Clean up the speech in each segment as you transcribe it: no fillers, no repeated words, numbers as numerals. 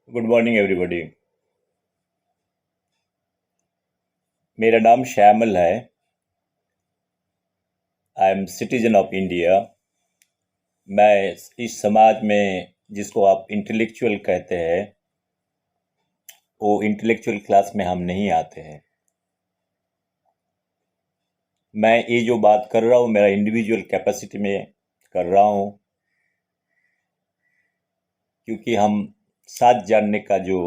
Good morning everybody. मेरा नाम श्यामल है। I am citizen of India. मैं इस समाज में जिसको आप इंटेलेक्चुअल कहते हैं, वो इंटेलेक्चुअल क्लास में हम नहीं आते हैं। मैं ये जो बात कर रहा हूँ मेरा इंडिविजुअल कैपेसिटी में कर रहा हूँ, क्योंकि हम साथ जानने का जो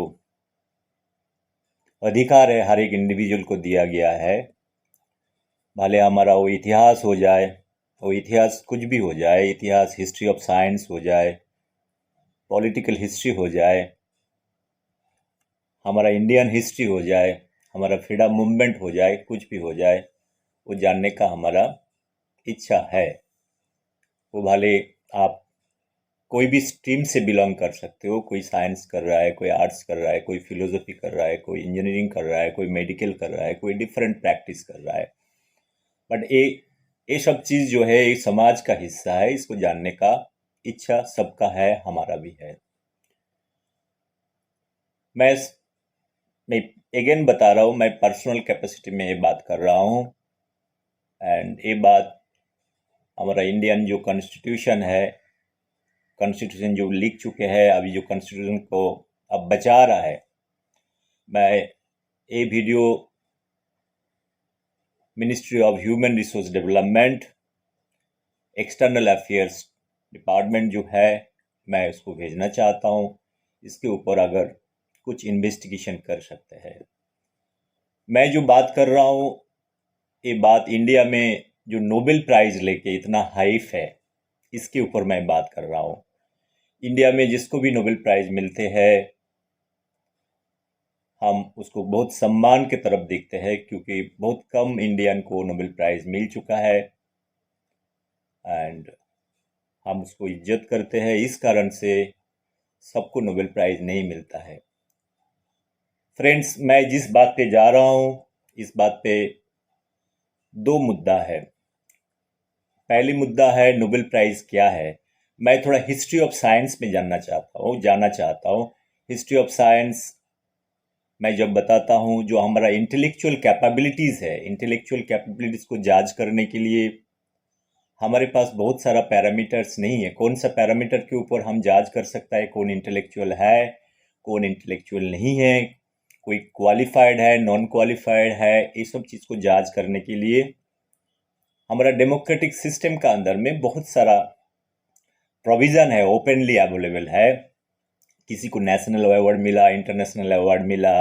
अधिकार है हर एक इंडिविजुअल को दिया गया है। भले हमारा वो इतिहास हो जाए, वो इतिहास कुछ भी हो जाए, इतिहास हिस्ट्री ऑफ साइंस हो जाए, पॉलिटिकल हिस्ट्री हो जाए, हमारा इंडियन हिस्ट्री हो जाए, हमारा फ्रीडम मूवमेंट हो जाए, कुछ भी हो जाए, वो जानने का हमारा इच्छा है। वो भले आप कोई भी स्ट्रीम से बिलोंग कर सकते हो, कोई साइंस कर रहा है, कोई आर्ट्स कर रहा है, कोई फिलोसफी कर रहा है, कोई इंजीनियरिंग कर रहा है, कोई मेडिकल कर रहा है, कोई डिफरेंट प्रैक्टिस कर रहा है। बट ये सब चीज़ जो है ये समाज का हिस्सा है, इसको जानने का इच्छा सबका है, हमारा भी है। मैं मैं अगेन बता रहा हूँ, मैं पर्सनल कैपेसिटी में ये बात कर रहा हूँ। एंड ये बात हमारा इंडियन जो कॉन्स्टिट्यूशन है, कॉन्स्टिट्यूशन जो लिख चुके हैं, अभी जो कॉन्स्टिट्यूशन को अब बचा रहा है, मैं ये video ministry of human resource development, external affairs department जो है, मैं उसको भेजना चाहता हूँ। इसके ऊपर अगर कुछ इन्वेस्टिगेशन कर सकते हैं। मैं जो बात कर रहा हूँ ये बात इंडिया में जो नोबेल प्राइज लेके इतना हाइप है, इसके ऊपर मैं बात कर रहा हूँ। इंडिया में जिसको भी नोबेल प्राइज मिलते हैं, हम उसको बहुत सम्मान के तरफ देखते हैं, क्योंकि बहुत कम इंडियन को नोबेल प्राइज मिल चुका है एंड हम उसको इज्जत करते हैं। इस कारण से सबको नोबेल प्राइज नहीं मिलता है। फ्रेंड्स, मैं जिस बात पे जा रहा हूँ, इस बात पे दो मुद्दा है। पहली मुद्दा है नोबेल प्राइज क्या है। मैं थोड़ा हिस्ट्री ऑफ साइंस में जानना चाहता हूँ। हिस्ट्री ऑफ साइंस मैं जब बताता हूँ, जो हमारा इंटेलेक्चुअल कैपेबिलिटीज़ है, इंटेलेक्चुअल कैपेबिलिटीज़ को जांच करने के लिए हमारे पास बहुत सारा पैरामीटर्स नहीं है। कौन सा पैरामीटर के ऊपर हम जांच कर सकता है कौन इंटेलेक्चुअल है, कौन इंटेलेक्चुअल नहीं है, कोई क्वालिफाइड है, नॉन क्वालिफाइड है, ये सब चीज़ को जांच करने के लिए हमारा डेमोक्रेटिक सिस्टम का अंदर में बहुत सारा प्रोविज़न है, ओपनली अवेलेबल है। किसी को नेशनल अवार्ड मिला, इंटरनेशनल अवार्ड मिला,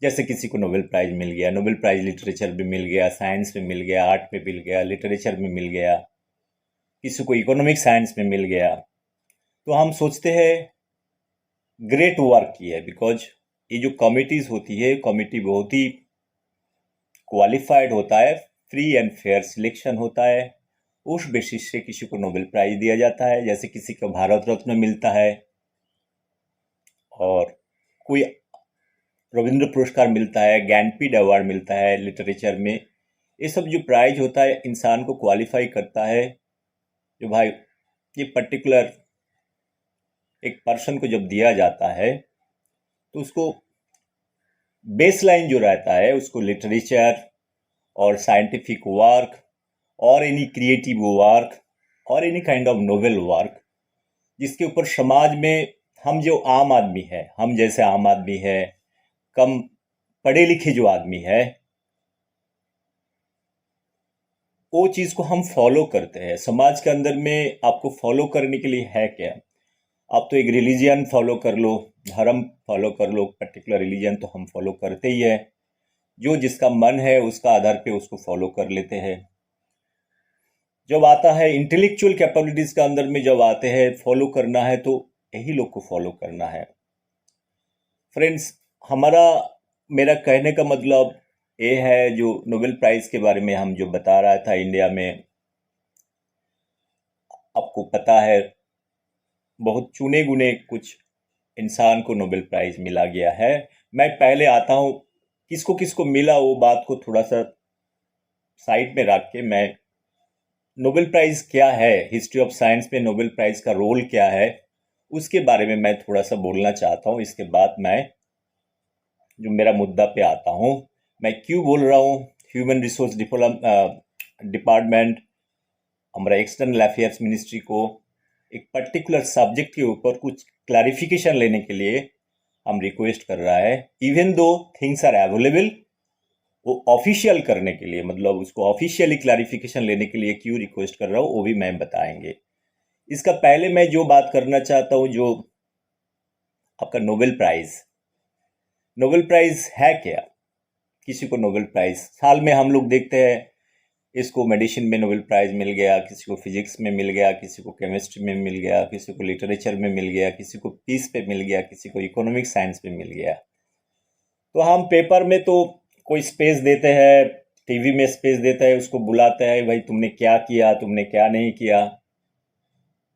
जैसे किसी को नोबेल प्राइज़ मिल गया, नोबेल प्राइज़ लिटरेचर में मिल गया, साइंस में मिल गया, आर्ट में मिल गया, लिटरेचर में मिल गया, किसी को इकोनॉमिक साइंस में मिल गया। तो हम सोचते हैं ग्रेट वर्क की है, बिकॉज ये जो कमिटीज़ होती है, कमिटी बहुत ही क्वालिफाइड होता है, फ्री एंड फेयर सिलेक्शन होता है, उस बेसिस से किसी को नोबेल प्राइज़ दिया जाता है। जैसे किसी को भारत रत्न मिलता है और कोई रविंद्र पुरस्कार मिलता है, ज्ञानपीठ अवार्ड मिलता है लिटरेचर में। ये सब जो प्राइज होता है इंसान को क्वालिफाई करता है, जो भाई ये पर्टिकुलर एक पर्सन को जब दिया जाता है तो उसको बेसलाइन जो रहता है उसको लिटरेचर और साइंटिफिक वर्क और एनी क्रिएटिव वर्क और any kind of novel work, जिसके ऊपर समाज में हम जो आम आदमी है, हम जैसे आम आदमी है, कम पढ़े लिखे जो आदमी है, वो चीज़ को हम फॉलो करते हैं। समाज के अंदर में आपको फॉलो करने के लिए है क्या? आप तो एक रिलीजन फॉलो कर लो, धर्म फॉलो कर लो, पर्टिकुलर रिलीजन तो हम फॉलो करते ही है। जो जिसका मन है उसका आधार पे उसको फॉलो कर लेते हैं। जब आता है इंटेलेक्चुअल कैपेबिलिटीज़ के अंदर में, जब आते हैं फॉलो करना है, तो यही लोग को फॉलो करना है। फ्रेंड्स, हमारा मेरा कहने का मतलब ये है, जो नोबेल प्राइज़ के बारे में हम जो बता रहा था, इंडिया में आपको पता है बहुत चुने गुने कुछ इंसान को नोबेल प्राइज़ मिला गया है। मैं पहले आता हूँ किसको किसको मिला, वो बात को थोड़ा सा साइड में रख के मैं नोबेल प्राइज़ क्या है, हिस्ट्री ऑफ साइंस में नोबेल प्राइज़ का रोल क्या है, उसके बारे में मैं थोड़ा सा बोलना चाहता हूँ। इसके बाद मैं जो मेरा मुद्दा पे आता हूँ, मैं क्यों बोल रहा हूँ ह्यूमन रिसोर्स डिपार्टमेंट, हमारा एक्सटर्नल अफेयर्स मिनिस्ट्री को एक पर्टिकुलर सब्जेक्ट के ऊपर कुछ क्लैरिफिकेशन लेने के लिए हम रिक्वेस्ट कर रहा है। Even though things are available, वो ऑफिशियल करने के लिए, मतलब उसको ऑफिशियली क्लैरिफिकेशन लेने के लिए क्यों रिक्वेस्ट कर रहा हूँ वो भी मैं बताएंगे। इसका पहले मैं जो बात करना चाहता हूँ, जो आपका नोबेल प्राइज है क्या? किसी को नोबेल प्राइज साल में हम लोग देखते हैं, इसको मेडिसिन में नोबेल प्राइज मिल गया, किसी को फिजिक्स में मिल गया, किसी को केमिस्ट्री में मिल गया, किसी को लिटरेचर में मिल गया, किसी को पीस पे मिल गया, किसी को इकोनॉमिक साइंस पे मिल गया। तो हम पेपर में तो कोई स्पेस देते हैं, टीवी में स्पेस देता है, उसको बुलाते हैं, भाई तुमने क्या किया, तुमने क्या नहीं किया,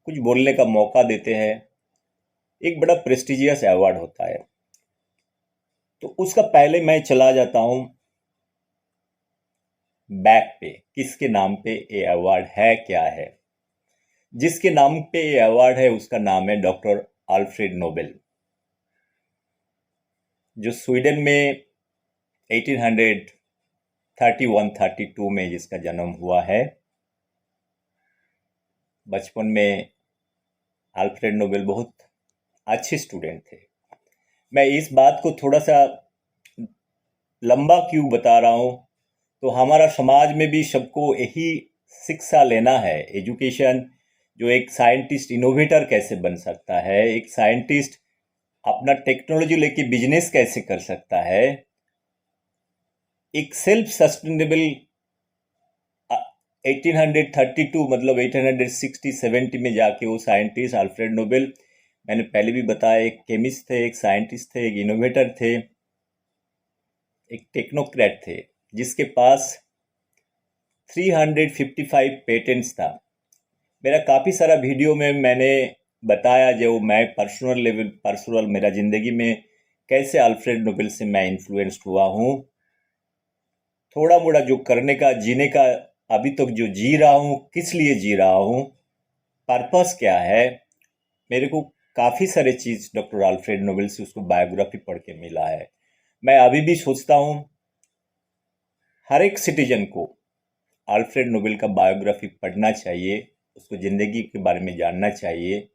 कुछ बोलने का मौका देते हैं। एक बड़ा प्रेस्टिजियस अवार्ड होता है। तो उसका पहले मैं चला जाता हूँ बैक पे, किसके नाम पे ये अवार्ड है, क्या है। जिसके नाम पे ये अवार्ड है उसका नाम है डॉक्टर अल्फ्रेड नोबेल, जो स्वीडन में 1831-32 में जिसका जन्म हुआ है। बचपन में अल्फ्रेड नोबेल बहुत अच्छे स्टूडेंट थे। मैं इस बात को थोड़ा सा लंबा क्यों बता रहा हूँ, तो हमारा समाज में भी सबको यही शिक्षा लेना है, एजुकेशन, जो एक साइंटिस्ट इनोवेटर कैसे बन सकता है, एक साइंटिस्ट अपना टेक्नोलॉजी लेके बिजनेस कैसे कर सकता है, एक सेल्फ सस्टेनेबल 1832 मतलब 1860-70 में जाके वो साइंटिस्ट अल्फ्रेड नोबेल, मैंने पहले भी बताया, एक केमिस्ट थे, एक साइंटिस्ट थे, एक इनोवेटर थे, एक टेक्नोक्रेट थे, जिसके पास 355 पेटेंट्स था। मेरा काफ़ी सारा वीडियो में मैंने बताया जो मैं पर्सनल मेरा ज़िंदगी में कैसे अल्फ्रेड नोबेल से मैं इन्फ्लुएंस्ड हुआ हूँ। थोड़ा मोड़ा जो करने का, जीने का, अभी तक जो जी रहा हूँ, किस लिए जी रहा हूँ, पर्पस क्या है, मेरे को काफ़ी सारे चीज़ डॉक्टर अल्फ्रेड नोबेल से उसको बायोग्राफी पढ़ के मिला है। मैं अभी भी सोचता हूँ हर एक सिटीजन को अल्फ्रेड नोबेल का बायोग्राफी पढ़ना चाहिए, उसको ज़िंदगी के बारे में जानना चाहिए।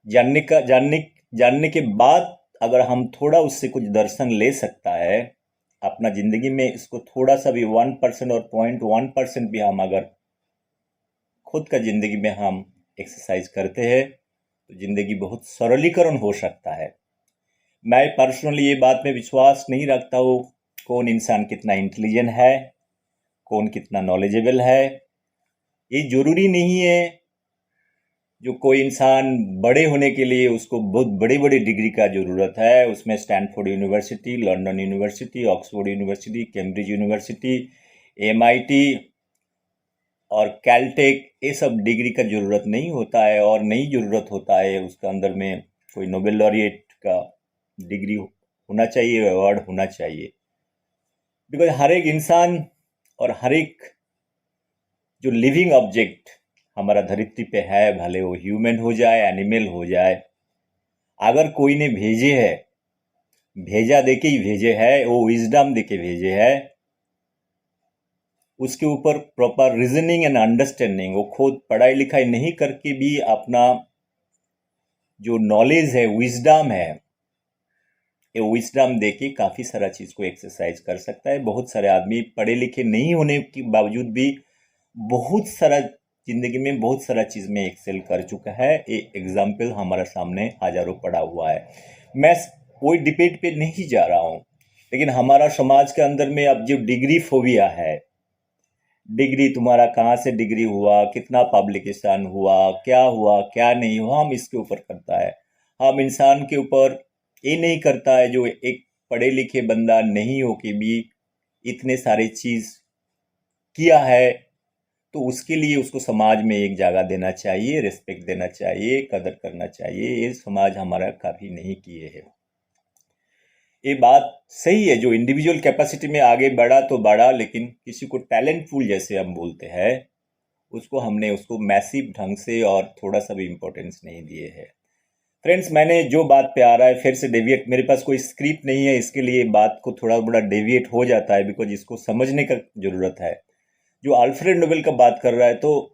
जानने के बाद अगर हम थोड़ा उससे कुछ दर्शन ले सकता है, अपना ज़िंदगी में इसको थोड़ा सा भी 1% और 0.1% भी हम अगर खुद का ज़िंदगी में हम एक्सरसाइज करते हैं तो ज़िंदगी बहुत सरलीकरण हो सकता है। मैं पर्सनली ये बात में विश्वास नहीं रखता हूँ कौन इंसान कितना इंटेलिजेंट है, कौन कितना नॉलेजेबल है। ये ज़रूरी नहीं है जो कोई इंसान बड़े होने के लिए उसको बहुत बड़ी बड़ी डिग्री का ज़रूरत है। उसमें Stanford university, London university, Oxford university, Cambridge university, MIT और कैलटेक, ये सब डिग्री का ज़रूरत नहीं होता है, और नहीं ज़रूरत होता है उसके अंदर में कोई नोबेल लॉरिएट का डिग्री होना चाहिए, अवार्ड होना चाहिए। बिकॉज हर एक इंसान और हर एक जो लिविंग ऑब्जेक्ट हमारा धरित्री पे है, भले वो ह्यूमन हो जाए, एनिमल हो जाए, अगर कोई ने भेजे है, भेजा देके ही भेजे है, वो विजडम देके भेजे है, उसके ऊपर प्रॉपर रीजनिंग एंड अंडरस्टैंडिंग, वो खुद पढ़ाई लिखाई नहीं करके भी अपना जो नॉलेज है, विजडम है, ये विजडम देके काफ़ी सारा चीज़ को एक्सरसाइज कर सकता है। बहुत सारे आदमी पढ़े लिखे नहीं होने के बावजूद भी बहुत सारा ज़िंदगी में बहुत सारा चीज़ में एक्सेल कर चुका है। ये एग्जाम्पल हमारा सामने हजारों पड़ा हुआ है। मैं कोई डिबेट पे नहीं जा रहा हूँ, लेकिन हमारा समाज के अंदर में अब जो डिग्री फोबिया है, डिग्री तुम्हारा कहाँ से डिग्री हुआ, कितना पब्लिकेशन हुआ क्या नहीं हुआ, हम इसके ऊपर करता है। हम इंसान के ऊपर ये नहीं करता है जो एक पढ़े लिखे बंदा नहीं हो के भी इतने सारे चीज़ किया है, तो उसके लिए उसको समाज में एक जगह देना चाहिए, रिस्पेक्ट देना चाहिए, कदर करना चाहिए। ये समाज हमारा कभी नहीं किए है। ये बात सही है, जो इंडिविजुअल कैपेसिटी में आगे बढ़ा तो बढ़ा, लेकिन किसी को टैलेंटफुल जैसे हम बोलते हैं, उसको हमने उसको मैसिव ढंग से और थोड़ा सा भी इम्पोर्टेंस नहीं दिए है। फ्रेंड्स, मैंने जो बात पे आ रहा है फिर से डेविएट, मेरे पास कोई स्क्रिप्ट नहीं है, इसके लिए बात को थोड़ा बड़ा डेविएट हो जाता है, बिकॉज इसको समझने का ज़रूरत है। जो अल्फ्रेड नोबेल का बात कर रहा है, तो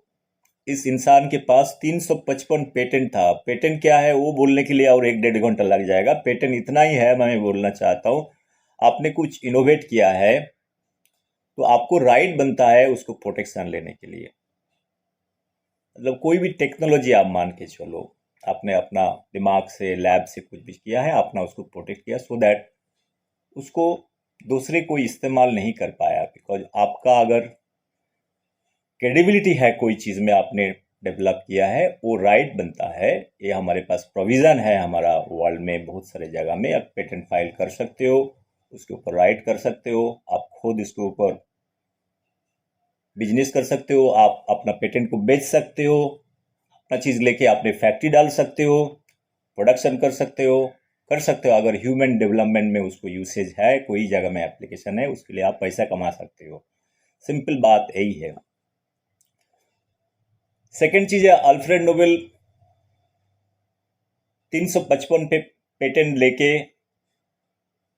इस इंसान के पास 355 पेटेंट था। पेटेंट क्या है वो बोलने के लिए और 1-1.5 घंटा लग जाएगा। पेटेंट इतना ही है, मैं बोलना चाहता हूँ, आपने कुछ इनोवेट किया है तो आपको राइट बनता है उसको प्रोटेक्शन लेने के लिए। मतलब कोई भी टेक्नोलॉजी आप मान के चलो, आपने अपना दिमाग से लैब से कुछ भी किया है, आपने उसको प्रोटेक्ट किया सो दैट उसको दूसरे कोई इस्तेमाल नहीं कर पाया, बिकॉज आपका अगर क्रेडिबिलिटी है कोई चीज़ में आपने डेवलप किया है, वो राइट बनता है। ये हमारे पास प्रोविज़न है, हमारा वर्ल्ड में बहुत सारे जगह में आप पेटेंट फाइल कर सकते हो, उसके ऊपर राइट कर सकते हो, आप खुद इसके ऊपर बिजनेस कर सकते हो, आप अपना पेटेंट को बेच सकते हो, अपना चीज़ लेके अपने फैक्ट्री डाल सकते हो, प्रोडक्शन कर सकते हो। अगर ह्यूमन डेवलपमेंट में उसको यूसेज है, कोई जगह में एप्लीकेशन है, उसके लिए आप पैसा कमा सकते हो। सिंपल बात यही है। सेकेंड चीज़ है, अल्फ्रेड नोबेल 355 पे पेटेंट लेके,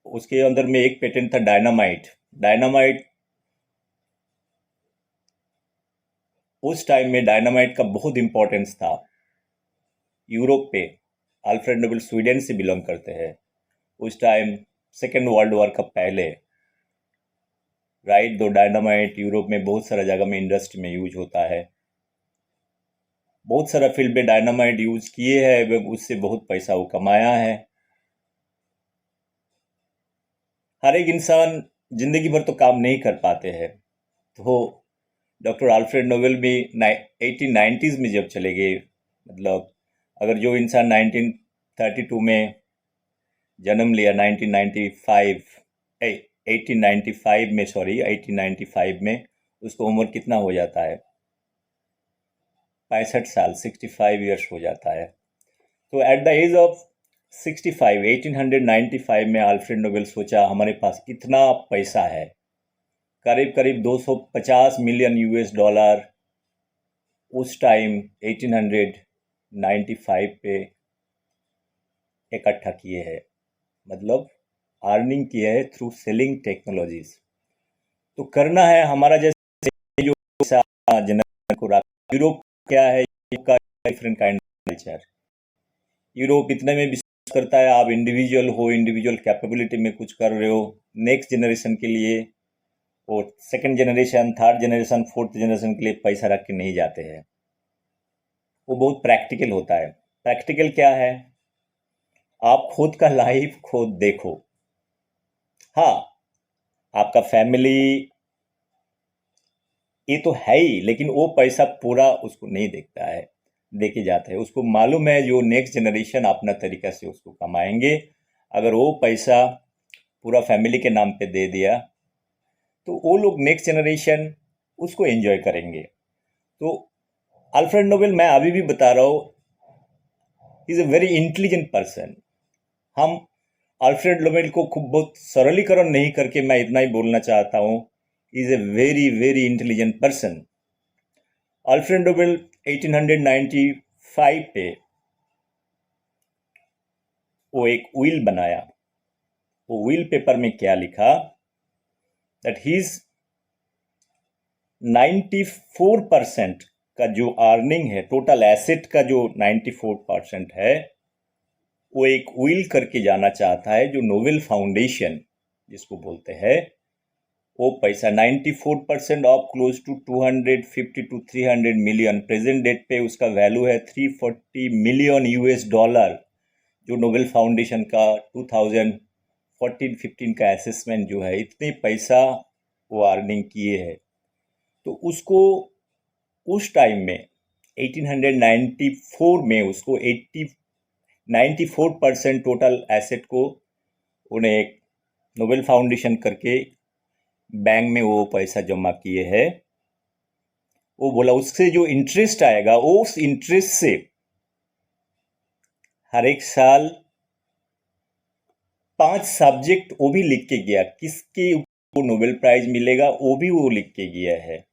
उसके अंदर में एक पेटेंट था डायनामाइट। डायनामाइट उस टाइम में डायनामाइट का बहुत इंपॉर्टेंस था यूरोप पे। अल्फ्रेड नोबेल स्वीडन से बिलोंग करते हैं। उस टाइम सेकेंड वर्ल्ड वॉर का पहले, राइट, दो डायनामाइट यूरोप में बहुत सारा जगह में इंडस्ट्री में यूज होता है, बहुत सारा फील्ड में डायनामाइट यूज किए हैं एवं उससे बहुत पैसा वो कमाया है। हर एक इंसान जिंदगी भर तो काम नहीं कर पाते हैं, तो डॉक्टर अल्फ्रेड नोबेल भी 1890s में जब चले गए, मतलब अगर जो इंसान 1932 में जन्म लिया, 1895 में उसको उम्र कितना हो जाता है? 65 साल, 65 ईयर्स हो जाता है। तो एट द एज ऑफ 65, 1895 में अल्फ्रेड नोबेल सोचा हमारे पास इतना पैसा है, करीब करीब 250 मिलियन यूएस डॉलर उस टाइम 1895 पे इकट्ठा किए हैं, मतलब अर्निंग किए है थ्रू सेलिंग टेक्नोलॉजीज। तो करना है हमारा जैसे जो जनरल को यूरोप क्या है, यूरोप का डिफरेंट काइंड कल्चर। यूरोप इतने में विश्वास करता है आप इंडिविजुअल हो, इंडिविजुअल कैपेबिलिटी में कुछ कर रहे हो, नेक्स्ट जनरेशन के लिए, और second generation, third generation, fourth generation के लिए पैसा रख के नहीं जाते हैं। वो बहुत प्रैक्टिकल होता है। प्रैक्टिकल क्या है? आप खुद का लाइफ खुद देखो। हाँ, आपका फैमिली ये तो है ही, लेकिन वो पैसा पूरा उसको नहीं देखता है, देके जाता है। उसको मालूम है जो नेक्स्ट जनरेशन अपना तरीका से उसको कमाएंगे, अगर वो पैसा पूरा फैमिली के नाम पे दे दिया तो वो लोग नेक्स्ट जनरेशन उसको एंजॉय करेंगे। तो अल्फ्रेड नोबेल, मैं अभी भी बता रहा हूँ, is a very intelligent person. हम अल्फ्रेड नोबेल को खूब बहुत सरलीकरण नहीं करके मैं इतना ही बोलना चाहता हूँ, is a very very intelligent person. Alfred Nobel 1895 पे वो एक विल बनाया। वो विल पेपर में क्या लिखा, दैट हीज 94% का जो अर्निंग है, टोटल एसेट का जो 94% है, वो एक विल करके जाना चाहता है जो नोबेल फाउंडेशन जिसको बोलते हैं। वो पैसा 94% of close to 250 to 300 million, present date पे उसका वैल्यू है 340 मिलियन यूएस डॉलर, जो नोबेल फाउंडेशन का 2014-15 का असेसमेंट जो है, इतने पैसा वो अर्निंग किए हैं। तो उसको उस टाइम में 1894 में उसको 94% टोटल एसेट को उन्हें एक नोबेल फाउंडेशन करके बैंक में वो पैसा जमा किए हैं। वो बोला उससे जो इंटरेस्ट आएगा, उस इंटरेस्ट से हर एक साल 5 सब्जेक्ट वो भी लिख के गया, किसके ऊपर नोबेल प्राइज मिलेगा वो भी वो लिख के गया है।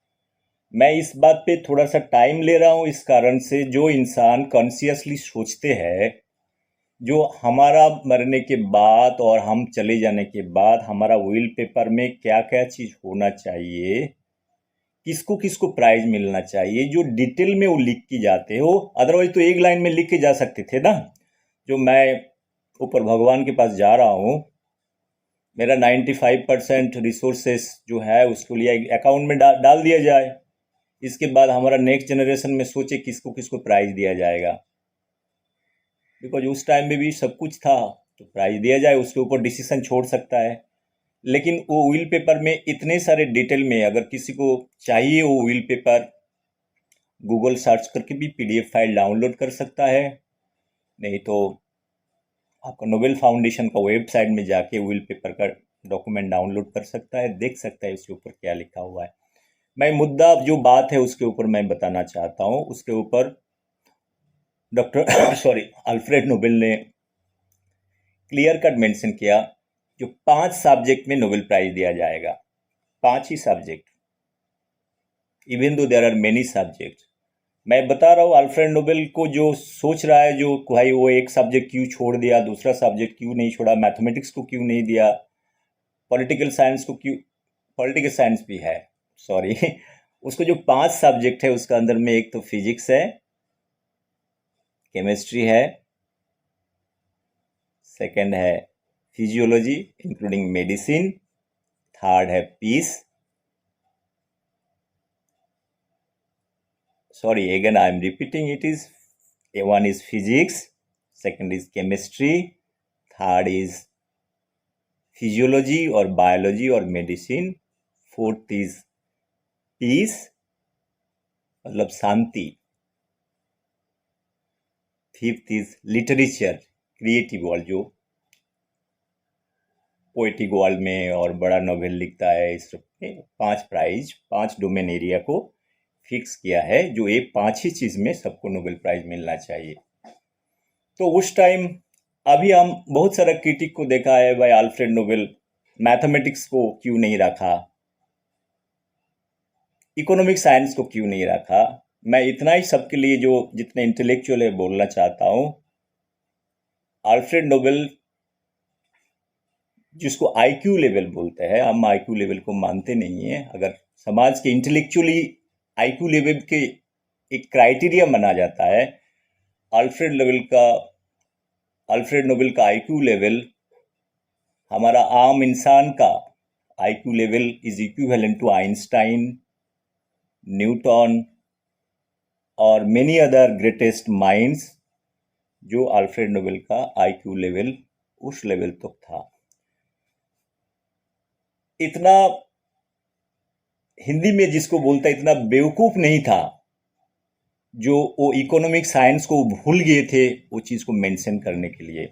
मैं इस बात पे थोड़ा सा टाइम ले रहा हूँ इस कारण से, जो इंसान कॉन्शियसली सोचते हैं जो हमारा मरने के बाद और हम चले जाने के बाद हमारा विल पेपर में क्या क्या चीज़ होना चाहिए, किसको किसको प्राइज मिलना चाहिए, जो डिटेल में वो लिख के जाते हो। अदरवाइज तो एक लाइन में लिख के जा सकते थे ना, जो मैं ऊपर भगवान के पास जा रहा हूँ, मेरा 95% रिसोर्सेस जो है उसको लिए अकाउंट में डाल दिया जाए। इसके बाद हमारा नेक्स्ट जनरेशन में सोचे किसको किसको प्राइज दिया जाएगा, बिकॉज उस टाइम में भी सब कुछ था, तो प्राइज दिया जाए, उसके ऊपर डिसीजन छोड़ सकता है। लेकिन वो विल पेपर में इतने सारे डिटेल में अगर किसी को चाहिए वो विल पेपर गूगल सर्च करके भी पीडीएफ फाइल डाउनलोड कर सकता है, नहीं तो आपका नोबेल फाउंडेशन का वेबसाइट में जाके विल पेपर का डॉक्यूमेंट डाउनलोड कर सकता है, देख सकता है उसके ऊपर क्या लिखा हुआ है। मैं मुद्दा जो बात है उसके ऊपर मैं बताना चाहता हूँ। उसके ऊपर डॉक्टर सॉरी अल्फ्रेड नोबेल ने क्लियर कट मेंशन किया जो 5 सब्जेक्ट में नोबेल प्राइज दिया जाएगा, 5 ही subject, even though there are many subject. मैं बता रहा हूँ अल्फ्रेड नोबेल को जो सोच रहा है जो भाई वो एक सब्जेक्ट क्यों छोड़ दिया, दूसरा सब्जेक्ट क्यों नहीं छोड़ा, मैथमेटिक्स को क्यों नहीं दिया, पॉलिटिकल साइंस को क्यों, पॉलिटिकल साइंस भी है सॉरी उसको जो 5 सब्जेक्ट है उसका अंदर में एक तो फिजिक्स है, केमिस्ट्री है, सेकंड है फिजियोलॉजी इंक्लूडिंग मेडिसिन, थर्ड है piece, sorry again I am repeating, it is one is physics, second is chemistry, third is physiology or biology or medicine, fourth is peace मतलब शांति, fifth is literature creative world जो poetic world में और बड़ा novel लिखता है, इस सब में 5 प्राइज 5 डोमेन एरिया को फिक्स किया है, जो ये 5 ही चीज़ में सबको नोबेल प्राइज मिलना चाहिए। तो उस टाइम अभी हम बहुत सारा क्रिटिक को देखा है, भाई अल्फ्रेड नोबेल मैथमेटिक्स को क्यों नहीं रखा, इकोनॉमिक साइंस को क्यों नहीं रखा। मैं इतना ही सबके लिए जो जितने इंटेलेक्चुअल है बोलना चाहता हूँ, अल्फ्रेड नोबेल जिसको आईक्यू लेवल बोलते हैं, हम आईक्यू लेवल को मानते नहीं है, अगर समाज के इंटेलेक्चुअली आईक्यू लेवल के एक क्राइटेरिया माना जाता है, अल्फ्रेड नोबेल का आईक्यू लेवल हमारा आम इंसान का IQ level is equivalent to Einstein, Newton और मेनी अदर ग्रेटेस्ट माइंड्स, जो अल्फ्रेड नोबेल का आईक्यू लेवल उस लेवल तक था। इतना हिंदी में जिसको बोलता इतना बेवकूफ नहीं था जो वो इकोनॉमिक साइंस को भूल गए थे वो चीज़ को मेंशन करने के लिए।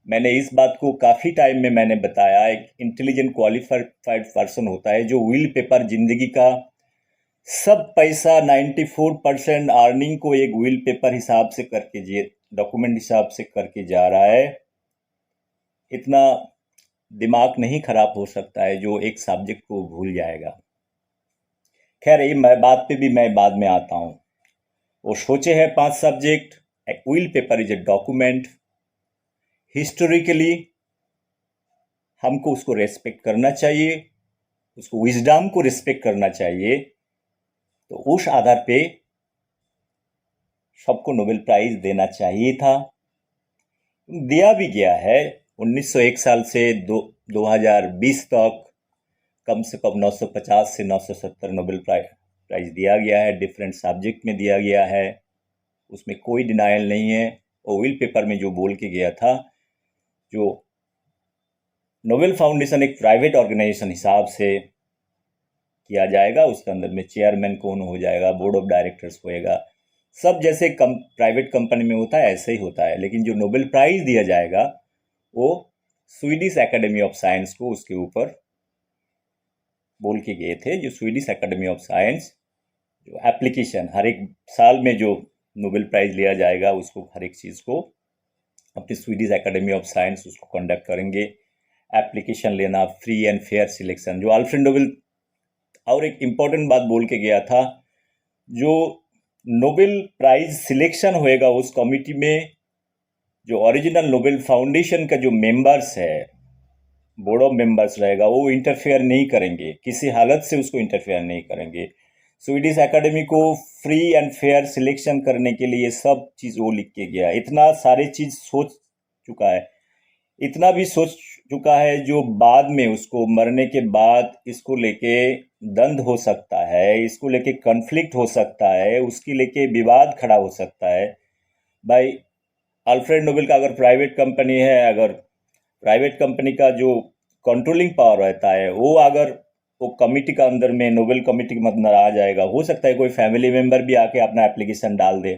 मैंने इस बात को काफ़ी टाइम में मैंने बताया, एक इंटेलिजेंट क्वालिफाइड पर्सन होता है जो विल पेपर जिंदगी का सब पैसा 94% अर्निंग को एक विल पेपर हिसाब से करके डॉक्यूमेंट हिसाब से करके जा रहा है। इतना दिमाग नहीं खराब हो सकता है जो एक सब्जेक्ट को भूल जाएगा। खैर ये बात पे भी मैं बाद में आता हूँ। वो सोचे हैं 5 subject, will paper is a document, historically हमको उसको रेस्पेक्ट करना चाहिए, उसको विजडम को रेस्पेक्ट करना चाहिए, तो उस आधार पे सबको नोबेल प्राइज देना चाहिए था, दिया भी गया है। 1901 साल से 2020 तक कम से कम 950 से 970 नोबेल प्राइज दिया गया है, डिफरेंट सब्जेक्ट में दिया गया है, उसमें कोई डिनायल नहीं है। और विल पेपर में जो बोल के गया था, जो नोबेल फाउंडेशन एक प्राइवेट ऑर्गेनाइजेशन हिसाब से किया जाएगा, उसके अंदर में चेयरमैन कौन हो जाएगा, बोर्ड ऑफ डायरेक्टर्स होएगा, सब जैसे प्राइवेट कंपनी में होता है ऐसे ही होता है। लेकिन जो नोबेल प्राइज दिया जाएगा वो स्वीडिश एकेडमी ऑफ साइंस को उसके ऊपर बोल के गए थे, जो स्वीडिश एकेडमी ऑफ साइंस जो एप्लीकेशन हर एक साल में जो नोबेल प्राइज लिया जाएगा उसको हर एक चीज़ को अपनी स्वीडिश एकेडमी ऑफ साइंस उसको कंडक्ट करेंगे। एप्लीकेशन लेना, फ्री एंड फेयर सिलेक्शन, जो अल्फ्रेड नोबेल और एक इम्पोर्टेंट बात बोल के गया था, जो नोबेल प्राइज सिलेक्शन होएगा उस कमिटी में जो ओरिजिनल नोबेल फाउंडेशन का जो मेंबर्स है, बोर्ड ऑफ मेंबर्स रहेगा, वो इंटरफेयर नहीं करेंगे, किसी हालत से उसको इंटरफेयर नहीं करेंगे। स्वीडिश एकेडमी को फ्री एंड फेयर सिलेक्शन करने के लिए सब चीज़ वो लिख के गया, इतना सारे चीज़ सोच चुका है, इतना भी सोच चुका है जो बाद में उसको मरने के बाद इसको लेके द्वंद हो सकता है, इसको लेके कॉन्फ्लिक्ट हो सकता है, उसके लेके विवाद खड़ा हो सकता है। भाई अल्फ्रेड नोबेल का अगर प्राइवेट कंपनी है, अगर प्राइवेट कंपनी का जो कंट्रोलिंग पावर रहता है वो अगर वो कमिटी का अंदर में नोबेल कमिटी के अंदर आ जाएगा, हो सकता है कोई फैमिली मेंबर भी आके अपना एप्लीकेशन डाल दे,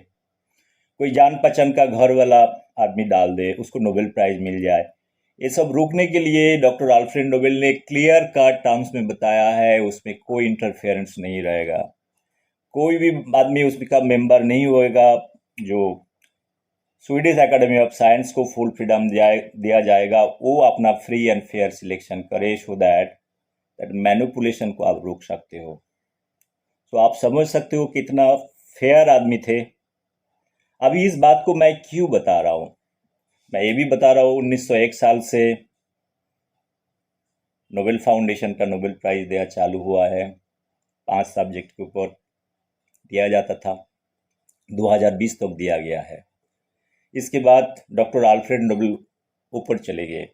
कोई जान पहचान का घर वाला आदमी डाल दे, उसको नोबेल प्राइज मिल जाए। ये सब रोकने के लिए डॉक्टर अल्फ्रेड नोबेल ने क्लियर कट टर्म्स में बताया है, उसमें कोई इंटरफेरेंस नहीं रहेगा, कोई भी आदमी उसका मेंबर नहीं होएगा। जो स्वीडिश एकेडमी ऑफ साइंस को फुल फ्रीडम दिया जाएगा, वो अपना फ्री एंड फेयर सिलेक्शन करे, सो दैट मैनिपुलेशन को आप रोक सकते हो। तो आप समझ सकते हो कितना फेयर आदमी थे। अभी इस बात को मैं क्यों बता रहा हूँ, मैं ये भी बता रहा हूँ 1901 साल से नोबेल फाउंडेशन का नोबेल प्राइज दिया चालू हुआ है, 5 सब्जेक्ट के ऊपर दिया जाता था, 2020 तक दिया गया है। इसके बाद डॉक्टर अल्फ्रेड नोबेल ऊपर चले गए,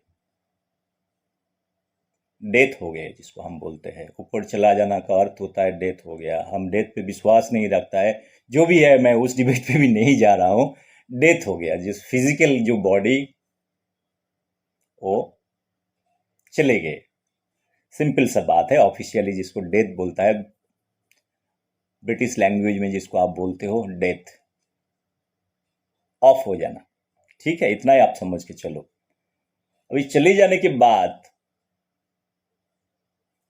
डेथ हो गए, जिसको हम बोलते हैं ऊपर चला जाना का अर्थ होता है डेथ हो गया। हम डेथ पे विश्वास नहीं रखता है, जो भी है, मैं उस डिबेट पे भी नहीं जा रहा हूँ। डेथ हो गया, जिस फिजिकल जो बॉडी वो चले गए, सिंपल सा बात है। ऑफिशियली जिसको डेथ बोलता है, ब्रिटिश लैंग्वेज में जिसको आप बोलते हो डेथ, ऑफ हो जाना, ठीक है, इतना ही आप समझ के चलो। अभी चले जाने के बाद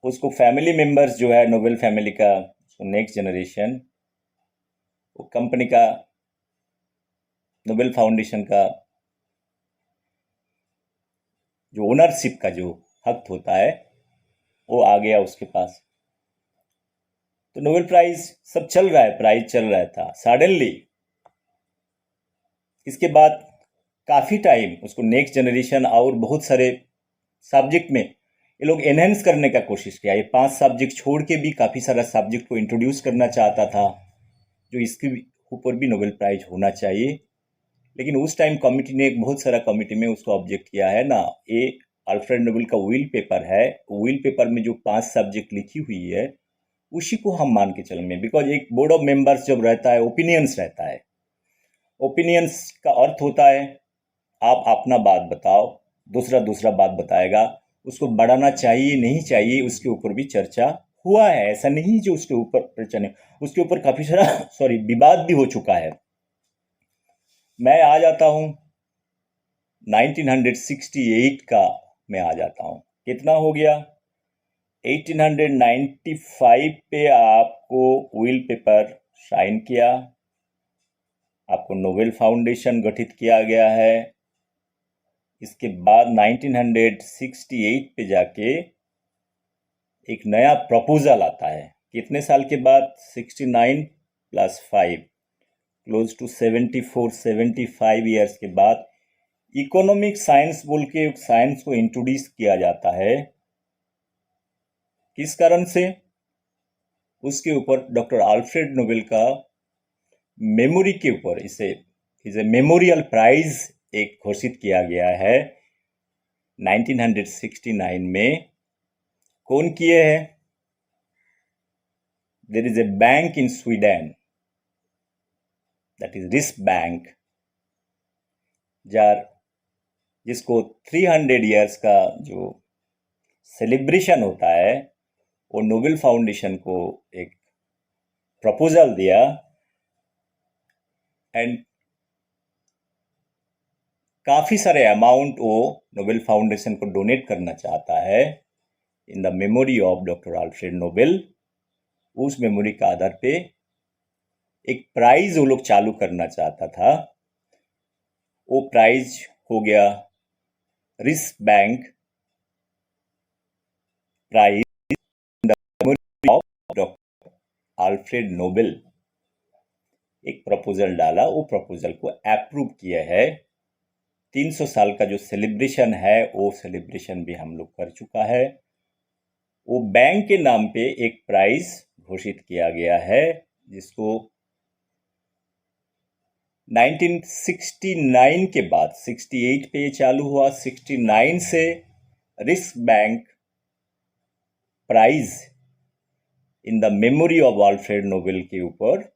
उसको फैमिली मेंबर्स जो है नोबेल फैमिली का, नेक्स्ट जनरेशन, वो कंपनी का नोबेल फाउंडेशन का जो ओनरशिप का जो हक होता है वो आ गया उसके पास। तो नोबेल प्राइज सब चल रहा है, प्राइज चल रहा था, सडनली इसके बाद काफ़ी टाइम उसको नेक्स्ट जनरेशन और बहुत सारे सब्जेक्ट में ये लोग एनहेंस करने का कोशिश किया। ये 5 सब्जेक्ट छोड़ के भी काफ़ी सारा सब्जेक्ट को इंट्रोड्यूस करना चाहता था, जो इसके ऊपर भी नोबेल प्राइज होना चाहिए। लेकिन उस टाइम कमिटी ने, बहुत सारा कमिटी में उसको ऑब्जेक्ट किया है ना, ये अल्फ्रेड नोबेल का विल पेपर है, विल पेपर में जो 5 सब्जेक्ट लिखी हुई है उसी को हम मान के चलेंगे। बिकॉज एक बोर्ड ऑफ मेंबर्स जब रहता है, ओपिनियंस रहता है, ओपिनियंस का अर्थ होता है आप अपना बात बताओ, दूसरा दूसरा बात बताएगा, उसको बढ़ाना चाहिए नहीं चाहिए उसके ऊपर भी चर्चा हुआ है। ऐसा नहीं जो उसके ऊपर चर्चा नहीं, उसके ऊपर काफ़ी सारा विवाद भी हो चुका है। मैं आ जाता हूँ 1968 का, मैं आ जाता हूँ, कितना हो गया 1895 पे आपको विल पेपर साइन किया, आपको नोबेल फाउंडेशन गठित किया गया है। इसके बाद 1968 पे जाके एक नया प्रपोजल आता है, कितने साल के बाद, 69 + 5, क्लोज टू 75 ईयर्स के बाद इकोनॉमिक साइंस बोल के साइंस को इंट्रोड्यूस किया जाता है। किस कारण से? उसके ऊपर डॉक्टर अल्फ्रेड नोबेल का मेमोरी के ऊपर इसे इज ए मेमोरियल प्राइज एक घोषित किया गया है 1969 में। कौन किए हैं? There is a bank in Sweden, that is Riksbank, जिसको 300 ईयर्स का जो सेलिब्रेशन होता है, वो नोबेल फाउंडेशन को एक प्रपोजल दिया एंड काफ़ी सारे अमाउंट वो नोबेल फाउंडेशन को डोनेट करना चाहता है इन the memory of doctor Alfred Nobel. उस मेमोरी का आधार पे एक प्राइज वो लोग चालू करना चाहता था, वो प्राइज हो गया रिस बैंक प्राइज आल्फ्रेड नोबेल एक प्रपोजल डाला, वो प्रपोजल को अप्रूव किया है। 300 साल का जो सेलिब्रेशन है वो सेलिब्रेशन भी हम लोग कर चुका है। वो बैंक के नाम पे एक प्राइज घोषित किया गया है, जिसको 1969 के बाद 68 पे ये चालू हुआ, 69 से Riksbank prize in the memory of Alfred Nobel के ऊपर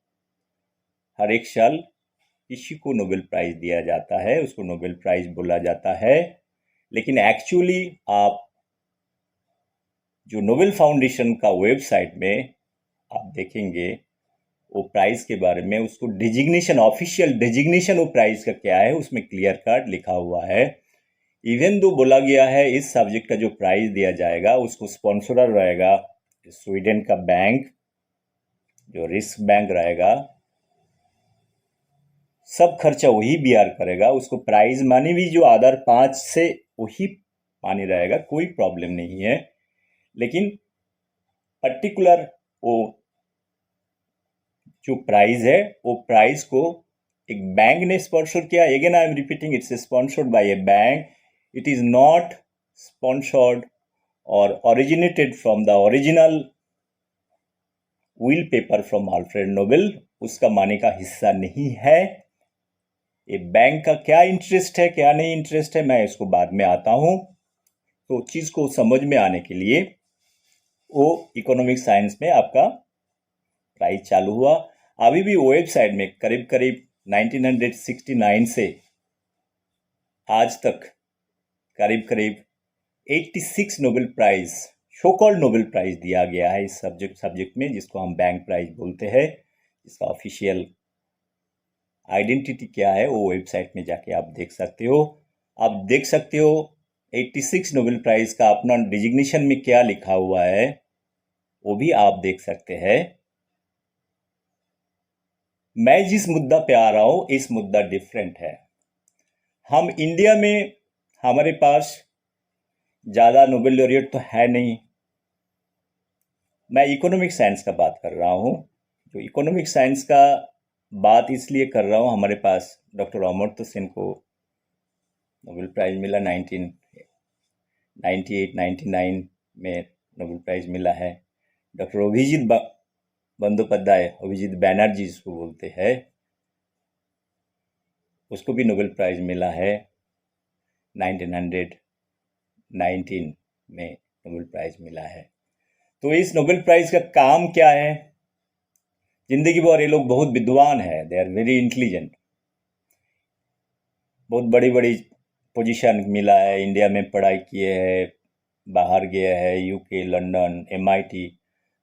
हर एक साल किसी को नोबेल प्राइज दिया जाता है, उसको नोबेल प्राइज बोला जाता है। लेकिन एक्चुअली आप जो नोबेल फाउंडेशन का वेबसाइट में आप देखेंगे वो प्राइज के बारे में, उसको डिजिग्नेशन, ऑफिशियल डिजिग्नेशन वो प्राइज का क्या है उसमें क्लियर कट लिखा हुआ है। इवन दो बोला गया है इस सब्जेक्ट का जो प्राइज दिया जाएगा उसको स्पॉन्सरर रहेगा स्वीडन का बैंक, जो रिस्क बैंक रहेगा, सब खर्चा वही बियर करेगा। उसको प्राइज मानी भी जो आधार 5 से वही मानी रहेगा, कोई प्रॉब्लम नहीं है। लेकिन पर्टिकुलर वो जो प्राइज है वो प्राइज को एक बैंक ने स्पॉन्सर किया। Again I am repeating, it's sponsored by a bank, it is not sponsored और originated from the original will paper from Alfred Nobel, उसका माने का हिस्सा नहीं है। ये बैंक का क्या इंटरेस्ट है क्या नहीं इंटरेस्ट है मैं इसको बाद में आता हूँ। तो चीज़ को समझ में आने के लिए वो इकोनॉमिक साइंस में आपका प्राइज चालू हुआ। अभी भी वेबसाइट में करीब करीब 1969 से आज तक करीब करीब 86 Nobel prize, so called Nobel prize दिया गया है इस सब्जेक्ट में, जिसको हम बैंक प्राइज बोलते हैं। इसका ऑफिशियल आइडेंटिटी क्या है वो वेबसाइट में जाके आप देख सकते हो। आप देख सकते हो 86 नोबेल प्राइज का अपना डिजिग्नेशन में क्या लिखा हुआ है वो भी आप देख सकते हैं। मैं जिस मुद्दा पे आ रहा हूं इस मुद्दा डिफरेंट है। हम इंडिया में हमारे पास ज़्यादा नोबेल लॉरिएट तो है नहीं। मैं इकोनॉमिक साइंस का बात कर रहा हूँ। जो इकोनॉमिक साइंस का बात इसलिए कर रहा हूँ, हमारे पास डॉक्टर अमर्त्य सेन को नोबेल प्राइज़ मिला 1998-99 में नोबेल प्राइज़ मिला है। डॉक्टर अभिजीत बंदोपाध्याय, अभिजीत बैनर्जी जिसको बोलते हैं, उसको भी नोबेल प्राइज़ मिला है 1919 में नोबेल प्राइज़ मिला है। तो इस नोबेल प्राइज़ का काम क्या है? जिंदगी भर ये लोग बहुत विद्वान है, दे आर वेरी इंटेलिजेंट, बहुत बड़ी बड़ी पोजीशन मिला है, इंडिया में पढ़ाई किए है, बाहर गया है, यूके, लंदन, MIT,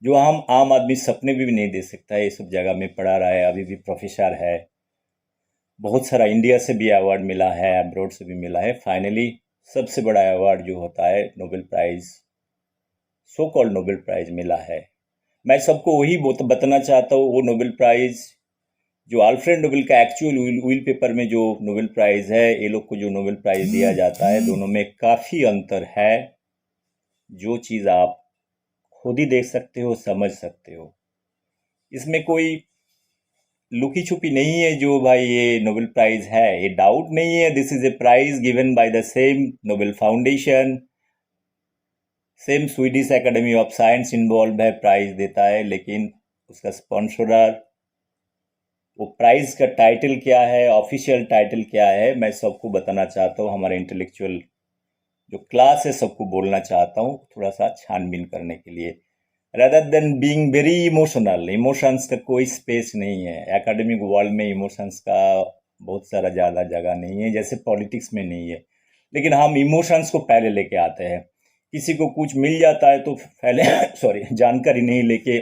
जो हम आम आदमी सपने भी नहीं दे सकता है, ये सब जगह में पढ़ा रहा है, अभी भी प्रोफेसर है। बहुत सारा इंडिया से भी अवार्ड मिला है, अब्रॉड से भी मिला है। फाइनली सबसे बड़ा अवार्ड जो होता है नोबेल प्राइज़, सो कॉल्ड नोबेल प्राइज़ मिला है। मैं सबको वही बताना चाहता हूँ, वो नोबेल प्राइज़ जो आल्फ्रेड नोबेल का एक्चुअल व्हील पेपर में जो नोबेल प्राइज़ है, ये लोग को जो नोबेल प्राइज़ दिया जाता है, दोनों में काफ़ी अंतर है। जो चीज़ आप खुद ही देख सकते हो, समझ सकते हो, इसमें कोई लुकी छुपी नहीं है जो भाई ये नोबेल प्राइज़ है, ये डाउट नहीं है। This is a prize given by the same Nobel Foundation, same Swedish Academy of Science involve है, प्राइज देता है। लेकिन उसका स्पॉन्सरर, वो प्राइज का टाइटल क्या है, ऑफिशियल टाइटल क्या है, मैं सबको बताना चाहता हूँ। हमारे इंटेलेक्चुअल जो क्लास है सबको बोलना चाहता हूँ, थोड़ा सा छानबीन करने के लिए, rather than being very emotional। Emotions का कोई स्पेस नहीं है एकेडमिक वर्ल्ड में, इमोशंस का बहुत सारा ज़्यादा जगह नहीं है, जैसे पॉलिटिक्स में नहीं है। लेकिन हम इमोशंस को पहले लेके आते हैं। किसी को कुछ मिल जाता है तो पहले सॉरी जानकारी नहीं लेके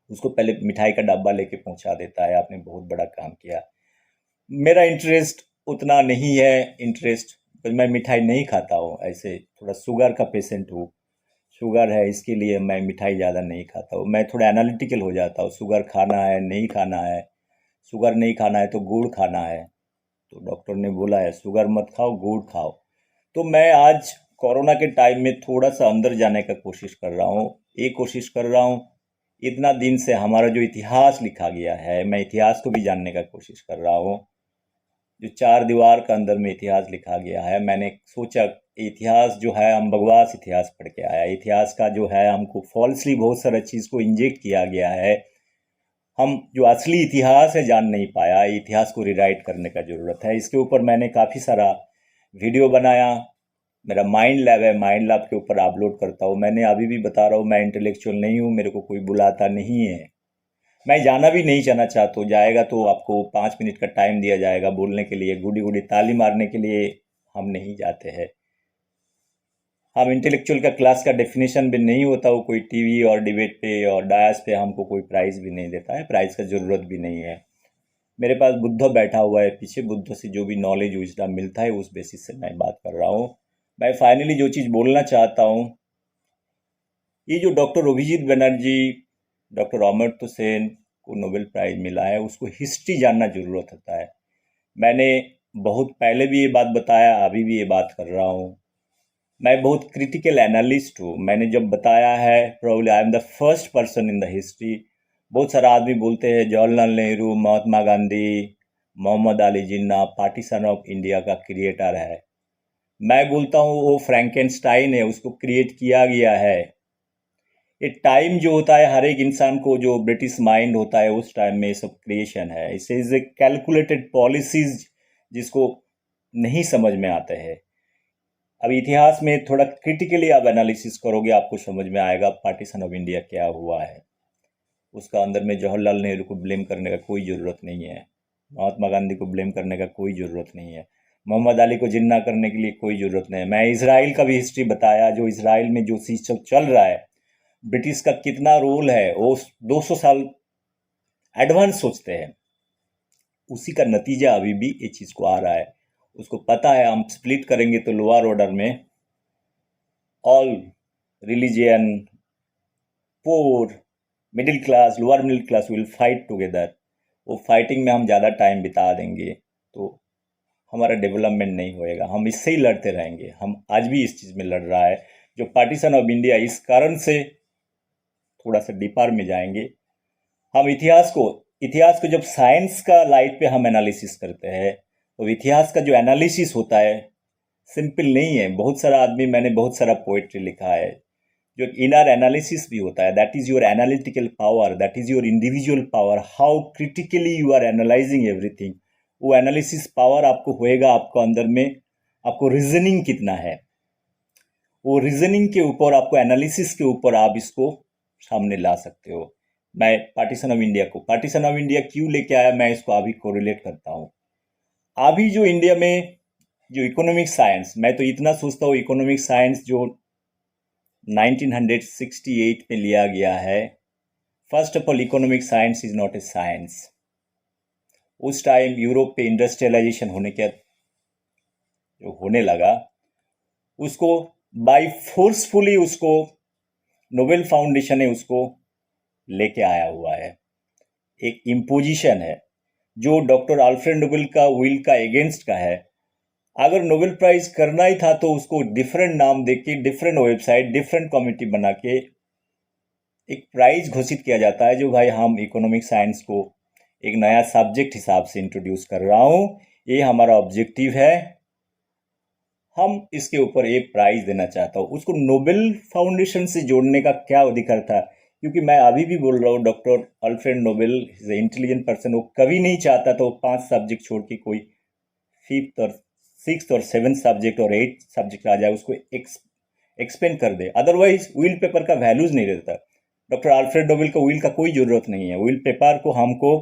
उसको पहले मिठाई का डब्बा लेके पहुंचा देता है, आपने बहुत बड़ा काम किया। मेरा इंटरेस्ट उतना नहीं है, इंटरेस्ट मैं मिठाई नहीं खाता हूँ, ऐसे थोड़ा शुगर का पेशेंट हूँ, शुगर है इसके लिए मैं मिठाई ज़्यादा नहीं खाता हूँ। मैं थोड़ा एनालिटिकल हो जाता हूँ, शुगर खाना है नहीं खाना है, शुगर नहीं खाना है तो गुड़ खाना है, तो डॉक्टर ने बोला है शुगर मत खाओ गुड़ खाओ। तो मैं आज कोरोना के टाइम में थोड़ा सा अंदर जाने का कोशिश कर रहा हूँ, ये कोशिश कर रहा हूँ इतना दिन से हमारा जो इतिहास लिखा गया है, मैं इतिहास को भी जानने का कोशिश कर रहा हूँ। जो चार दीवार के अंदर में इतिहास लिखा गया है, मैंने सोचा इतिहास जो है, हम बकवास इतिहास पढ़ के आया। इतिहास का जो है हमको फॉल्सली बहुत सारा चीज़ को इंजेक्ट किया गया है। हम जो असली इतिहास है जान नहीं पाया। इतिहास को रिराइट करने का ज़रूरत है। इसके ऊपर मैंने काफ़ी सारा वीडियो बनाया। मेरा माइंड लैब है, माइंड लैब के ऊपर अपलोड करता हूँ। मैंने अभी भी बता रहा हूँ, मैं इंटेलेक्चुअल नहीं हूँ, मेरे को कोई बुलाता नहीं है। मैं जाना भी नहीं चाहना चाहता हूँ। जाएगा तो आपको 5 मिनट का टाइम दिया जाएगा बोलने के लिए, गुडी गुडी ताली मारने के लिए हम नहीं जाते हैं। हम इंटेलेक्चुअल का क्लास का डेफिनेशन भी नहीं होता। वो कोई टीवी और डिबेट पे और डायस पे हमको कोई प्राइज़ भी नहीं देता है, प्राइज़ का ज़रूरत भी नहीं है। मेरे पास बुद्ध बैठा हुआ है पीछे, बुद्ध से जो भी नॉलेज विजडम मिलता है उस बेसिस से मैं बात कर रहा हूँ। मैं फाइनली जो चीज़ बोलना चाहता हूँ, ये जो डॉक्टर अभिजीत बनर्जी, डॉक्टर अमर्त्य सेन को नोबेल प्राइज़ मिला है, उसको हिस्ट्री जानना ज़रूरत होता है। मैंने बहुत पहले भी ये बात बताया, अभी भी ये बात कर रहा हूँ। मैं बहुत क्रिटिकल एनालिस्ट हूँ। मैंने जब बताया है, probably I am the first person in the history. बहुत सारा आदमी बोलते हैं Jawaharlal Nehru, Mahatma Gandhi, Mohammad Ali Jinnah partition of India का क्रिएटर है। मैं बोलता हूँ वो फ्रैंकेनस्टाइन है, उसको क्रिएट किया गया है। ये टाइम जो होता है हर एक इंसान को, जो ब्रिटिश माइंड होता है उस टाइम में ये सब क्रिएशन है। इसे इज ए कैलकुलेटेड पॉलिसीज जिसको नहीं समझ में आते हैं। अब इतिहास में थोड़ा क्रिटिकली आप एनालिसिस करोगे, आपको समझ में आएगा पार्टीशन ऑफ इंडिया क्या हुआ है। उसका अंदर में जवाहरलाल नेहरू को ब्लेम करने का कोई ज़रूरत नहीं है, महात्मा गांधी को ब्लेम करने का कोई ज़रूरत नहीं है, मोहम्मद अली को जिन्ना करने के लिए कोई ज़रूरत नहीं है। मैं इसराइल का भी हिस्ट्री बताया, जो इसराइल में जो चीज़ चल रहा है, ब्रिटिश का कितना रोल है, वो 200 साल एडवांस सोचते हैं। उसी का नतीजा अभी भी ये चीज़ को आ रहा है। उसको पता है हम स्प्लिट करेंगे तो लोअर ऑर्डर में all religion, poor, middle class, lower middle class will fight together. वो फाइटिंग में हम ज़्यादा टाइम बिता देंगे तो हमारा डेवलपमेंट नहीं होएगा। हम इससे ही लड़ते रहेंगे। हम आज भी इस चीज़ में लड़ रहा है। जो पार्टीशन ऑफ इंडिया, इस कारण से थोड़ा सा डीपर में जाएंगे। हम इतिहास को जब साइंस का लाइट पे हम एनालिसिस करते हैं तो इतिहास का जो एनालिसिस होता है सिंपल नहीं है। बहुत सारा आदमी, मैंने बहुत सारा पोइट्री लिखा है, जो इनर एनालिसिस भी होता है। That is your analytical power, that is your individual power, how critically you are analysing everything. वो एनालिसिस पावर आपको होएगा, आपको अंदर में आपको रीजनिंग कितना है, वो रीजनिंग के ऊपर, आपको एनालिसिस के ऊपर आप इसको सामने ला सकते हो। मैं पार्टीशन ऑफ इंडिया क्यों लेके आया, मैं इसको अभी कोरिलेट करता हूँ। अभी जो इंडिया में जो इकोनॉमिक साइंस, मैं तो इतना सोचता हूँ इकोनॉमिक साइंस जो 1968 में लिया गया है, first of all economic science is not a science. उस टाइम यूरोप पे इंडस्ट्रियलाइजेशन होने लगा, उसको बाय फोर्सफुली उसको नोबेल फाउंडेशन ने उसको लेके आया हुआ है। एक इम्पोजिशन है जो डॉक्टर अल्फ्रेड नोबेल का विल का अगेंस्ट का है। अगर नोबेल प्राइज करना ही था तो उसको डिफरेंट नाम देके, डिफरेंट वेबसाइट, डिफरेंट कमिटी बना के एक प्राइज घोषित किया जाता है, जो भाई हम इकोनॉमिक साइंस को एक नया सब्जेक्ट हिसाब से इंट्रोड्यूस कर रहा हूँ, ये हमारा ऑब्जेक्टिव है, हम इसके ऊपर एक प्राइज देना चाहता हूँ। उसको नोबेल फाउंडेशन से जोड़ने का क्या अधिकार था? क्योंकि मैं अभी भी बोल रहा हूँ, doctor Alfred Nobel is a intelligent person. वो कभी नहीं चाहता था वो 5 सब्जेक्ट छोड़ के कोई 5th और 6th और 7th सब्जेक्ट और 8th सब्जेक्ट आ जाए, उसको एक्सपेंड कर दे। अदरवाइज विल पेपर का वैल्यूज नहीं रहता। डॉक्टर अल्फ्रेड नोबेल को विल का कोई ज़रूरत नहीं है। विल पेपर को हमको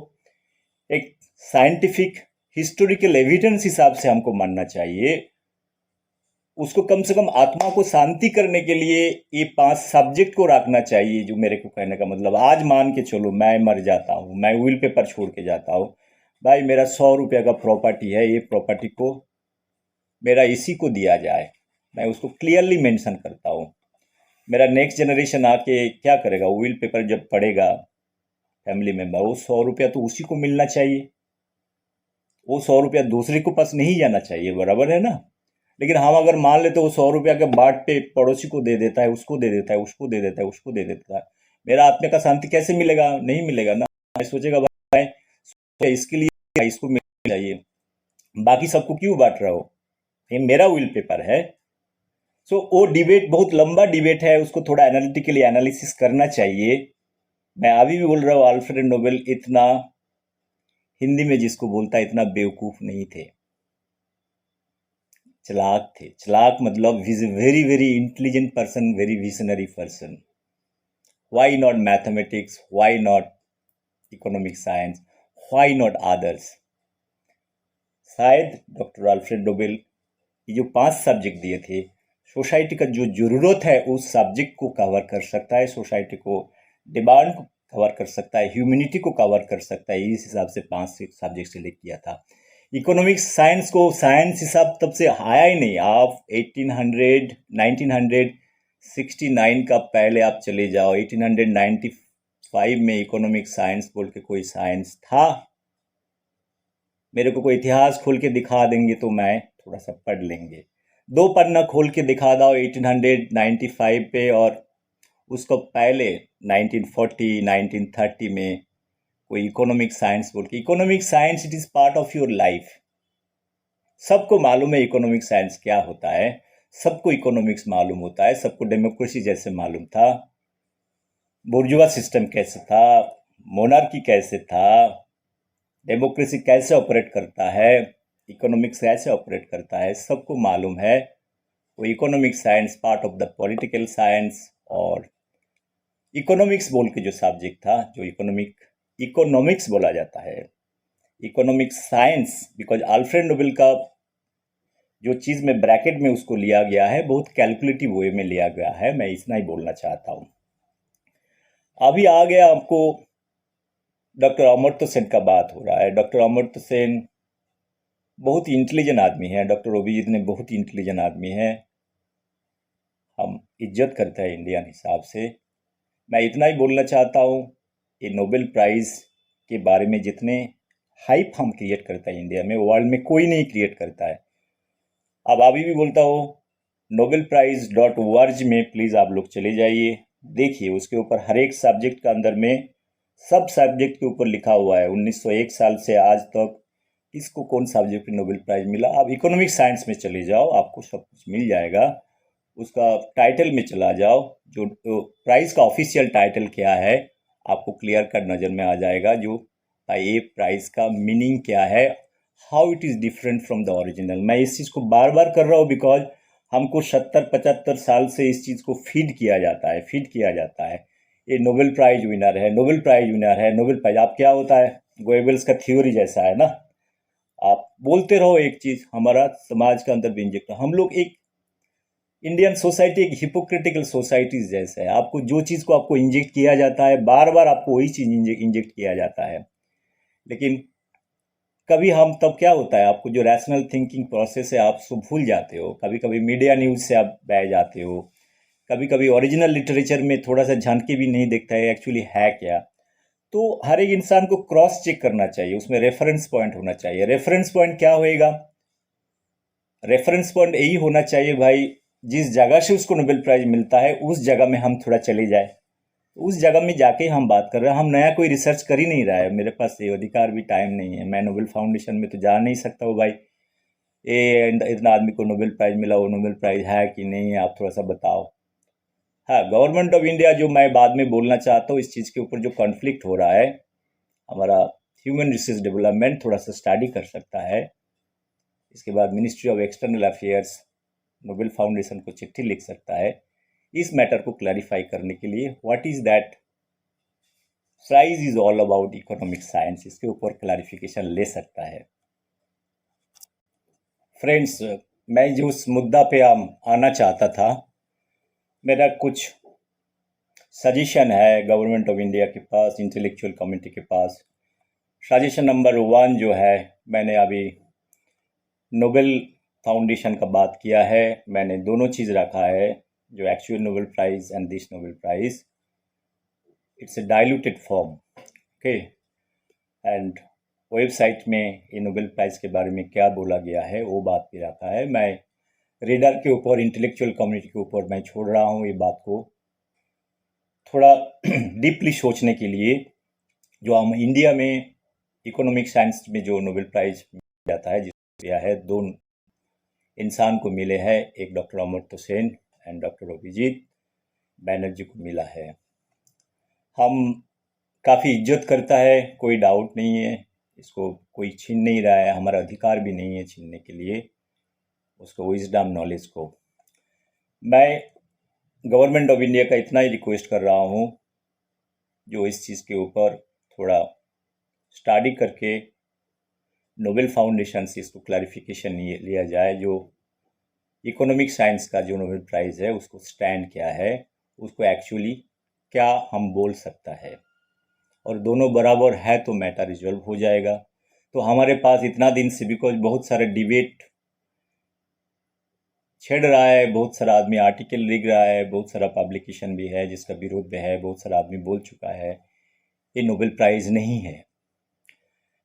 एक साइंटिफिक हिस्टोरिकल एविडेंस हिसाब से हमको मानना चाहिए। उसको कम से कम आत्मा को शांति करने के लिए ये 5 सब्जेक्ट को रखना चाहिए। जो मेरे को कहने का मतलब, आज मान के चलो मैं मर जाता हूँ, मैं विल पेपर छोड़ के जाता हूँ, भाई मेरा 100 रुपये का प्रॉपर्टी है, ये प्रॉपर्टी को मेरा इसी को दिया जाए, मैं उसको क्लियरली मेंशन करता हूँ। मेरा नेक्स्ट जनरेशन आके क्या करेगा? विल पेपर जब पढ़ेगा फैमिली मेम्बर, वो 100 रुपया तो उसी को मिलना चाहिए, वो 100 रुपया दूसरे को पास नहीं जाना चाहिए, बराबर है ना? लेकिन हम अगर मान लेते वो 100 रुपया के बाट पे पड़ोसी को दे देता है, उसको दे देता है, उसको दे देता है, उसको दे देता है, मेरा आत्मा का शांति कैसे मिलेगा? नहीं मिलेगा ना। मैं सोचेगा भाई इसके लिए इसको मिलना चाहिए, बाकी सबको क्यों बांट रहा हो? ये मेरा विल पेपर है। सो वो डिबेट बहुत लंबा डिबेट है, उसको थोड़ा एनालिटिकली एनालिसिस करना चाहिए। मैं अभी भी बोल रहा हूँ, अल्फ्रेड नोबेल इतना, हिंदी में जिसको बोलता है, इतना बेवकूफ नहीं थे, चालाक थे। चालाक मतलब ही is a very very intelligent person, very visionary person. Why not mathematics, why not economic science, why not others? शायद डॉक्टर अल्फ्रेड नोबेल ये जो 5 सब्जेक्ट दिए थे, सोसाइटी का जो ज़रूरत है उस सब्जेक्ट को कवर कर सकता है, सोसाइटी को डिमांड को कवर कर सकता है, ह्यूमैनिटी को कवर कर सकता है, इस हिसाब से 5 सब्जेक्ट सेलेक्ट किया था। इकोनॉमिक्स साइंस को, साइंस हिसाब तब से आया ही नहीं। आप 1969 का पहले आप चले जाओ, 1895 में इकोनॉमिक साइंस बोल के कोई साइंस था? मेरे को कोई इतिहास खोल के दिखा देंगे तो मैं थोड़ा सा पढ़ लेंगे। 2 पन्ना खोल के दिखा दो 1895 पे, और उसको पहले 1940 1930 में कोई इकोनॉमिक साइंस बोल के। Economic science it is part of your life. सबको मालूम है इकोनॉमिक साइंस क्या होता है, सबको इकोनॉमिक्स मालूम होता है, सबको डेमोक्रेसी जैसे मालूम था, बुर्जुआ सिस्टम कैसे था, मोनार्की कैसे था, डेमोक्रेसी कैसे ऑपरेट करता है, इकोनॉमिक्स कैसे ऑपरेट करता है, सबको मालूम है। वो economic science part of the political science, और इकोनॉमिक्स बोल के जो सब्जेक्ट था, जो इकोनॉमिक्स बोला जाता है, economic science, because Alfred Nobel का जो चीज़ में ब्रैकेट में उसको लिया गया है, बहुत कैलकुलेटिव वे में लिया गया है। मैं इतना ही बोलना चाहता हूँ। अभी आ गया आपको डॉक्टर अमर्त्य सेन का बात हो रहा है। डॉक्टर अमर्त्य सेन बहुत इंटेलिजेंट आदमी है, डॉक्टर अभिजीत ने बहुत इंटेलिजेंट आदमी है, हम इज्जत करते हैं इंडियन हिसाब से। मैं इतना ही बोलना चाहता हूँ, ये नोबेल प्राइज़ के बारे में जितने हाइप हम क्रिएट करते हैं इंडिया में, वर्ल्ड में कोई नहीं क्रिएट करता है। अब अभी भी बोलता हूँ, nobelprize.org में प्लीज़ आप लोग चले जाइए, देखिए उसके ऊपर हर एक सब्जेक्ट का अंदर में सब सब्जेक्ट के ऊपर लिखा हुआ है 1901 साल से आज तक किसको कौन सब्जेक्ट में नोबेल प्राइज़ मिला। आप इकोनॉमिक साइंस में चले जाओ, आपको सब कुछ मिल जाएगा। उसका टाइटल में चला जाओ, जो प्राइज़ का ऑफिशियल टाइटल क्या है आपको क्लियर कट नज़र में आ जाएगा, जो ये प्राइज़ का मीनिंग क्या है, how it is different from the original. मैं इस चीज़ को बार बार कर रहा हूँ बिकॉज हमको 70-75 साल से इस चीज़ को फीड किया जाता है, ये नोबेल प्राइज विनर है, नोबेल प्राइज विनर है, नोबेल प्राइज। आप क्या होता है, गोएबल्स का थ्योरी जैसा है ना, आप बोलते रहो एक चीज़, हमारा समाज के अंदर भी इंजेक्ट। हम लोग एक इंडियन सोसाइटी एक हिपोक्रिटिकल सोसाइटी जैसा है, आपको जो चीज़ को आपको इंजेक्ट किया जाता है, बार बार आपको वही चीज़ इंजेक्ट किया जाता है। लेकिन कभी हम तब क्या होता है, आपको जो रैशनल थिंकिंग प्रोसेस है आप उसको भूल जाते हो, कभी कभी मीडिया न्यूज़ से आप बह जाते हो, कभी कभी ओरिजिनल लिटरेचर में थोड़ा सा झांक भी नहीं देखता है एक्चुअली है क्या। तो हर एक इंसान को क्रॉस चेक करना चाहिए, उसमें रेफरेंस पॉइंट होना चाहिए। रेफरेंस पॉइंट क्या होएगा? रेफरेंस पॉइंट यही होना चाहिए भाई, जिस जगह से उसको नोबेल प्राइज मिलता है उस जगह में हम थोड़ा चले जाए, उस जगह में जाके हम बात कर रहे हैं। हम नया कोई रिसर्च कर ही नहीं रहा है, मेरे पास ये अधिकार भी टाइम नहीं है, मैं नोबेल फाउंडेशन में तो जा नहीं सकता हूँ भाई ये इतना आदमी को नोबेल प्राइज़ मिला, वो नोबेल प्राइज़ है कि नहीं है, आप थोड़ा सा बताओ। हाँ, गवर्नमेंट ऑफ इंडिया, जो मैं बाद में बोलना चाहता हूँ, इस चीज़ के ऊपर जो कॉन्फ्लिक्ट हो रहा है, हमारा ह्यूमन रिसोर्स डेवलपमेंट थोड़ा सा स्टडी कर सकता है। इसके बाद ministry of external affairs Nobel foundation को चिट्ठी लिख सकता है इस मैटर को क्लैरिफाई करने के लिए। What is that prize is all about economic science, इसके ऊपर क्लैरिफिकेशन ले सकता है। फ्रेंड्स, मैं जो उस मुद्दा पे आना चाहता था, मेरा कुछ सजेशन है गवर्नमेंट ऑफ इंडिया के पास, इंटेलेक्चुअल कम्युनिटी के पास। सजेशन नंबर 1 जो है, मैंने अभी नोबेल फाउंडेशन का बात किया है, मैंने दोनों चीज़ रखा है, जो actual Nobel prize and this Nobel prize, it's a diluted form, okay. And website में ये नोबेल प्राइज़ के बारे में क्या बोला गया है वो बात भी रखा है। मैं रीडर के ऊपर, इंटेलेक्चुअल कम्युनिटी के ऊपर मैं छोड़ रहा हूँ ये बात को। थोड़ा डीपली सोचने के लिए, जो हम इंडिया में इकोनॉमिक साइंस में जो नोबेल प्राइज जाता है, जिसको दिया है, दो इंसान को मिले हैं, एक doctor Amartya Sen and doctor Abhijit Banerjee को मिला है। हम काफ़ी इज्जत करता है, कोई डाउट नहीं है, इसको कोई छीन नहीं रहा है, हमारा अधिकार भी नहीं है छीनने के लिए उसको विजडम नॉलेज को। मैं गवर्नमेंट ऑफ इंडिया का इतना ही रिक्वेस्ट कर रहा हूँ, जो इस चीज़ के ऊपर थोड़ा स्टडी करके नोबेल फाउंडेशन से इसको क्लैरिफिकेशन लिया जाए, जो इकोनॉमिक साइंस का जो नोबेल प्राइज़ है उसको स्टैंड क्या है, उसको एक्चुअली क्या हम बोल सकता है, और दोनों बराबर है तो मैटर रिजॉल्व हो जाएगा। तो हमारे पास इतना दिन से, बिकॉज बहुत सारे डिबेट छेड़ रहा है, बहुत सारा आदमी आर्टिकल लिख रहा है, बहुत सारा पब्लिकेशन भी है जिसका विरोध भी है, बहुत सारा आदमी बोल चुका है ये नोबेल प्राइज़ नहीं है।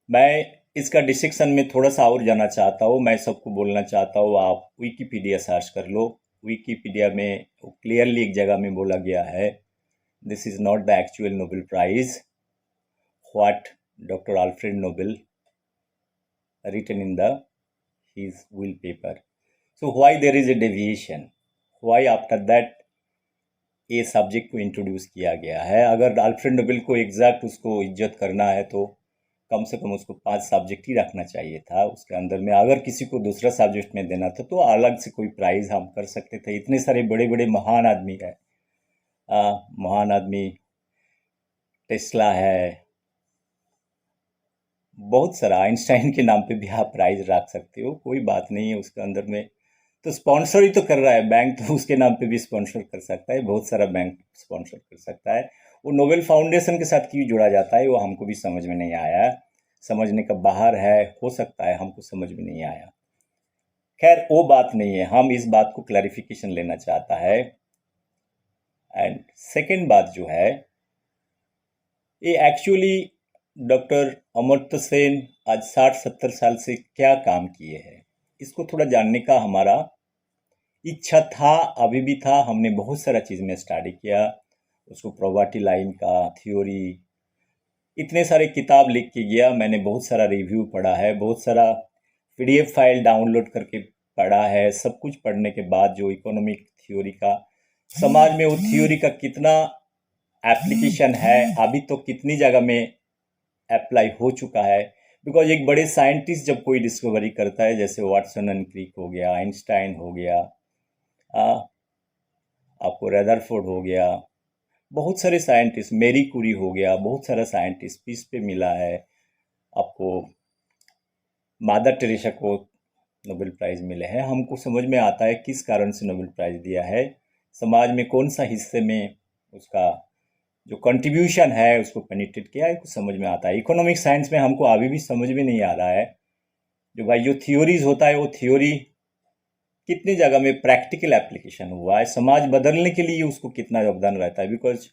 मैं इसका डिस्कशन में थोड़ा सा और जाना चाहता हूँ। मैं सबको बोलना चाहता हूँ, आप विकीपीडिया सर्च कर लो। विकीपीडिया में क्लियरली एक जगह में बोला गया है, this is not the actual Nobel prize what doctor Alfred Nobel written in his will paper. So why there is a deviation? Why after that ये सब्जेक्ट को इंट्रोड्यूस किया गया है? अगर अल्फ्रेड नोबेल को एग्जैक्ट उसको इज्जत करना है तो कम से कम उसको 5 सब्जेक्ट ही रखना चाहिए था उसके अंदर में। अगर किसी को दूसरा सब्जेक्ट में देना था तो अलग से कोई प्राइज़ हम कर सकते थे। इतने सारे बड़े बड़े महान आदमी है, महान आदमी टेस्ला है, बहुत सारा, आइंस्टाइन के नाम पे भी आप प्राइज रख सकते हो, कोई बात नहीं है उसके अंदर में। तो स्पॉन्सर ही तो कर रहा है बैंक, तो उसके नाम पे भी स्पॉन्सर कर सकता है, बहुत सारा बैंक स्पॉन्सर कर सकता है। वो नोबेल फाउंडेशन के साथ क्यों जुड़ा जाता है वो हमको भी समझ में नहीं आया, समझने का बाहर है, हो सकता है हमको समझ में नहीं आया। खैर वो बात नहीं है, हम इस बात को क्लैरिफिकेशन लेना चाहता है। एंड सेकेंड बात जो है, ये एक्चुअली डॉक्टर अमर्त्य सेन आज 60-70 साल से क्या काम किए हैं, इसको थोड़ा जानने का हमारा इच्छा था, अभी भी था। हमने बहुत सारा चीज़ में स्टडी किया, उसको प्रोबेबिलिटी लाइन का थ्योरी, इतने सारे किताब लिख के गया। मैंने बहुत सारा रिव्यू पढ़ा है, बहुत सारा PDF फाइल डाउनलोड करके पढ़ा है। सब कुछ पढ़ने के बाद जो इकोनॉमिक थ्योरी का समाज में वो थ्योरी का कितना एप्लीकेशन है, अभी तो कितनी जगह में अप्लाई हो चुका है। बिकॉज एक बड़े साइंटिस्ट जब कोई डिस्कवरी करता है, जैसे वाटसन एंड क्रिक हो गया, आइंस्टाइन हो गया, आपको रदरफोर्ड हो गया, बहुत सारे साइंटिस्ट, मैरी कुरी हो गया, बहुत सारा साइंटिस्ट पीस पे मिला है। आपको मदर टेरेसा को नोबेल प्राइज़ मिले हैं। हमको समझ में आता है किस कारण से नोबेल प्राइज़ दिया है, समाज में कौन सा हिस्से में उसका जो कंट्रीब्यूशन है उसको पेनिट्रेट किया है, कुछ समझ में आता है। इकोनॉमिक साइंस में हमको अभी भी समझ में नहीं आ रहा है, जो भाई जो थ्योरीज होता है वो थ्योरी कितनी जगह में प्रैक्टिकल एप्लीकेशन हुआ है, समाज बदलने के लिए उसको कितना योगदान रहता है। बिकॉज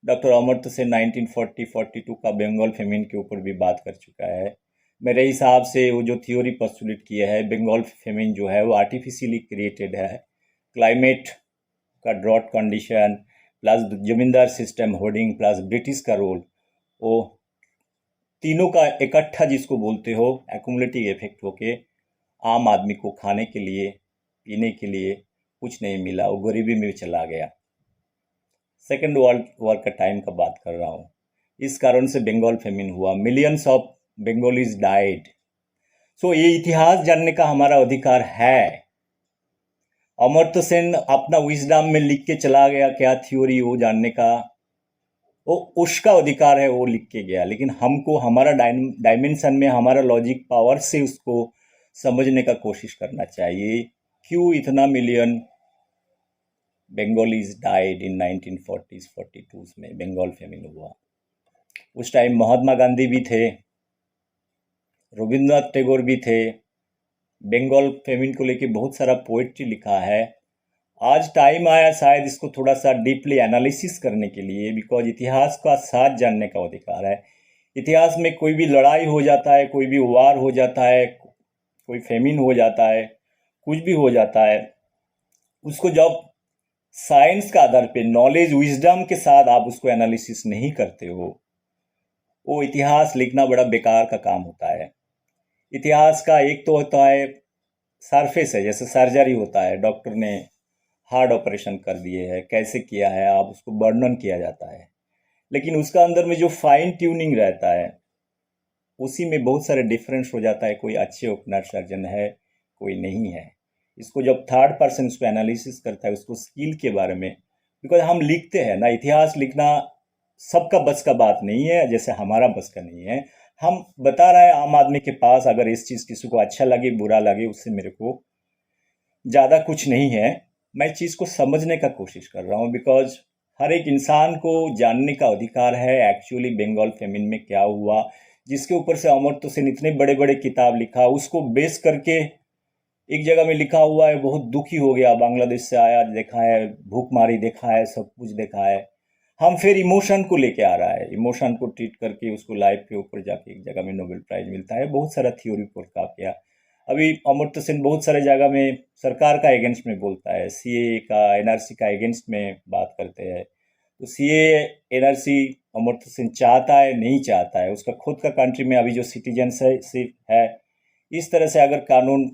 डॉक्टर अमर्त्य सेन 1940-42 का बंगाल फेमिन के ऊपर भी बात कर चुका है। मेरे हिसाब से वो जो थ्योरी पोस्टुलेट किया है, बंगाल फेमिन जो है वो आर्टिफिशियली क्रिएटेड है, क्लाइमेट का ड्रॉट कंडीशन प्लस जमींदार सिस्टम होर्डिंग प्लस ब्रिटिश का रोल, वो तीनों का इकट्ठा जिसको बोलते हो एक्यूमुलेटिव इफेक्ट होके आम आदमी को खाने के लिए पीने के लिए कुछ नहीं मिला, वो गरीबी में चला गया। सेकेंड वर्ल्ड वॉर का टाइम का बात कर रहा हूँ। इस कारण से बंगाल फेमिन हुआ, मिलियंस ऑफ बंगालीज डाइड। सो ये इतिहास जानने का हमारा अधिकार है। अमर्त्य सेन अपना विजडम में लिख के चला गया क्या थ्योरी, वो जानने का वो उसका अधिकार है, वो लिख के गया। लेकिन हमको हमारा डायमेंशन में, हमारा लॉजिक पावर से उसको समझने का कोशिश करना चाहिए। क्यों इतना million Bengalis died in 1940s-42 में बंगाल फेमिन हुआ। उस टाइम महात्मा गांधी भी थे, रविंद्रनाथ टैगोर भी थे, बंगाल फेमिन को लेके बहुत सारा पोएट्री लिखा है। आज टाइम आया शायद इसको थोड़ा सा डीपली एनालिसिस करने के लिए, बिकॉज इतिहास का साथ जानने का अधिकार है। इतिहास में कोई भी लड़ाई हो जाता है, कोई भी वार हो जाता है, कोई फेमिन हो जाता है, कुछ भी हो जाता है, उसको जब साइंस का आधार पे, नॉलेज विजडम के साथ आप उसको एनालिसिस नहीं करते हो, वो इतिहास लिखना बड़ा बेकार का काम होता है। इतिहास का एक तो होता है सरफेस है, जैसे सर्जरी होता है, डॉक्टर ने हार्ट ऑपरेशन कर दिए है, कैसे किया है आप उसको वर्णन किया जाता है, लेकिन उसका अंदर में जो फाइन ट्यूनिंग रहता है उसी में बहुत सारे डिफरेंस हो जाता है। कोई अच्छे ओपनर सर्जन है, कोई नहीं है। इसको जब थर्ड पर्सन उसको एनालिसिस करता है उसको स्किल के बारे में, बिकॉज हम लिखते हैं ना, इतिहास लिखना सबका बस का बात नहीं है, जैसे हमारा बस का नहीं है। हम बता रहा है आम आदमी के पास, अगर इस चीज़ किसी को अच्छा लगे बुरा लगे उससे मेरे को ज़्यादा कुछ नहीं है। मैं चीज़ को समझने का कोशिश कर रहा हूँ, बिकॉज हर एक इंसान को जानने का अधिकार है एक्चुअली बंगाल फेमिन में क्या हुआ, जिसके ऊपर से अमर्त्य सेन इतने बड़े बड़े किताब लिखा, उसको बेस करके एक जगह में लिखा हुआ है, बहुत दुखी हो गया, बांग्लादेश से आया, देखा है भूखमारी, देखा है सब कुछ देखा है। हम फिर इमोशन को लेके आ रहा है, इमोशन को ट्रीट करके उसको लाइफ के ऊपर जाके एक जगह में नोबेल प्राइज मिलता है। बहुत सारा थ्योरी पर काम किया। अभी अमर्त्य सेन बहुत सारे जगह में सरकार का अगेंस्ट में बोलता है, सीए का एनआरसी का अगेंस्ट में बात करते हैं। तो सीए एनआरसी अमर्त्य सेन चाहता है नहीं चाहता है, उसका खुद का कंट्री में अभी जो सिटीजनशिप है, इस तरह से अगर कानून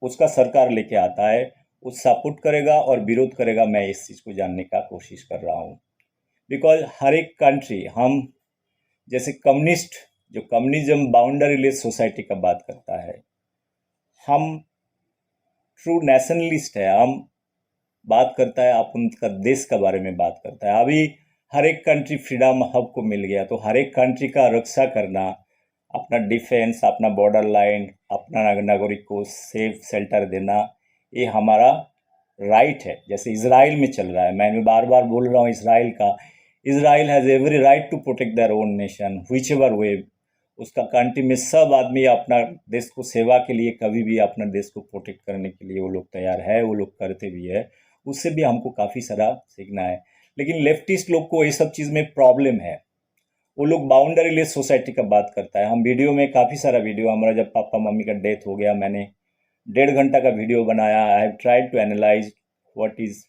उसका सरकार लेके आता है, वो सपोर्ट करेगा और विरोध करेगा। मैं इस चीज़ को जानने का कोशिश कर रहा हूँ, बिकॉज हर एक कंट्री, हम जैसे कम्युनिस्ट, जो कम्युनिज्म बाउंड्रीलेस सोसाइटी का बात करता है, हम ट्रू नेशनलिस्ट है, हम बात करता है अपन का देश के बारे में बात करता है। अभी हर एक कंट्री फ्रीडम हब को मिल गया, तो हर एक कंट्री का रक्षा करना, अपना डिफेंस, अपना बॉर्डर लाइन, अपना नागरिक को सेफ शेल्टर देना, ये हमारा राइट है। जैसे इजराइल में चल रहा है, मैं बार बार बोल रहा हूँ इसराइल का, Israel has every right to protect their own nation whichever way. उसका कंट्री में सब आदमी अपना देश को सेवा के लिए, कभी भी अपना देश को प्रोटेक्ट करने के लिए वो लोग तैयार है, वो लोग करते भी है। उससे भी हमको काफ़ी सारा सीखना है। लेकिन लेफ्टिस्ट लोग को ये सब चीज़ में प्रॉब्लम है, वो लोग बाउंड्री लेस सोसाइटी का बात करता है। हम वीडियो में काफ़ी सारा वीडियो, हमारा जब पापा मम्मी का डेथ हो गया, मैंने 1.5 घंटा का वीडियो बनाया। I have tried to analyse what is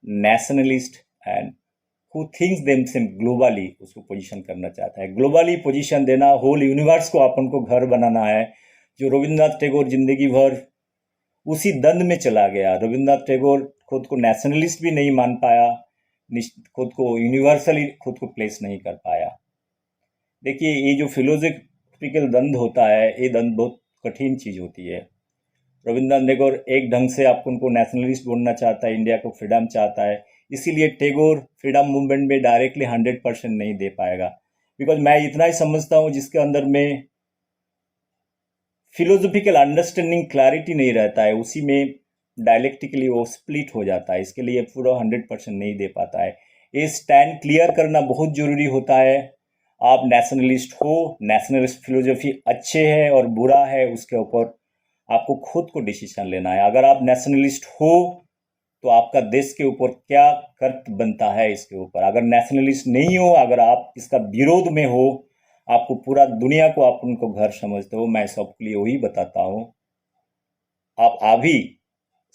nationalist and who thinks themselves globally, उसको पोजीशन करना चाहता है। ग्लोबली पोजीशन देना, होल यूनिवर्स को अपन को घर बनाना है। जो रविंद्रनाथ टैगोर जिंदगी भर उसी दंड में चला गया। रविंद्रनाथ टैगोर खुद को नेशनलिस्ट भी नहीं मान पाया, खुद को यूनिवर्सली खुद को प्लेस नहीं कर पाया। देखिए, ये जो फिलोसफिकल द्वंद होता है, ये द्वंद बहुत कठिन चीज़ होती है। रविंद्रनाथ टैगोर एक ढंग से आप उनको नेशनलिस्ट बोलना चाहता है, इंडिया को फ्रीडम चाहता है, इसीलिए टैगोर फ्रीडम मूवमेंट में डायरेक्टली 100% नहीं दे पाएगा। बिकॉज मैं इतना ही समझता हूँ, जिसके अंदर में फिलोसफिकल अंडरस्टैंडिंग क्लैरिटी नहीं रहता है, उसी में डायलेक्टिकली वो स्प्लिट हो जाता है। इसके लिए पूरा 100% नहीं दे पाता है। ये स्टैंड क्लियर करना बहुत ज़रूरी होता है। आप नेशनलिस्ट हो, नेशनलिस्ट फिलोसफी अच्छे है और बुरा है, उसके ऊपर आपको खुद को डिसीजन लेना है। अगर आप नेशनलिस्ट हो तो आपका देश के ऊपर क्या कर्तव्य बनता है इसके ऊपर। अगर नेशनलिस्ट नहीं हो, अगर आप इसका विरोध में हो, आपको पूरा दुनिया को आप उनको घर समझते हो, मैं सबके लिए वही बताता हूँ। आप अभी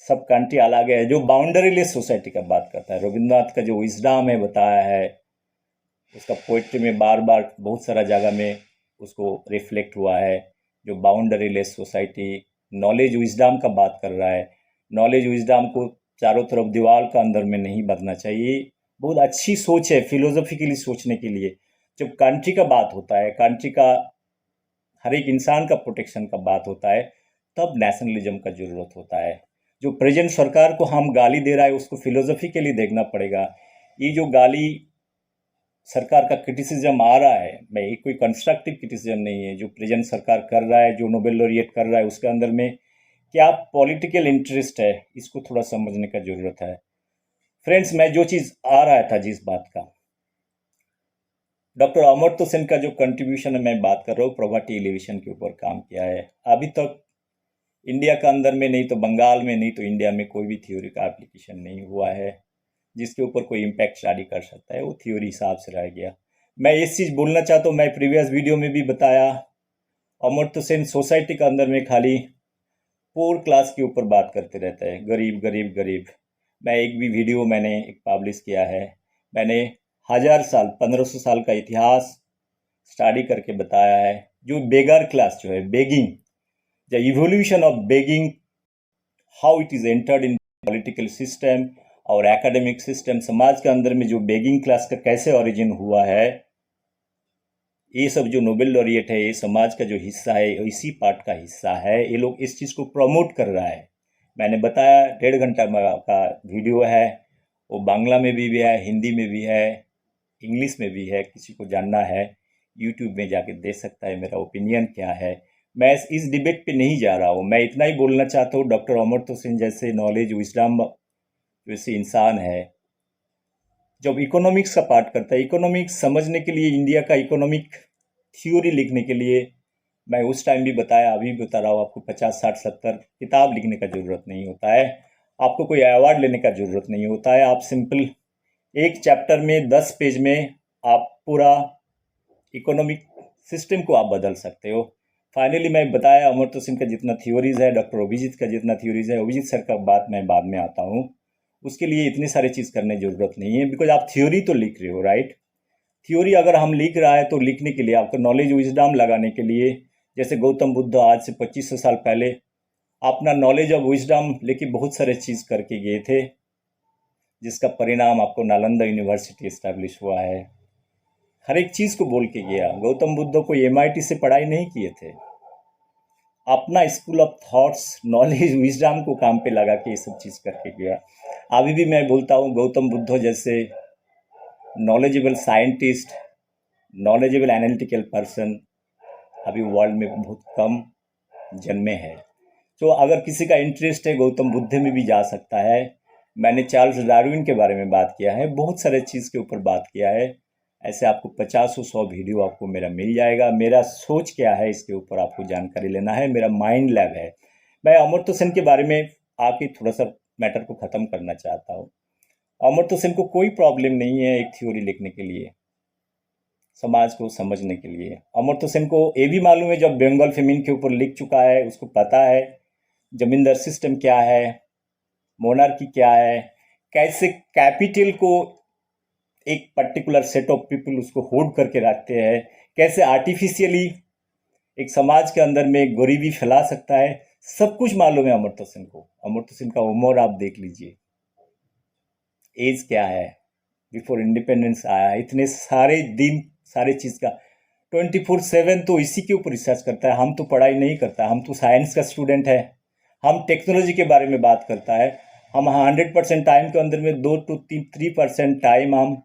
सब कंट्री अलग है। जो बाउंड्रीलेस सोसाइटी का बात करता है, रविंद्रनाथ का जो विजडम है बताया है, उसका पोइट्री में बार बार बहुत सारा जगह में उसको रिफ्लेक्ट हुआ है। जो बाउंड्रीलेस सोसाइटी नॉलेज विजडम का बात कर रहा है, नॉलेज विजडम को चारों तरफ दीवार का अंदर में नहीं बदलना चाहिए। बहुत अच्छी सोच है फिलोसफिकली सोचने के लिए। जब कंट्री का बात होता है, कंट्री का हर एक इंसान का प्रोटेक्शन का बात होता है, तब नेशनलिज्म का ज़रूरत होता है। जो प्रेजेंट सरकार को हम गाली दे रहा है, उसको फिलोसफिकली देखना पड़ेगा। ये जो गाली सरकार का क्रिटिसिज्म आ रहा है, मैं ये कोई कंस्ट्रक्टिव क्रिटिसिज्म नहीं है। जो प्रेजेंट सरकार कर रहा है, जो नोबेल लॉरिएट कर रहा है, उसके अंदर में क्या पॉलिटिकल इंटरेस्ट है, इसको थोड़ा समझने का ज़रूरत है। फ्रेंड्स, मैं जो चीज़ आ रहा था जिस बात का, डॉक्टर अमर्त्य सेन का जो कंट्रीब्यूशन है, मैं बात कर रहा हूँ, प्रॉपर्टी एलिवेशन के ऊपर काम किया है। अभी तक इंडिया का अंदर में नहीं तो बंगाल में, नहीं तो इंडिया में कोई भी थ्योरी का एप्लीकेशन नहीं हुआ है जिसके ऊपर कोई इम्पैक्ट स्टडी कर सकता है। वो थ्योरी हिसाब से रह गया। मैं इस चीज़ बोलना चाहता हूँ, मैं प्रीवियस वीडियो में भी बताया, अमर्त्य सेन सोसाइटी के अंदर में खाली पोर क्लास के ऊपर बात करते रहता है, गरीब गरीब गरीब। मैं एक भी वीडियो मैंने एक पब्लिश किया है। मैंने 1000 साल 1500 साल का इतिहास स्टडी करके बताया है। जो बेगर क्लास जो है, begging, the evolution of begging, how it is entered in political system और एकेडमिक सिस्टम, समाज के अंदर में जो बेगिंग क्लास का कैसे ओरिजिन हुआ है, ये सब जो नोबेल लॉरिएट है ये समाज का जो हिस्सा है, इसी पार्ट का हिस्सा है। ये लोग इस चीज़ को प्रमोट कर रहा है। मैंने बताया 1.5 घंटा का वीडियो है, वो बांग्ला में भी है, हिंदी में भी है, इंग्लिश में भी है। किसी को जानना है यूट्यूब में जाके देख सकता है मेरा ओपिनियन क्या है। मैं इस डिबेट पे नहीं जा रहा हूँ। मैं इतना ही बोलना चाहता हूँ, डॉक्टर अमर्त्य सेन जैसे नॉलेज विजडम जैसे इंसान है, जब इकोनॉमिक्स का पार्ट करता है, इकोनॉमिक्स समझने के लिए, इंडिया का इकोनॉमिक थ्योरी लिखने के लिए, मैं उस टाइम भी बताया, अभी भी बता रहा हूँ आपको, 50 60 70 किताब लिखने का ज़रूरत नहीं होता है। आपको कोई अवार्ड लेने का ज़रूरत नहीं होता है। आप सिंपल एक चैप्टर में 10 पेज में आप पूरा इकोनॉमिक सिस्टम को आप बदल सकते हो। फाइनली मैं बताया, अमर्त्य सेन का जितना थ्योरीज है, डॉक्टर अभिजीत का जितना थ्योरीज है, अभिजीत सर का बात मैं बाद में आता हूँ। उसके लिए इतनी सारी चीज़ करने की ज़रूरत नहीं है, बिकॉज आप थ्योरी तो लिख रहे हो, राइट। थ्योरी अगर हम लिख रहा है तो लिखने के लिए, आपको नॉलेज विजडम लगाने के लिए, जैसे गौतम बुद्ध आज से 2500 साल पहले अपना नॉलेज ऑफ विजडम लेके बहुत सारे चीज़ करके गए थे, जिसका परिणाम आपको नालंदा यूनिवर्सिटी इस्टेब्लिश हुआ है। हर एक चीज़ को बोल के गया। गौतम बुद्ध को MIT से पढ़ाई नहीं किए थे, अपना school of thoughts, knowledge wisdom को काम पे लगा के ये सब चीज़ करके गया। अभी भी मैं बोलता हूँ, गौतम बुद्ध जैसे knowledgeable scientist, knowledgeable analytical person अभी वर्ल्ड में बहुत कम जन्मे हैं। तो अगर किसी का इंटरेस्ट है, गौतम बुद्ध में भी जा सकता है। मैंने चार्ल्स डार्विन के बारे में बात किया है, बहुत सारे चीज़ के ऊपर बात किया है। ऐसे आपको 50-100 वीडियो आपको मेरा मिल जाएगा। मेरा सोच क्या है इसके ऊपर आपको जानकारी लेना है, मेरा माइंड लैब है। मैं अमर्त्य सेन के बारे में आके थोड़ा सा मैटर को ख़त्म करना चाहता हूँ। अमर्त्य सेन को कोई प्रॉब्लम नहीं है एक थ्योरी लिखने के लिए, समाज को समझने के लिए। अमर्त्य सेन को ये भी मालूम है, जब बंगाल फेमिन के ऊपर लिख चुका है, उसको पता है जमींदार सिस्टम क्या है, मोनार्की क्या है, कैसे कैपिटल को एक पर्टिकुलर सेट ऑफ पीपल उसको होल्ड करके रखते हैं, कैसे आर्टिफिशियली एक समाज के अंदर में गरीबी फैला सकता है। सब कुछ मालूम है अमर्त्य सेन को। अमर्त्य सेन का उम्र आप देख लीजिए, एज क्या है, बिफोर इंडिपेंडेंस आया, इतने सारे दिन, सारे चीज़ का 24/7 तो इसी के ऊपर रिसर्च करता है। हम तो पढ़ाई नहीं करता, हम तो साइंस का स्टूडेंट है। हम टेक्नोलॉजी के बारे में बात करता है। हम 100% टाइम के अंदर में 2 to 3% टाइम हम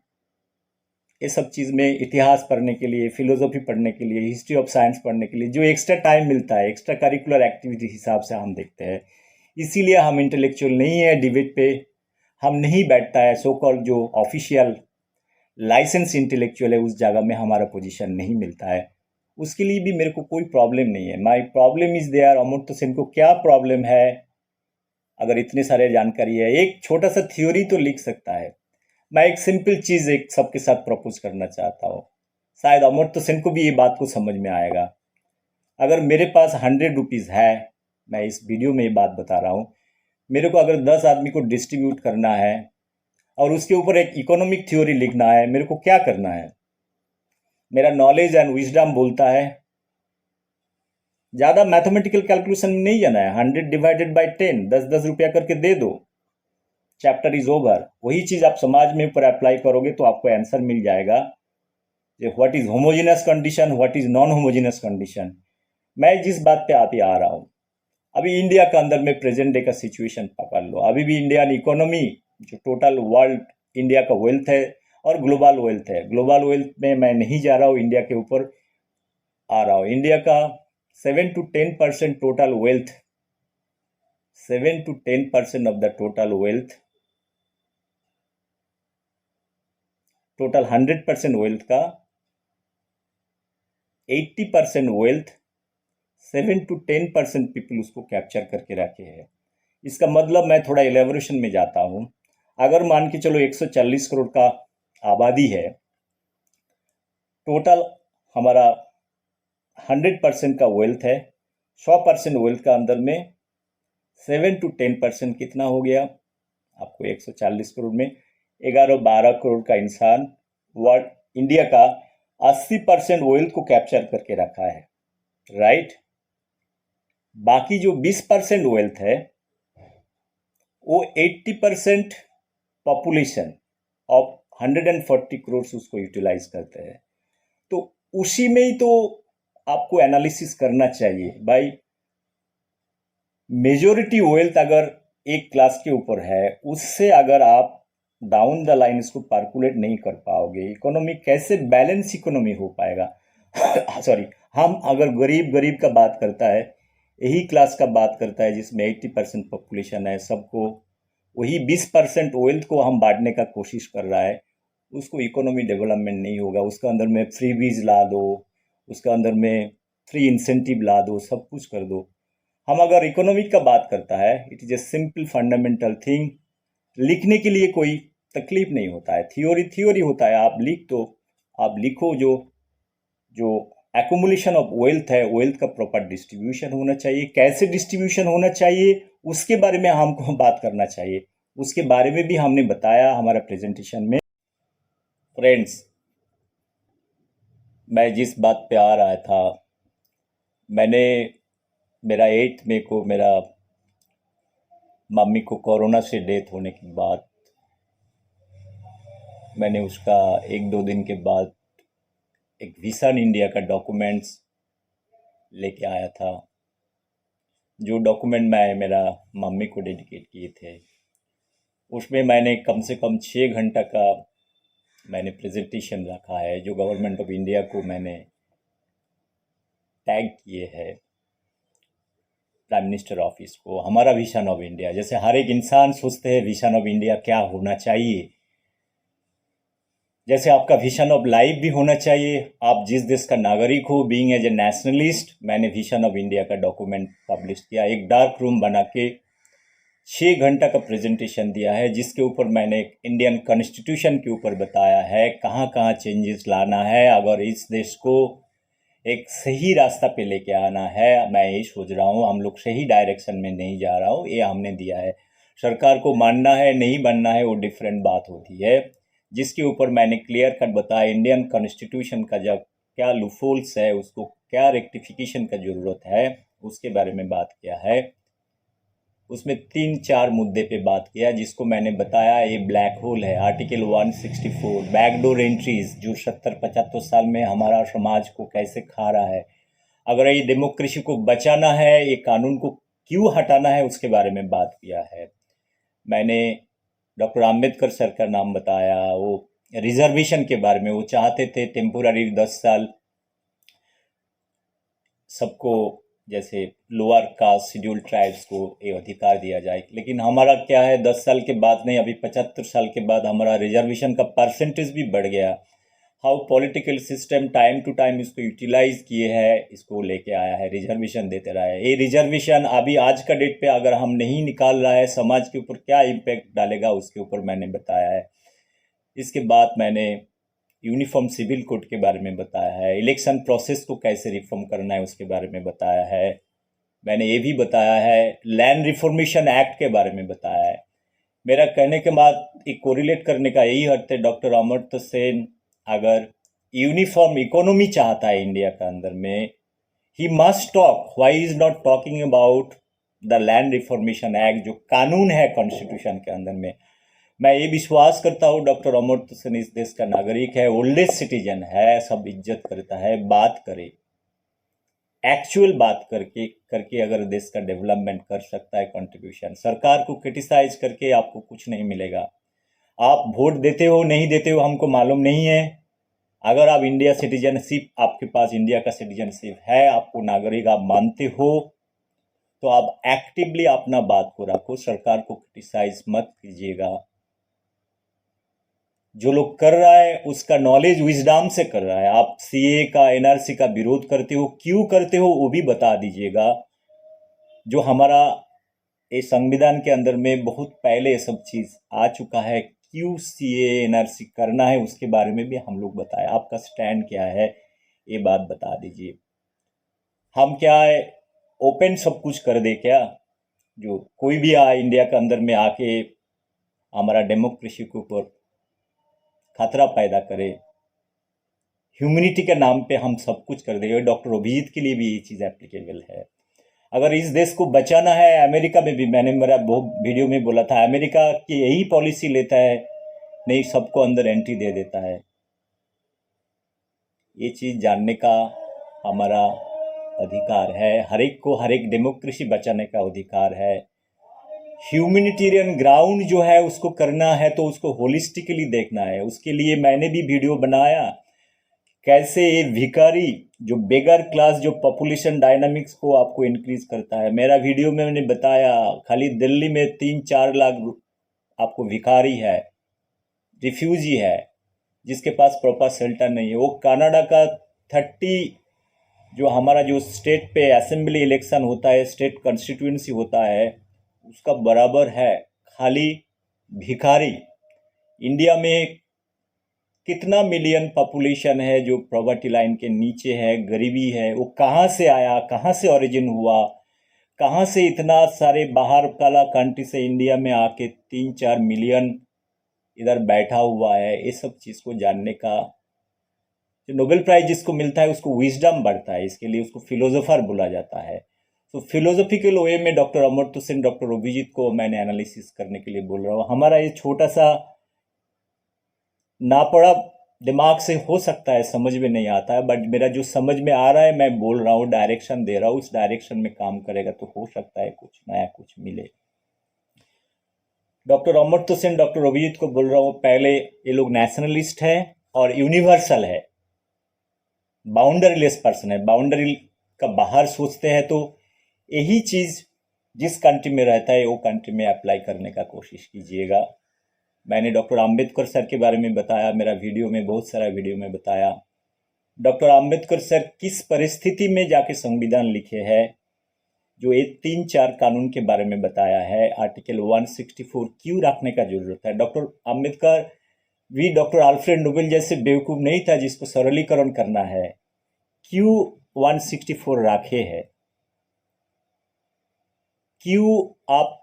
ये सब चीज़ में, इतिहास पढ़ने के लिए, फिलोसॉफी पढ़ने के लिए, हिस्ट्री ऑफ साइंस पढ़ने के लिए जो एक्स्ट्रा टाइम मिलता है, एक्स्ट्रा करिकुलर एक्टिविटी हिसाब से हम देखते हैं। इसीलिए हम इंटेलेक्चुअल नहीं है। डिबेट पे हम नहीं बैठता है, सो कॉल्ड जो ऑफिशियल लाइसेंस इंटेलेक्चुअल है उस जगह में हमारा पोजीशन नहीं मिलता है। उसके लिए भी मेरे को कोई प्रॉब्लम नहीं है। My problem is there. Amartya Sen को क्या प्रॉब्लम है? अगर इतने सारे जानकारी है, एक छोटा सा थ्योरी तो लिख सकता है। मैं एक सिंपल चीज़ एक सबके साथ प्रपोज करना चाहता हूँ, शायद अमर्त्य सेन को भी ये बात को समझ में आएगा। अगर मेरे पास 100 रुपीज़ है, मैं इस वीडियो में ये बात बता रहा हूँ, मेरे को अगर 10 आदमी को डिस्ट्रीब्यूट करना है और उसके ऊपर एक इकोनॉमिक थ्योरी लिखना है, मेरे को क्या करना है? मेरा नॉलेज एंड विजडम बोलता है ज़्यादा मैथमेटिकल कैलकुलेशन में नहीं जाना है। 100 डिवाइडेड बाई 10, 10-10 रुपया करके दे दो, चैप्टर इज ओवर। वही चीज़ आप समाज में ऊपर अप्लाई करोगे तो आपको आंसर मिल जाएगा, what is homogeneous condition, what is non homogeneous condition. मैं जिस बात पे आप ही आ रहा हूँ, अभी इंडिया के अंदर में प्रेजेंट डे का सिचुएशन पकड़ लो। अभी भी इंडियन इकोनॉमी जो टोटल वर्ल्ड इंडिया का वेल्थ है और ग्लोबल वेल्थ है, ग्लोबल वेल्थ में मैं नहीं जा रहा हूँ, इंडिया के ऊपर आ रहा हूँ। इंडिया का 7 to 10% total wealth, 7 to 10% of the total wealth, total 100% wealth का 80% वेल्थ 7 to 10% पीपल उसको कैप्चर करके रखे हैं। इसका मतलब मैं थोड़ा एलेबोरेशन में जाता हूँ। अगर मान के चलो 140 करोड़ का आबादी है, टोटल हमारा 100% का वेल्थ है, 100% वेल्थ का अंदर में 7 to 10% कितना हो गया? आपको 140 करोड़ में 11-12 करोड़ का इंसान वर्ल्ड इंडिया का 80% वेल्थ को कैप्चर करके रखा है, राइट। बाकी जो 20% वेल्थ है वो 80% पॉपुलेशन ऑफ 140 करोड़ उसको यूटिलाइज करते हैं। तो उसी में ही तो आपको एनालिसिस करना चाहिए भाई। मेजोरिटी वेल्थ अगर एक क्लास के ऊपर है, उससे अगर आप डाउन द लाइन इसको कैलकुलेट नहीं कर पाओगे, इकोनॉमी कैसे बैलेंस इकोनॉमी हो पाएगा। सॉरी, हम अगर गरीब गरीब का बात करता है, यही क्लास का बात करता है जिसमें 80% पॉपुलेशन है, सबको वही 20% वेल्थ को हम बांटने का कोशिश कर रहा है, उसको इकोनॉमी डेवलपमेंट नहीं होगा। उसका अंदर में फ्री बीज ला दो, उसका अंदर में फ्री इंसेंटिव ला दो, सब कुछ कर दो। हम अगर इकोनॉमिक का बात करता है, it is a simple fundamental thing. लिखने के लिए कोई तकलीफ नहीं होता है, थ्योरी होता है, आप लिख दो, आप लिखो। जो जो एकुमुलेशन ऑफ वेल्थ है, वेल्थ का प्रॉपर डिस्ट्रीब्यूशन होना चाहिए। कैसे डिस्ट्रीब्यूशन होना चाहिए उसके बारे में हमको बात करना चाहिए, उसके बारे में भी हमने बताया हमारा प्रेजेंटेशन में। फ्रेंड्स, मैं जिस बात पे आ रहा था, मैंने मेरा 8 मई को मेरा मम्मी को कोरोना से डेथ होने के बाद मैंने उसका 1-2 दिन के बाद एक विजन इंडिया का डॉक्यूमेंट्स लेके आया था। जो डॉक्यूमेंट मैं मेरा मम्मी को डेडिकेट किए थे, उसमें मैंने कम से कम 6 घंटा का मैंने प्रेजेंटेशन रखा है, जो गवर्नमेंट ऑफ इंडिया को मैंने टैग किए है, प्राइम मिनिस्टर ऑफिस को, हमारा विजन ऑफ इंडिया। जैसे हर एक इंसान सोचते हैं विजन ऑफ इंडिया क्या होना चाहिए, जैसे आपका विजन ऑफ लाइफ भी होना चाहिए, आप जिस देश का नागरिक हो, बीइंग एज ए नेशनलिस्ट। मैंने विजन ऑफ इंडिया का डॉक्यूमेंट पब्लिश किया, एक डार्क रूम बना के 6 घंटा का प्रेजेंटेशन दिया है, जिसके ऊपर मैंने इंडियन कॉन्स्टिट्यूशन के ऊपर बताया है कहाँ कहाँ चेंजेस लाना है। अगर इस देश को एक सही रास्ता पे लेके आना है, मैं यही सोच रहा हूँ, हम लोग सही डायरेक्शन में नहीं जा रहा हूँ, ये हमने दिया है। सरकार को मानना है नहीं मानना है वो डिफरेंट बात होती है, जिसके ऊपर मैंने क्लियर कट बताया इंडियन कॉन्स्टिट्यूशन का जब क्या लूफोल्स है, उसको क्या रेक्टिफिकेशन का ज़रूरत है, उसके बारे में बात किया है। उसमें 3-4 मुद्दे पे बात किया, जिसको मैंने बताया ये ब्लैक होल है, आर्टिकल 164, बैकडोर एंट्रीज, जो 70-75 साल में हमारा समाज को कैसे खा रहा है। अगर ये डेमोक्रेसी को बचाना है, ये कानून को क्यों हटाना है, उसके बारे में बात किया है। मैंने डॉक्टर आम्बेडकर सर का नाम बताया, वो रिजर्वेशन के बारे में, वो चाहते थे टेम्पोररी 10 साल सबको, जैसे लोअर कास्ट शेड्यूल ट्राइब्स को ये अधिकार दिया जाए। लेकिन हमारा क्या है, 10 साल के बाद नहीं, अभी 75 साल के बाद हमारा रिजर्वेशन का परसेंटेज भी बढ़ गया। How political system time to time इसको यूटिलाइज किए है, इसको लेके आया है, रिजर्वेशन देते रहा है। ये रिजर्वेशन अभी आज का डेट पे अगर हम नहीं निकाल रहा है, समाज के ऊपर क्या इम्पैक्ट डालेगा, उसके ऊपर मैंने बताया है। इसके बाद मैंने यूनिफॉर्म सिविल कोड के बारे में बताया है, इलेक्शन प्रोसेस को कैसे रिफॉर्म करना है उसके बारे में बताया है। मैंने ये भी बताया है, लैंड रिफॉर्मेशन एक्ट के बारे में बताया है। मेरा कहने के बाद एक कोरिलेट करने का यही अर्थ है, डॉक्टर अमर्त्य सेन अगर यूनिफॉर्म इकोनॉमी चाहता है इंडिया के अंदर में, he must talk, why is not talking about the land reformation act, जो कानून है कॉन्स्टिट्यूशन के अंदर में। मैं ये विश्वास करता हूँ डॉक्टर अमर्त्य सेन इस देश का नागरिक है, ओल्डेस्ट सिटीजन है, सब इज्जत करता है, बात करे, एक्चुअल बात करके अगर देश का डेवलपमेंट कर सकता है कंट्रीब्यूशन। सरकार को क्रिटिसाइज करके आपको कुछ नहीं मिलेगा। आप वोट देते हो नहीं देते हो हमको मालूम नहीं है, अगर आप इंडिया सिटीजनशिप, आपके पास इंडिया का सिटीजनशिप है, आपको नागरिक आप मानते हो, तो आप एक्टिवली अपना बात को रखो, सरकार को क्रिटिसाइज मत कीजिएगा। जो लोग कर रहा है उसका नॉलेज विजडम से कर रहा है। आप सीए का, एनआरसी का विरोध करते हो, क्यों करते हो वो भी बता दीजिएगा। जो हमारा ये संविधान के अंदर में बहुत पहले सब चीज़ आ चुका है, क्यों सीए एनआरसी करना है उसके बारे में भी हम लोग बताए। आपका स्टैंड क्या है ये बात बता दीजिए। हम क्या है, ओपन सब कुछ कर दे क्या, जो कोई भी इंडिया के अंदर में आके हमारा डेमोक्रेसी के ऊपर खतरा पैदा करे, ह्यूमैनिटी के नाम पे हम सब कुछ कर देंगे। डॉक्टर अभिजीत के लिए भी ये चीज़ एप्लीकेबल है। अगर इस देश को बचाना है, अमेरिका में भी मैंने मेरा बहुत वीडियो में बोला था, अमेरिका की यही पॉलिसी लेता है, नहीं सबको अंदर एंट्री दे देता है। ये चीज़ जानने का हमारा अधिकार है, हर एक को हर एक डेमोक्रेसी बचाने का अधिकार है। ह्यूमैनिटेरियन ग्राउंड जो है उसको करना है तो उसको होलिस्टिकली देखना है। उसके लिए मैंने भी वीडियो बनाया, कैसे ये भिखारी जो बेगर क्लास जो पॉपुलेशन डायनामिक्स को आपको इंक्रीज करता है। मेरा वीडियो में मैंने बताया खाली दिल्ली में 3-4 लाख आपको भिखारी है, रिफ्यूजी है, जिसके पास प्रॉपर शेल्टर नहीं है। वो कनाडा का 30 जो हमारा जो स्टेट पे असेंबली इलेक्शन होता है, स्टेट कॉन्स्टिट्यूंसी होता है, उसका बराबर है खाली भिखारी। इंडिया में कितना मिलियन पॉपुलेशन है जो पॉवर्टी लाइन के नीचे है, गरीबी है। वो कहाँ से आया, कहाँ से ओरिजिन हुआ, कहाँ से इतना सारे बाहर काला कंट्री से इंडिया में आके 3-4 मिलियन इधर बैठा हुआ है। ये सब चीज़ को जानने का जो नोबेल प्राइज जिसको मिलता है उसको विजडम बढ़ता है, इसके लिए उसको फिलोसोफर बोला जाता है। तो फिलोसॉफिकल वे में डॉक्टर अमर्त्य सेन, डॉक्टर अभिजीत को मैंने एनालिसिस करने के लिए बोल रहा हूँ। हमारा ये छोटा सा नापड़ा दिमाग से हो सकता है समझ में नहीं आता है, बट मेरा जो समझ में आ रहा है मैं बोल रहा हूँ, डायरेक्शन दे रहा हूँ, उस डायरेक्शन में काम करेगा तो हो सकता है कुछ नया कुछ मिले। डॉक्टर अमर्त्य सेन, डॉक्टर अभिजीत को बोल रहा हूँ, पहले ये लोग नेशनलिस्ट है और यूनिवर्सल है, बाउंडरीलेस पर्सन है। बाउंड्री का बाहर सोचते हैं तो यही चीज़ जिस कंट्री में रहता है वो कंट्री में अप्लाई करने का कोशिश कीजिएगा। मैंने डॉक्टर अंबेडकर सर के बारे में बताया, मेरा वीडियो में बहुत सारा वीडियो में बताया। डॉक्टर अंबेडकर सर किस परिस्थिति में जाके संविधान लिखे हैं, जो ये 3-4 कानून के बारे में बताया है। आर्टिकल 164 क्यों रखने का जरूरत है। डॉक्टर अंबेडकर भी डॉक्टर अल्फ्रेड नोबेल जैसे बेवकूफ़ नहीं था जिसको सरलीकरण करना है। क्यों 164 रखे है, क्यों आप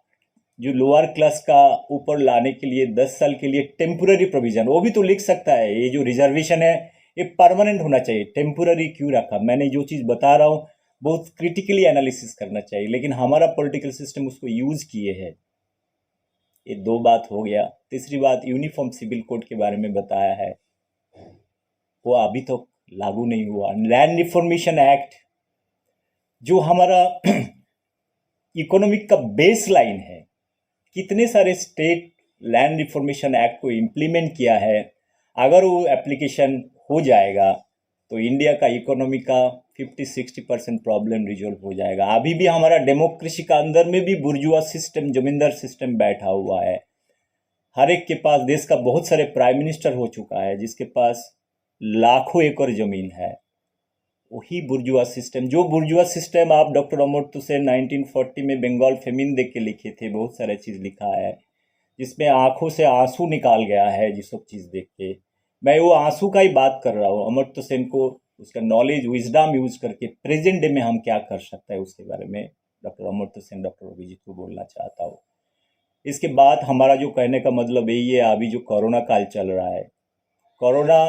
जो लोअर क्लास का ऊपर लाने के लिए 10 साल के लिए टेम्पुररी प्रोविजन, वो भी तो लिख सकता है। ये जो रिजर्वेशन है ये परमानेंट होना चाहिए, टेम्पुररी क्यों रखा। मैंने जो चीज़ बता रहा हूँ बहुत क्रिटिकली एनालिसिस करना चाहिए, लेकिन हमारा पॉलिटिकल सिस्टम उसको यूज़ किए है। ये 2 बात हो गया। तीसरी बात यूनिफॉर्म सिविल कोड के बारे में बताया है, वो अभी तो लागू नहीं हुआ। लैंड रिफॉर्मेशन एक्ट जो हमारा इकोनॉमिक का बेस लाइन है, कितने सारे स्टेट लैंड रिफॉर्मेशन एक्ट को इम्प्लीमेंट किया है। अगर वो एप्लीकेशन हो जाएगा तो इंडिया का इकोनॉमी का 50-60% प्रॉब्लम रिजॉल्व हो जाएगा। अभी भी हमारा डेमोक्रेसी का अंदर में भी बुर्जुआ सिस्टम, जमींदार सिस्टम बैठा हुआ है। हर एक के पास, देश का बहुत सारे प्राइम मिनिस्टर हो चुका है जिसके पास लाखों एकड़ जमीन है। वही बुर्जुआ सिस्टम, जो बुर्जुआ सिस्टम आप डॉक्टर अमर्त्य सेन 1940 में बंगाल फेमिन देख के लिखे थे, बहुत सारा चीज़ लिखा है जिसमें आंखों से आंसू निकाल गया है जिस सब चीज़ देख के। मैं वो आंसू का ही बात कर रहा हूँ। अमर्त्य सेन को उसका नॉलेज, विजडम यूज करके प्रेजेंट डे में हम क्या कर सकते हैं उसके बारे में डॉक्टर अमर्त्य सेन, डॉक्टर अभिजीत को बोलना चाहता हूँ। इसके बाद हमारा जो कहने का मतलब यही है, अभी जो कोरोना काल चल रहा है, कोरोना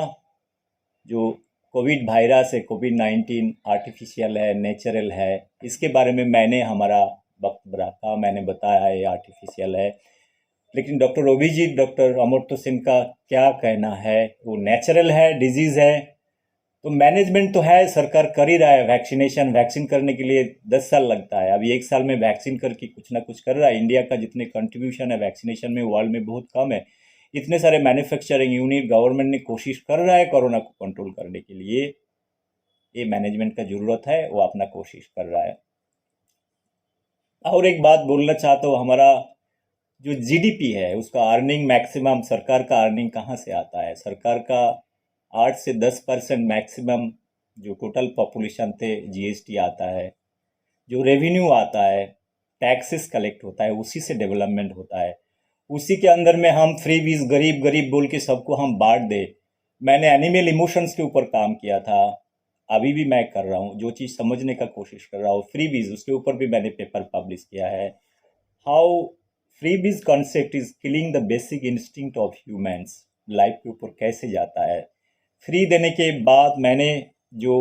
जो कोविड वायरस है, कोविड-19 आर्टिफिशियल है, नेचुरल है, इसके बारे में मैंने हमारा वक्तव्य रखा, मैंने बताया ये आर्टिफिशियल है। लेकिन डॉक्टर अभिजीत, डॉक्टर अमर्त्य सेन का क्या कहना है, वो नेचुरल है, डिजीज़ है। तो मैनेजमेंट तो है, सरकार कर ही रहा है। वैक्सीन करने के लिए 10 साल लगता है, अभी 1 साल में वैक्सीन करके कुछ ना कुछ कर रहा है। इंडिया का जितने कंट्रीब्यूशन है वैक्सीनेशन में वर्ल्ड में बहुत कम है। इतने सारे मैन्युफैक्चरिंग यूनिट, गवर्नमेंट ने कोशिश कर रहा है कोरोना को कंट्रोल करने के लिए। ये मैनेजमेंट का ज़रूरत है, वो अपना कोशिश कर रहा है। और एक बात बोलना चाहता हूँ, हमारा जो जीडीपी है उसका अर्निंग मैक्सिमम, सरकार का अर्निंग कहाँ से आता है। सरकार का 8 से 10% मैक्सिमम जो टोटल पॉपुलेशन थे जीएसटी आता है, जो रेवेन्यू आता है, टैक्सेस कलेक्ट होता है, उसी से डेवलपमेंट होता है। उसी के अंदर में हम फ्री बीज गरीब गरीब बोल के सबको हम बांट दे। मैंने एनिमल इमोशंस के ऊपर काम किया था, अभी भी मैं कर रहा हूँ, जो चीज़ समझने का कोशिश कर रहा हूँ। फ्री बीज उसके ऊपर भी मैंने पेपर पब्लिश किया है। हाउ फ्री बीज concept is killing the basic instinct of humans. Life के ऊपर कैसे जाता है। फ्री देने के बाद मैंने जो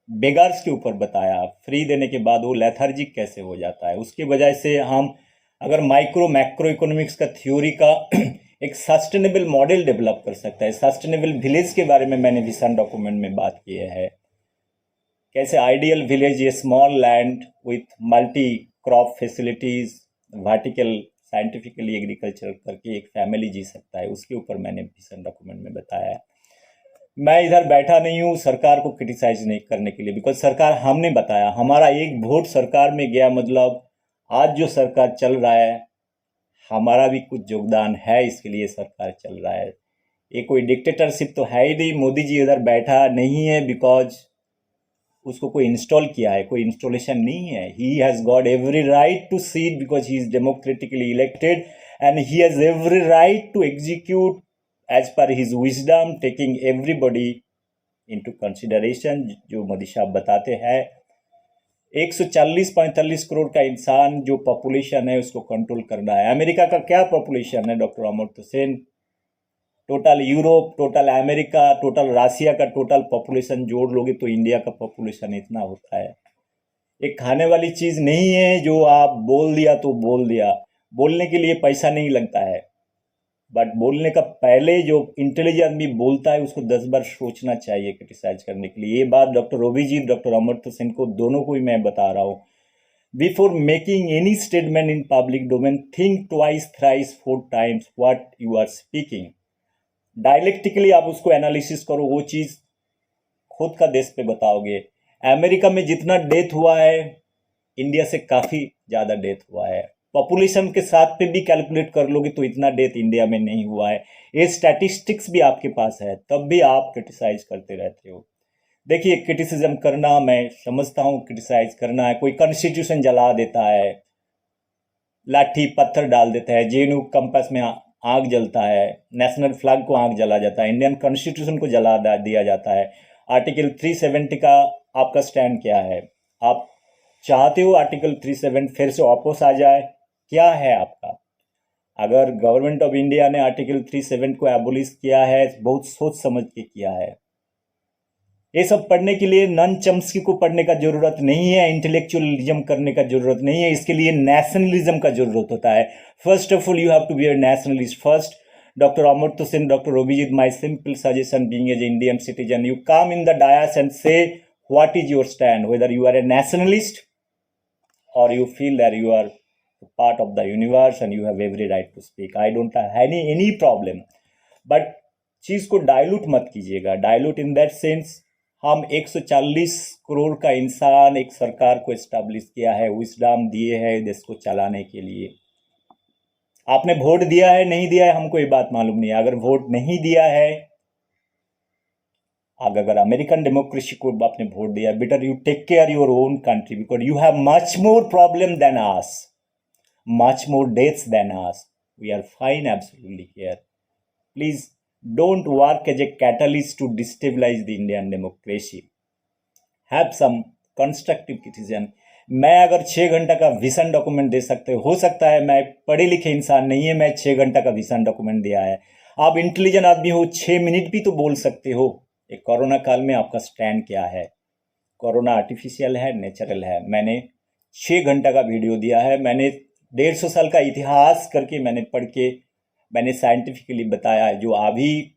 बेगार्स के ऊपर बताया, फ्री देने के बाद वो लेथार्जिक कैसे हो जाता है। उसकी वजह से हम अगर माइक्रो मैक्रो इकोनॉमिक्स का थ्योरी का एक सस्टेनेबल मॉडल डेवलप कर सकता है। सस्टेनेबल विलेज के बारे में मैंने विजन डॉक्यूमेंट में बात की है। कैसे आइडियल विलेज, ये small land with multi crop facilities, vertical scientifically agriculture करके एक फैमिली जी सकता है, उसके ऊपर मैंने विजन डॉक्यूमेंट में बताया है। मैं इधर बैठा नहीं हूँ सरकार को क्रिटिसाइज नहीं करने के लिए, बिकॉज सरकार हमने बताया, हमारा एक वोट सरकार में गया, मतलब आज जो सरकार चल रहा है हमारा भी कुछ योगदान है, इसके लिए सरकार चल रहा है। ये कोई डिक्टेटरशिप तो है ही नहीं। मोदी जी इधर बैठा नहीं है बिकॉज उसको कोई इंस्टॉल किया है, कोई इंस्टॉलेशन नहीं है। He has got every right to seat because he is democratically elected and he has every right to execute as per his wisdom, taking everybody into consideration. जो मोदी साहब बताते हैं 140-45 करोड़ का इंसान जो पॉपुलेशन है उसको कंट्रोल करना है। अमेरिका का क्या पॉपुलेशन है doctor Amartya Sen? Total Europe, total America, total Russia का टोटल पॉपुलेशन जोड़ लोगे तो इंडिया का पॉपुलेशन इतना होता है। एक खाने वाली चीज़ नहीं है जो आप बोल दिया तो बोल दिया। बोलने के लिए पैसा नहीं लगता है, बट बोलने का पहले जो इंटेलिजेंट आदमी बोलता है उसको 10 बार सोचना चाहिए क्रिटिसाइज करने के लिए। ये बात डॉक्टर अभिजीत, डॉक्टर अमर्त्य सेन को दोनों को ही मैं बता रहा हूँ। Before making any statement in public domain, think twice thrice 4 times what you are speaking. Dialectically आप उसको एनालिसिस करो, वो चीज़ खुद का देश पे बताओगे। अमेरिका में जितना डेथ हुआ है इंडिया से काफ़ी ज़्यादा डेथ हुआ है। पॉपुलेशन के साथ पे भी कैलकुलेट कर लोगे तो इतना डेथ इंडिया में नहीं हुआ है। ये स्टैटिस्टिक्स भी आपके पास है, तब भी आप क्रिटिसाइज करते रहते हो। देखिए, क्रिटिसिज्म करना मैं समझता हूँ, क्रिटिसाइज करना है। कोई कॉन्स्टिट्यूशन जला देता है, लाठी पत्थर डाल देता है, जेएनयू कैंपस में आग जलता है, नेशनल फ्लैग को आग जला जाता है, इंडियन कॉन्स्टिट्यूशन को जला दिया जाता है। आर्टिकल 370 का आपका स्टैंड क्या है? आप चाहते हो आर्टिकल 370 फिर से वापस आ जाए? क्या है आपका? अगर गवर्नमेंट ऑफ इंडिया ने आर्टिकल 370 को एबोलिश किया है, बहुत सोच समझ के किया है। ये सब पढ़ने के लिए नन चम्स्की को पढ़ने का जरूरत नहीं है, इंटेलेक्चुअलिज्म करने का जरूरत नहीं है। इसके लिए नेशनलिज्म का जरूरत होता है। First of all you have to be a nationalist first. Doctor Amartya Sen, doctor Abhijit, my simple suggestion being as Indian citizen, you come in the dais and say what is your stand, whether you are a nationalist or you feel that you are part of the universe and you have every right to speak. I don't have any problem, but चीज को dilute मत कीजिएगा। Dilute in that sense, हम 140 करोड़ का इंसान एक सरकार को एस्टैब्लिश किया है, विजडम दिए है देश को चलाने के लिए। आपने वोट दिया है नहीं दिया है हमको ये बात मालूम नहीं है। अगर वोट नहीं दिया है, अगर अमेरिकन डेमोक्रेसी को आपने वोट दिया, better you take care your own country because you have much more problem than us, much more deaths than us. We are fine absolutely here. Please don't work as a catalyst to destabilize the Indian democracy. Have some constructive criticism. मैं अगर 6 घंटा का vision document दे सकते हो सकता है मैं पढ़े लिखे इंसान नहीं है, मैं 6 घंटा का विजन डॉक्यूमेंट दिया है। आप इंटेलिजेंट आदमी हो, 6 मिनट भी तो बोल सकते हो। एक कोरोना काल में आपका स्टैंड क्या है? कोरोना आर्टिफिशियल है, नेचुरल है? मैंने 6 घंटा का वीडियो दिया है। मैंने 150 साल का इतिहास करके मैंने पढ़ के मैंने साइंटिफिकली बताया है। जो अभी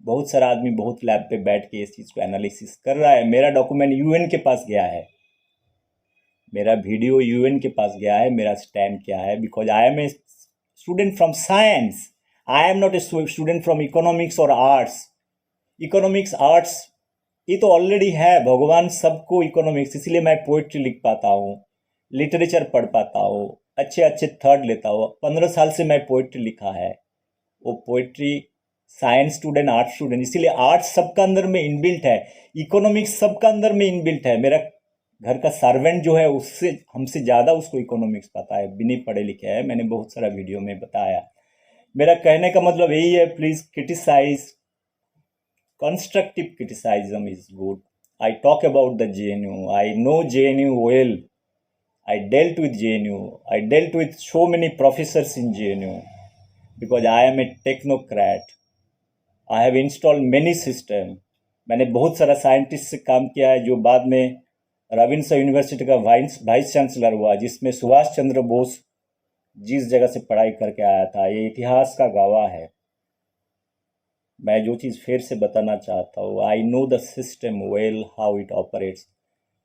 बहुत सारा आदमी बहुत लैब पे बैठ के इस चीज़ को एनालिसिस कर रहा है। मेरा डॉक्यूमेंट यूएन के पास गया है, मेरा वीडियो यूएन के पास गया है। मेरा स्टैंड क्या है? Because I am a student from science, I am not a student from economics और आर्ट्स। इकोनॉमिक्स आर्ट्स ये तो ऑलरेडी है, भगवान सबको इकोनॉमिक्स, इसलिए मैं पोइट्री लिख पाता हूँ, लिटरेचर पढ़ पाता हूँ, अच्छे अच्छे थर्ड लेता हूँ। 15 साल से मैं पोइट्री लिखा है। वो poetry science student, art student, इसीलिए आर्ट्स सबका अंदर में इनबिल्ट है, इकोनॉमिक्स सबका अंदर में इनबिल्ट है। मेरा घर का सर्वेंट जो है उससे हमसे ज़्यादा उसको इकोनॉमिक्स पता है, बिना पढ़े लिखे है। मैंने बहुत सारा वीडियो में बताया। मेरा कहने का मतलब यही है, please criticise, constructive criticism is good. I talk about the JNU. I know JNU well. I dealt with JNU. I dealt with so many professors in JNU because I am a technocrat. I have installed many systems. मैंने बहुत सारा scientist से काम किया है जो बाद में रविंद्र यूनिवर्सिटी का वाइस चांसलर हुआ, जिसमें सुभाष चंद्र बोस जिस जगह से पढ़ाई करके आया था। ये इतिहास का गवाह है। मैं जो चीज़ फिर से बताना चाहता हूँ, I know the system well, how it operates.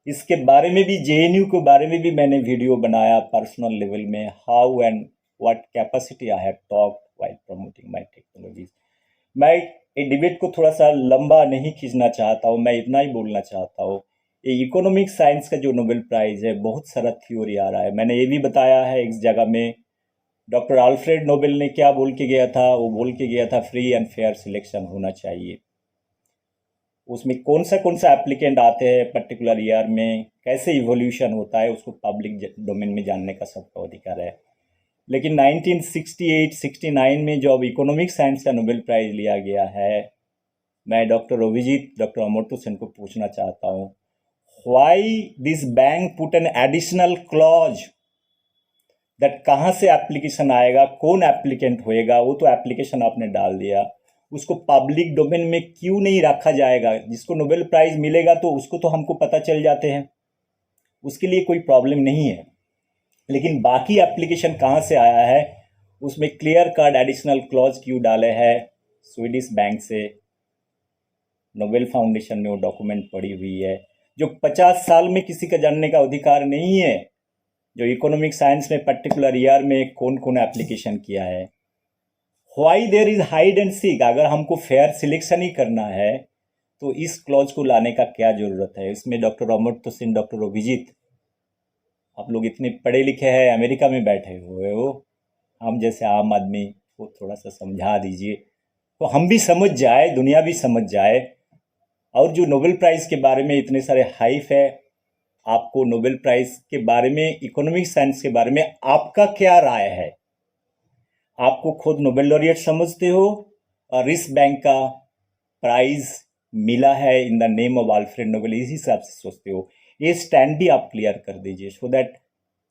इसके बारे में भी, जेएनयू के बारे में भी मैंने वीडियो बनाया पर्सनल लेवल में, how and what capacity I have talked while promoting my technologies. मैं ये डिबेट को थोड़ा सा लंबा नहीं खींचना चाहता हूँ, मैं इतना ही बोलना चाहता हूँ। ये इकोनॉमिक साइंस का जो नोबेल प्राइज़ है, बहुत सारा थ्योरी आ रहा है। मैंने ये भी बताया है एक जगह में, डॉक्टर अल्फ्रेड नोबेल ने क्या बोल के गया था, वो बोल के गया था फ्री एंड फेयर सिलेक्शन होना चाहिए। उसमें कौन सा एप्लीकेंट आते हैं पर्टिकुलर ईयर में, कैसे इवोल्यूशन होता है, उसको पब्लिक डोमेन में जानने का सबका अधिकार है। लेकिन 1968-69 में जब इकोनॉमिक साइंस का नोबेल प्राइज़ लिया गया है, मैं डॉक्टर अभिजीत, डॉक्टर अमर्त्य सेन को पूछना चाहता हूँ, why this bank put an additional clause that कहाँ से एप्लीकेशन आएगा, कौन एप्लीकेंट होएगा, वो तो एप्लीकेशन आपने डाल दिया, उसको पब्लिक डोमेन में क्यों नहीं रखा जाएगा? जिसको नोबेल प्राइज़ मिलेगा तो उसको तो हमको पता चल जाते हैं, उसके लिए कोई प्रॉब्लम नहीं है। लेकिन बाकी एप्लीकेशन कहाँ से आया है, उसमें क्लियर कट एडिशनल क्लॉज क्यों डाले हैं? स्वीडिश बैंक से नोबेल फाउंडेशन ने वो डॉक्यूमेंट पड़ी हुई है, जो 50 साल में किसी का जानने का अधिकार नहीं है, जो इकोनॉमिक साइंस में पर्टिकुलर ईयर में कौन कौन एप्लीकेशन किया है। Why there is hide and seek? अगर हमको फेयर सिलेक्शन ही करना है तो इस क्लॉज को लाने का क्या ज़रूरत है? इसमें डॉक्टर अमर्त्य सेन, डॉक्टर अभिजीत, आप लोग इतने पढ़े लिखे हैं, अमेरिका में बैठे हुए हो, हम जैसे आम आदमी को थोड़ा सा समझा दीजिए तो हम भी समझ जाए, दुनिया भी समझ जाए। और जो नोबेल प्राइज़ के बारे में इतने सारे हाइप है, आपको नोबेल प्राइज़ के बारे में, इकोनॉमिक साइंस के बारे में आपका क्या राय है? आपको खुद नोबेल लॉरिएट समझते हो और इस बैंक का प्राइज़ मिला है in the name of Alfred Nobel, इस हिसाब से सोचते हो? ये स्टैंड भी आप क्लियर कर दीजिए, so that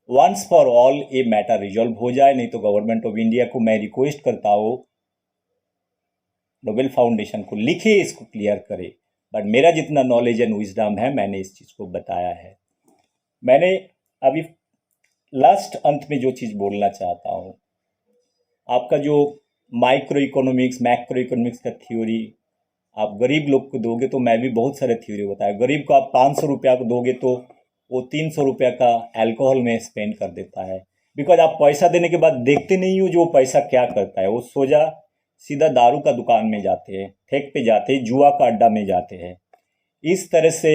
once for all ये मैटर रिजॉल्व हो जाए। नहीं तो गवर्नमेंट ऑफ इंडिया को मैं रिक्वेस्ट करता हूँ, नोबेल फाउंडेशन को लिखे, इसको क्लियर करे। बट मेरा जितना नॉलेज एंड विजडम है, मैंने इस चीज़ को बताया है। मैंने अभी लास्ट अंत में जो चीज़ बोलना चाहता हूँ, आपका जो माइक्रो इकोनॉमिक्स, मैक्रो इकोनॉमिक्स का थ्योरी आप गरीब लोग को दोगे, तो मैं भी बहुत सारे थ्योरी बताया। गरीब को आप 500 रुपया को दोगे तो वो 300 रुपया का अल्कोहल में स्पेंड कर देता है, बिकॉज आप पैसा देने के बाद देखते नहीं हो जो पैसा क्या करता है। वो सोजा सीधा दारू का दुकान में जाते हैं, ठेक पे जाते हैं, जुआ का अड्डा में जाते हैं। इस तरह से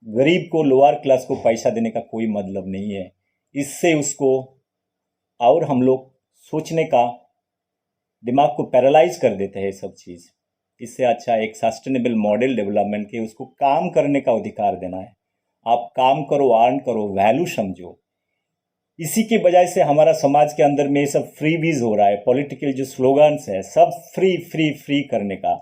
गरीब को, लोअर क्लास को पैसा देने का कोई मतलब नहीं है। इससे उसको और हम लोग सोचने का, दिमाग को पैरालाइज कर देते हैं सब चीज़। इससे अच्छा एक सस्टेनेबल मॉडल डेवलपमेंट के, उसको काम करने का अधिकार देना है। आप काम करो, अर्न करो, वैल्यू समझो। इसी की वजह से हमारा समाज के अंदर में ये सब फ्री बीज हो रहा है। पॉलिटिकल जो स्लोगन्स है सब फ्री फ्री फ्री करने का,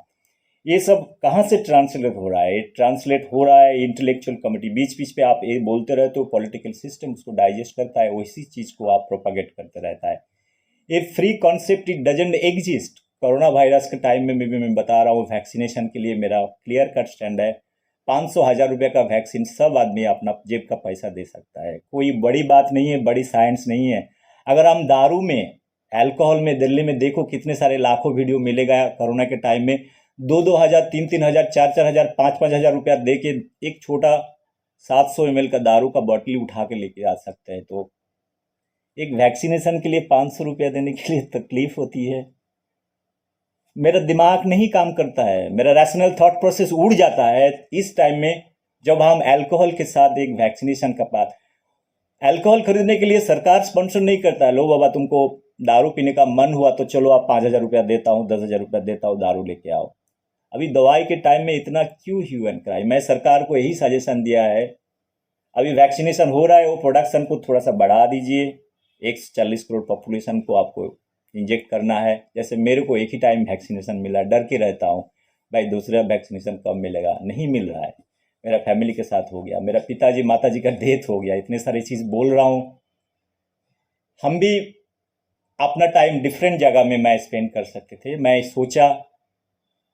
ये सब कहाँ से ट्रांसलेट हो रहा है? ये ट्रांसलेट हो रहा है इंटेलेक्चुअल कमिटी। बीच बीच पे आप ये बोलते रहते हो, पॉलिटिकल सिस्टम उसको डाइजेस्ट करता है, वैसी चीज़ को आप प्रोपागेट करते रहता है। ये free concept it doesn't exist. Corona virus के टाइम में भी मैं बता रहा हूँ, वैक्सीनेशन के लिए मेरा क्लियर कट स्टैंड है। 500,000 रुपये का वैक्सीन सब आदमी अपना जेब का पैसा दे सकता है, कोई बड़ी बात नहीं है, बड़ी साइंस नहीं है। अगर हम दारू में, अल्कोहल में, दिल्ली में देखो कितने सारे लाखों वीडियो मिलेगा कोरोना के टाइम में, 2-2 हज़ार, 3-3 हज़ार, 4-4 हज़ार, 5-5 हज़ार रुपया दे के एक छोटा 700 ml का दारू का बॉटल उठा के लेके आ सकते हैं। तो एक वैक्सीनेशन के लिए 500 रुपया देने के लिए तकलीफ होती है। मेरा दिमाग नहीं काम करता है, मेरा रैशनल थॉट प्रोसेस उड़ जाता है इस टाइम में जब हम अल्कोहल के साथ एक वैक्सीनेशन का पास। अल्कोहल खरीदने के लिए सरकार स्पॉन्सर नहीं करता है, लो बाबा तुमको दारू पीने का मन हुआ तो चलो आप 5,000 रुपया देता हूँ, 10,000 रुपया देता हूँ, दारू लेके आओ। अभी दवाई के टाइम में इतना क्यों ह्यू एंड क्राई? मैं सरकार को यही सजेशन दिया है, अभी वैक्सीनेशन हो रहा है, वो प्रोडक्शन को थोड़ा सा बढ़ा दीजिए। 140 करोड़ पॉपुलेशन को आपको इंजेक्ट करना है। जैसे मेरे को एक ही टाइम वैक्सीनेशन मिला, डर के रहता हूँ भाई दूसरा वैक्सीनेशन कब मिलेगा, नहीं मिल रहा है। मेरा फैमिली के साथ हो गया, मेरा पिताजी माताजी का डेथ हो गया, इतने सारी चीज़ बोल रहा हूँ। हम भी अपना टाइम डिफरेंट जगह में मैं स्पेंड कर सकते थे। मैं सोचा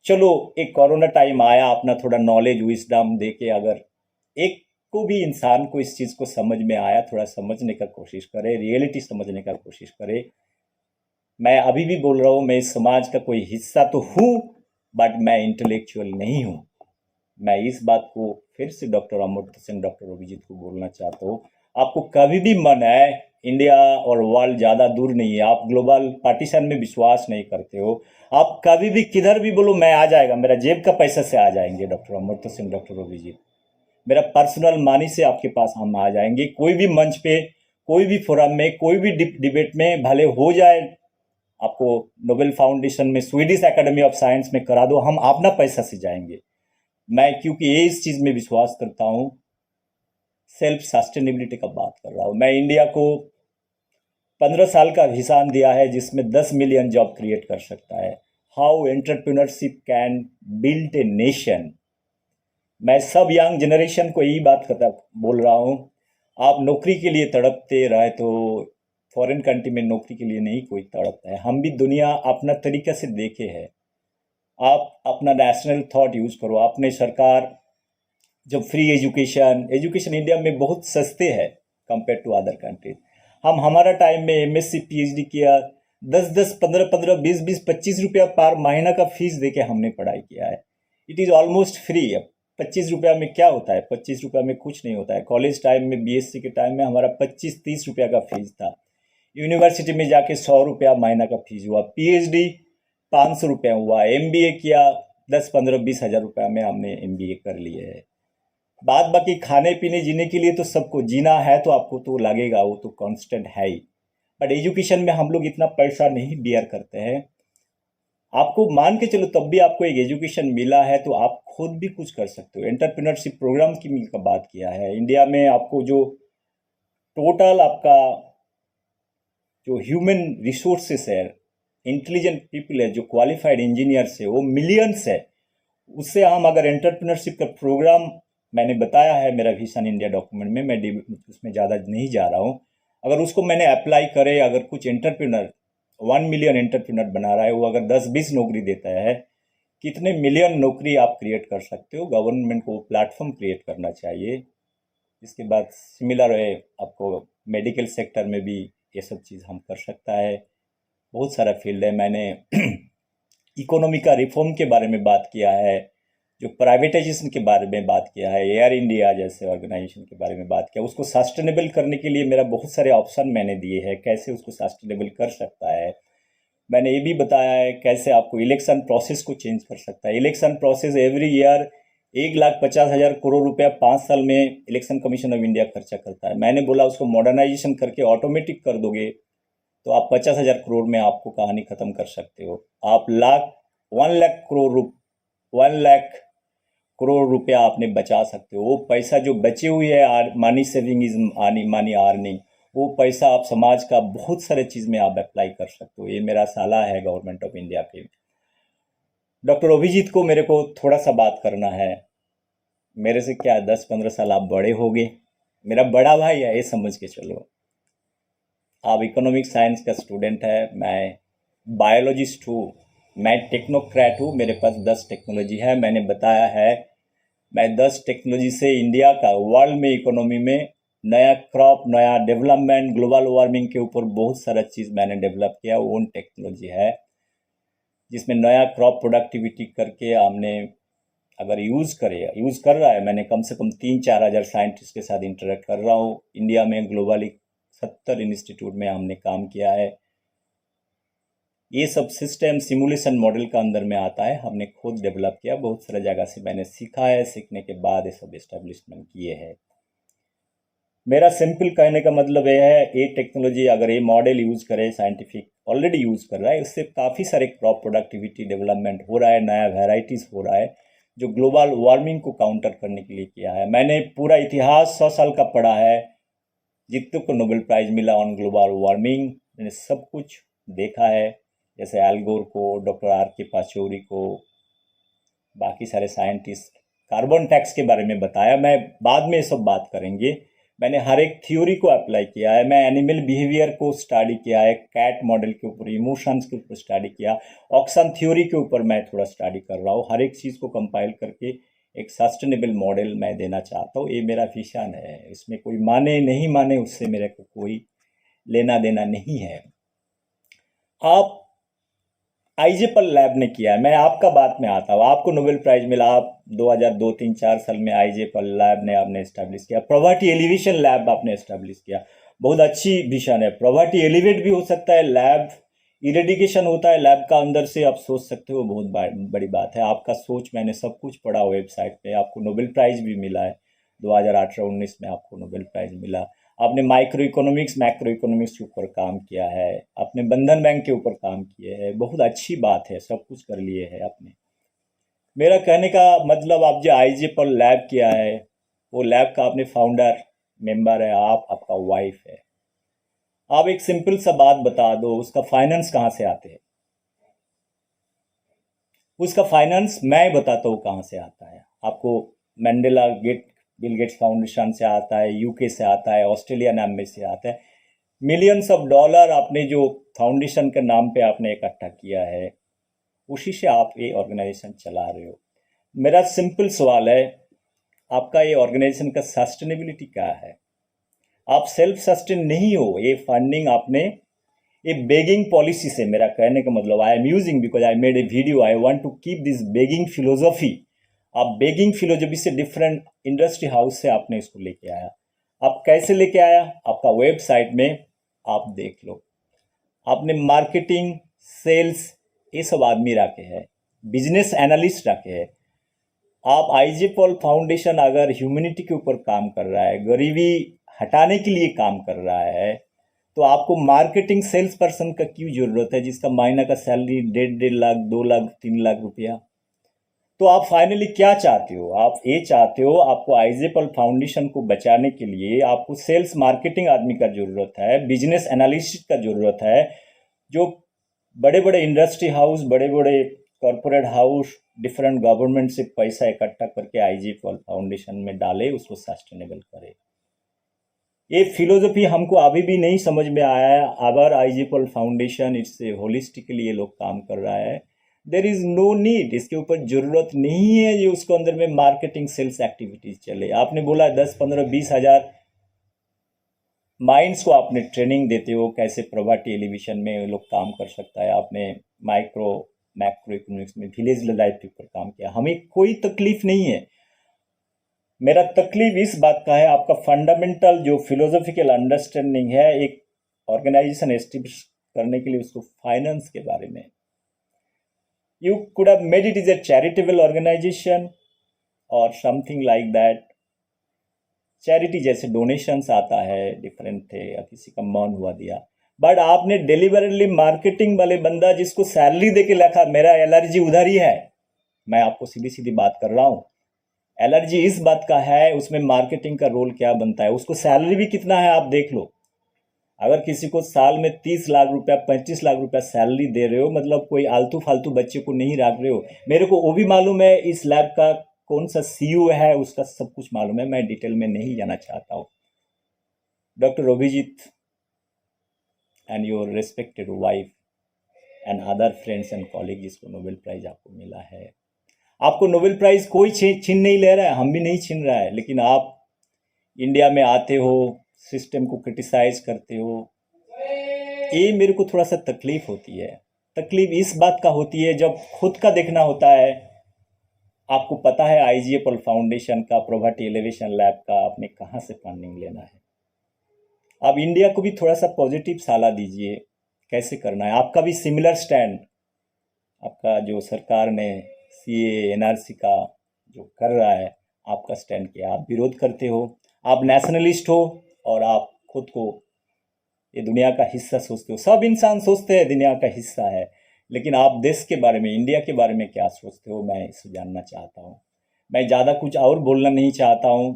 चलो एक कोरोना टाइम आया, अपना थोड़ा नॉलेज विजडम दे के अगर एक को भी इंसान को इस चीज़ को समझ में आया, थोड़ा समझने का कोशिश करे, रियलिटी समझने का कोशिश करे। मैं अभी भी बोल रहा हूँ, मैं इस समाज का कोई हिस्सा तो हूँ, बट मैं इंटेलेक्चुअल नहीं हूँ। मैं इस बात को फिर से डॉक्टर अमर्त्य सेन, डॉक्टर अभिजीत को बोलना चाहता हूँ। आपको कभी भी मन है, इंडिया और वर्ल्ड ज़्यादा दूर नहीं है, आप ग्लोबल पार्टीशन में विश्वास नहीं करते हो, आप कभी भी किधर भी बोलो मैं आ जाएगा, मेरा जेब का पैसा से आ जाएंगे डॉक्टर अमर्त्य सेन, डॉक्टर अभिजीत, मेरा पर्सनल मनी से आपके पास हम आ जाएंगे। कोई भी मंच पे, कोई भी फोरम में, कोई भी डिबेट में भले हो जाए, आपको नोबेल फाउंडेशन में, स्वीडिश एकेडमी ऑफ साइंस में करा दो, हम अपना पैसा से जाएंगे। मैं क्योंकि ये इस चीज़ में विश्वास करता हूँ, सेल्फ सस्टेनेबिलिटी का बात कर रहा हूँ। मैं इंडिया को 15 साल का विजन दिया है जिसमें 10 मिलियन जॉब क्रिएट कर सकता है। How entrepreneurship can build a nation. मैं सब यंग जनरेशन को यही बात करता बोल रहा हूँ, आप नौकरी के लिए तड़पते रहे तो फॉरेन कंट्री में नौकरी के लिए नहीं कोई तड़पता है। हम भी दुनिया अपना तरीका से देखे हैं। आप अपना नेशनल थॉट यूज़ करो। अपने सरकार जब फ्री एजुकेशन, एजुकेशन इंडिया में बहुत सस्ते है कंपेयर टू अदर कंट्रीज। हम हमारा टाइम में एमएससी पीएचडी किया, 10-10, 15-15, 20-20, 25 रुपया पर महीना का फीस दे के हमने पढ़ाई किया है। It is almost free. अब 25 रुपया में क्या होता है? 25 रुपया में कुछ नहीं होता है। कॉलेज टाइम में, बीएससी के टाइम में हमारा 25-30 रुपया का फीस था। यूनिवर्सिटी में जाके 100 रुपया महीना का फीस हुआ। पीएचडी 500 रुपया हुआ। एमबीए किया 10-15-20 हज़ार रुपया में हमने एमबीए कर लिए है। बात बाकी खाने पीने जीने के लिए तो सबको जीना है, तो आपको तो लगेगा, वो तो कांस्टेंट है ही। बट एजुकेशन में हम लोग इतना पैसा नहीं बियर करते हैं। आपको मान के चलो, तब भी आपको एक एजुकेशन मिला है तो आप खुद भी कुछ कर सकते हो। एंटरप्रेन्योरशिप प्रोग्राम की का बात किया है। इंडिया में आपको जो टोटल आपका जो ह्यूमन रिसोर्सेस है, इंटेलिजेंट पीपल है, जो क्वालिफाइड इंजीनियर्स है, वो मिलियंस है। उससे हम अगर एंटरप्रेन्योरशिप का प्रोग्राम, मैंने बताया है मेरा विजन इंडिया डॉक्यूमेंट में, मैं उसमें ज़्यादा नहीं जा रहा हूँ, अगर उसको मैंने अप्लाई करे, अगर कुछ एंटरप्रेन्योर 1 मिलियन एंटरप्रेन्योर बना रहा है, वो अगर 10-20 नौकरी देता है, कितने मिलियन नौकरी आप क्रिएट कर सकते हो। गवर्नमेंट को प्लेटफॉर्म क्रिएट करना चाहिए। इसके बाद सिमिलर है, आपको मेडिकल सेक्टर में भी ये सब चीज़ हम कर सकता है। बहुत सारा फील्ड है। मैंने इकोनॉमी का रिफॉर्म के बारे में बात किया है, जो प्राइवेटाइजेशन के बारे में बात किया है, एयर इंडिया जैसे ऑर्गेनाइजेशन के बारे में बात किया। उसको सस्टेनेबल करने के लिए मेरा बहुत सारे ऑप्शन मैंने दिए हैं, कैसे उसको सस्टेनेबल कर सकता है। मैंने ये भी बताया है कैसे आपको इलेक्शन प्रोसेस को चेंज कर सकता है। Election process every year 1,50,000 crore रुपया 5 साल में इलेक्शन कमीशन ऑफ इंडिया खर्चा करता है। मैंने बोला उसको मॉडर्नाइजेशन करके ऑटोमेटिक कर दोगे तो आप 50,000 करोड़ में आपको कहानी ख़त्म कर सकते हो। आप 1 लाख करोड़ रुपया आपने बचा सकते हो। वो पैसा जो बचे हुए है, money saving is money earning, वो पैसा आप समाज का बहुत सारे चीज़ में आप अप्लाई कर सकते हो। ये मेरा सलाह है गवर्नमेंट ऑफ इंडिया के। डॉक्टर अभिजीत को मेरे को थोड़ा सा बात करना है। मेरे से क्या 10-15 साल आप बड़े हो गए, मेरा बड़ा भाई है, ये समझ के चलो। आप इकोनॉमिक साइंस का स्टूडेंट है, मैं बायोलॉजिस्ट हूँ, मैं टेक्नोक्रेट हूँ। मेरे पास 10 टेक्नोलॉजी है। मैंने बताया है मैं 10 टेक्नोलॉजी से इंडिया का वर्ल्ड में इकोनॉमी में नया क्रॉप, नया डेवलपमेंट, ग्लोबल वार्मिंग के ऊपर बहुत सारा चीज़ मैंने डेवलप किया। ओन टेक्नोलॉजी है जिसमें नया क्रॉप प्रोडक्टिविटी करके हमने अगर यूज़ कर रहा है। मैंने कम से कम 3-4 हज़ार साइंटिस्ट के साथ इंटरेक्ट कर रहा हूँ। इंडिया में ग्लोबली 70 इंस्टीट्यूट में हमने काम किया है। ये सब सिस्टम सिमुलेशन मॉडल का अंदर में आता है, हमने खुद डेवलप किया। बहुत सारे जगह से मैंने सीखा है, सीखने के बाद ये सब एस्टेब्लिशमेंट किए हैं। मेरा सिंपल कहने का मतलब ये है, ये टेक्नोलॉजी अगर ये मॉडल यूज़ करे, साइंटिफिक ऑलरेडी यूज़ कर रहा है, उससे काफ़ी सारे क्रॉप प्रोडक्टिविटी डेवलपमेंट हो रहा है, नया वेराइटीज़ हो रहा है, जो ग्लोबल वार्मिंग को काउंटर करने के लिए किया है। मैंने पूरा इतिहास 100 साल का पढ़ा है, जितने को नोबेल प्राइज़ मिला ऑन ग्लोबल वार्मिंग, मैंने सब कुछ देखा है। जैसे एल गोर को, डॉक्टर आर के पाचौरी को, बाकी सारे साइंटिस्ट कार्बन टैक्स के बारे में बताया। मैं बाद में ये सब बात करेंगे। मैंने हर एक थ्योरी को अप्लाई किया है। मैं एनिमल बिहेवियर को स्टडी किया है, कैट मॉडल के ऊपर, इमोशंस के ऊपर स्टडी किया, ऑक्सन थ्योरी के ऊपर मैं थोड़ा स्टडी कर रहा हूँ। हर एक चीज़ को कंपाइल करके एक सस्टेनेबल मॉडल मैं देना चाहता हूँ। ये मेरा विजन है। इसमें कोई माने नहीं माने उससे मेरे को कोई लेना देना नहीं है। आप आईजेपल लैब ने किया है। मैं आपका बात में आता हूँ। आपको नोबेल प्राइज मिला, आप 2002, 3, 4 साल में आईजेपल लैब ने आपने एस्टेब्लिश किया। प्रॉवर्टी एलिवेशन लैब आपने एस्टेब्लिश किया। बहुत अच्छी विजन है। प्रॉवर्टी एलिवेट भी हो सकता है, लैब इरेडिकेशन होता है लैब का अंदर से, आप सोच सकते हो। बहुत बड़ी बात है आपका सोच। मैंने सब कुछ पढ़ा वेबसाइट पे। आपको नोबेल प्राइज भी मिला है। 2018-19 में आपको नोबेल प्राइज मिला। आपने माइक्रो इकोनॉमिक्स, मैक्रो इकोनॉमिक्स के ऊपर काम किया है। आपने बंधन बैंक के ऊपर काम किए हैं। बहुत अच्छी बात है, सब कुछ कर लिए है आपने। मेरा कहने का मतलब, आप जो आईजे पर लैब किया है, वो लैब का आपने फाउंडर मेंबर है आप, आपका वाइफ है। आप एक सिंपल सा बात बता दो, उसका फाइनेंस कहाँ से आते हैं? उसका फाइनेंस मैं बताता हूँ कहाँ से आता है। आपको Mandela gate Bill Gates Foundation से आता है, यूके से आता है, ऑस्ट्रेलियन एम्बेसी से आता है। मिलियंस ऑफ डॉलर आपने जो फाउंडेशन के नाम पे आपने इकट्ठा किया है, उसी से आप ये ऑर्गेनाइजेशन चला रहे हो। मेरा सिंपल सवाल है, आपका ये ऑर्गेनाइजेशन का सस्टेनेबिलिटी क्या है? आप सेल्फ सस्टेन नहीं हो। ये फंडिंग आपने ये बेगिंग पॉलिसी से, मेरा कहने का मतलब, I am using because I made a video, I want to keep this begging philosophy. आप बेगिंग फिलोसॉफी से डिफरेंट इंडस्ट्री हाउस से आपने इसको लेके आया। आप कैसे लेके आया? आपका वेबसाइट में आप देख लो। आपने मार्केटिंग, सेल्स, ये सब आदमी रखे हैं, बिजनेस एनालिस्ट रखे हैं। आप आईजे पॉल फाउंडेशन अगर ह्यूमैनिटी के ऊपर काम कर रहा है, गरीबी हटाने के लिए काम कर रहा है, तो आपको मार्केटिंग सेल्स पर्सन का क्यों जरूरत है, जिसका महीना का सैलरी 1.5 लाख, 2 लाख, 3 लाख रुपया? तो आप फाइनली क्या चाहते हो? आप ये चाहते हो, आपको आईजेपल फाउंडेशन को बचाने के लिए आपको सेल्स मार्केटिंग आदमी का जरूरत है, बिजनेस एनालिस्ट का जरूरत है, जो बड़े बड़े इंडस्ट्री हाउस, बड़े बड़े कॉरपोरेट हाउस, डिफरेंट गवर्नमेंट से पैसा इकट्ठा करके आईजेपल फाउंडेशन में डाले, उसको सस्टेनेबल करे। ये फिलोसफी हमको अभी भी नहीं समझ में आया है। अगर आईजेपल फाउंडेशन इससे होलिस्टिकली ये लोग काम कर रहा है, देर इज नो नीड, इसके ऊपर जरूरत नहीं है ये उसको अंदर में मार्केटिंग सेल्स एक्टिविटीज चले। आपने बोला 10, 15, 20 हजार माइंड्स को आपने ट्रेनिंग देते हो कैसे प्रॉपर्टी एलिवेशन में लोग काम कर सकता है। आपने माइक्रो मैक्रो इकोनॉमिक्स में विलेज लाइफ के ऊपर काम किया। हमें कोई तकलीफ नहीं है। मेरा तकलीफ इस बात का है, आपका फंडामेंटल जो फिलोसॉफिकल अंडरस्टैंडिंग है एक ऑर्गेनाइजेशन एस्टेब्लिश करने के लिए, उसको फाइनेंस के बारे में। You could have made it as a charitable organization or something like that. Charity जैसे डोनेशंस आता है, डिफरेंट थे, या किसी का मन हुआ दिया। बट आपने डिलीवरली मार्केटिंग वाले बंदा जिसको सैलरी दे के रखा, मेरा एलर्जी उधर ही है। मैं आपको सीधी सीधी बात कर रहा हूँ। एलर्जी इस बात का है, उसमें मार्केटिंग का रोल क्या बनता है। उसको सैलरी भी कितना है आप देख लो। अगर किसी को साल में 30 लाख रुपया, 35 लाख रुपया सैलरी दे रहे हो, मतलब कोई आलतू फालतू बच्चे को नहीं रख रहे हो। मेरे को वो भी मालूम है, इस लैब का कौन सा सीईओ है, उसका सब कुछ मालूम है। मैं डिटेल में नहीं जाना चाहता हूँ। Doctor Abhijit and your respected wife and other friends and colleague, जिसको नोबेल प्राइज आपको मिला है। आपको नोबेल प्राइज कोई छीन नहीं ले रहा है, हम भी नहीं छीन रहा है, लेकिन आप इंडिया में आते हो, सिस्टम को क्रिटिसाइज करते हो। ये मेरे को थोड़ा सा तकलीफ होती है। तकलीफ इस बात का होती है, जब खुद का देखना होता है। आपको पता है आईजीएपल फाउंडेशन का, प्रॉपर्टी एलिवेशन लैब का, आपने कहाँ से फंडिंग लेना है। आप इंडिया को भी थोड़ा सा पॉजिटिव साला दीजिए, कैसे करना है। आपका भी सिमिलर स्टैंड, आपका जो सरकार ने सीए एनआरसी का जो कर रहा है, आपका स्टैंड क्या? आप विरोध करते हो, आप नेशनलिस्ट हो, और आप खुद को ये दुनिया का हिस्सा सोचते हो। सब इंसान सोचते हैं दुनिया का हिस्सा है, लेकिन आप देश के बारे में, इंडिया के बारे में क्या सोचते हो, मैं इसे जानना चाहता हूँ। मैं ज़्यादा कुछ और बोलना नहीं चाहता हूँ।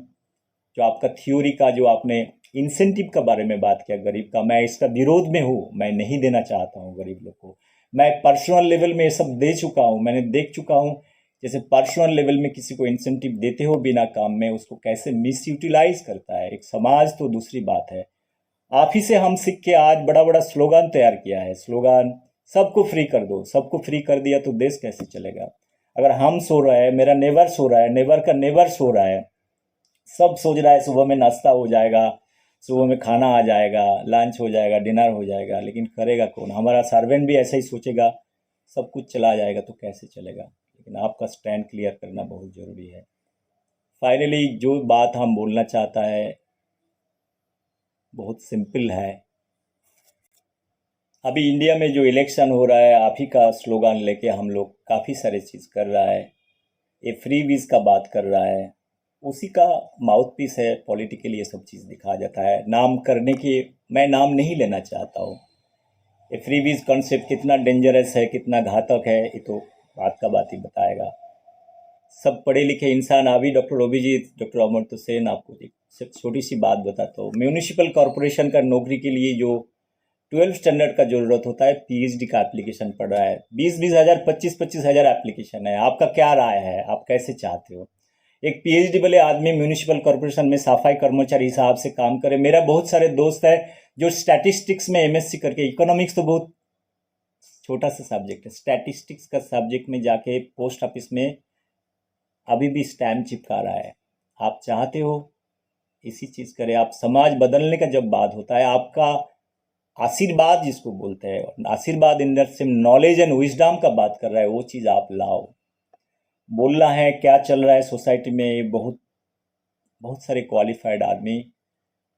जो आपका थ्योरी का, जो आपने इंसेंटिव का बारे में बात किया गरीब का, मैं इसका विरोध में हूँ। मैं नहीं देना चाहता हूँ गरीब लोग को। मैं पर्सनल लेवल में ये सब दे चुका हूँ, मैंने देख चुका हूँ जैसे पर्सनल लेवल में किसी को इंसेंटिव देते हो बिना काम में, उसको कैसे मिस यूटिलाइज करता है एक समाज, तो दूसरी बात है। आप ही से हम सीख के आज बड़ा बड़ा स्लोगन तैयार किया है, स्लोगन सबको फ्री कर दो। सबको फ्री कर दिया तो देश कैसे चलेगा? अगर हम सो रहे हैं, मेरा नेवर सो रहा है, नेवर का नेवर सो रहा है, सब सोच रहा है सुबह में नाश्ता हो जाएगा, सुबह में खाना आ जाएगा, लंच हो जाएगा, डिनर हो जाएगा, लेकिन करेगा कौन? हमारा सर्वेंट भी ऐसा ही सोचेगा, सब कुछ चला जाएगा तो कैसे चलेगा? लेकिन आपका स्टैंड क्लियर करना बहुत ज़रूरी है। फाइनली जो बात हम बोलना चाहता है बहुत सिंपल है। अभी इंडिया में जो इलेक्शन हो रहा है, आप ही का स्लोगन लेके हम लोग काफ़ी सारे चीज़ कर रहा है। ये फ्री वीज़ का बात कर रहा है, उसी का माउथ पीस है। पॉलिटिकली ये सब चीज़ दिखाया जाता है नाम करने के। मैं नाम नहीं लेना चाहता हूँ। ये फ्री वीज़ कॉन्सेप्ट कितना डेंजरस है, कितना घातक है, ये तो बात का बात ही बताएगा। सब पढ़े लिखे इंसान, अभी डॉक्टर अभिजीत, डॉक्टर अमर्त्य सेन, आपको एक सिर्फ छोटी सी बात बताता हूँ। म्यूनिसिपल कॉरपोरेशन का नौकरी के लिए जो 12 स्टैंडर्ड का ज़रूरत होता है, पीएचडी का एप्लीकेशन पड़ रहा है। 20-20 हज़ार, 25-25 हज़ार एप्लीकेशन है। आपका क्या राय है? आप कैसे चाहते हो एक पीएचडी वाले आदमी म्यूनिसिपल कॉरपोरेशन में सफाई कर्मचारी हिसाब से काम करे? मेरा बहुत सारे दोस्त है जो स्टैटिस्टिक्स में एमएससी करके, इकोनॉमिक्स तो बहुत छोटा सा सब्जेक्ट है, स्टैटिस्टिक्स का सब्जेक्ट में जाके पोस्ट ऑफिस में अभी भी स्टैम्प चिपका रहा है। आप चाहते हो इसी चीज़ करे? आप समाज बदलने का जब बात होता है, आपका आशीर्वाद जिसको बोलते हैं, आशीर्वाद in the same knowledge and wisdom का बात कर रहा है, वो चीज़ आप लाओ। बोलना है क्या चल रहा है सोसाइटी में, बहुत बहुत सारे क्वालिफाइड आदमी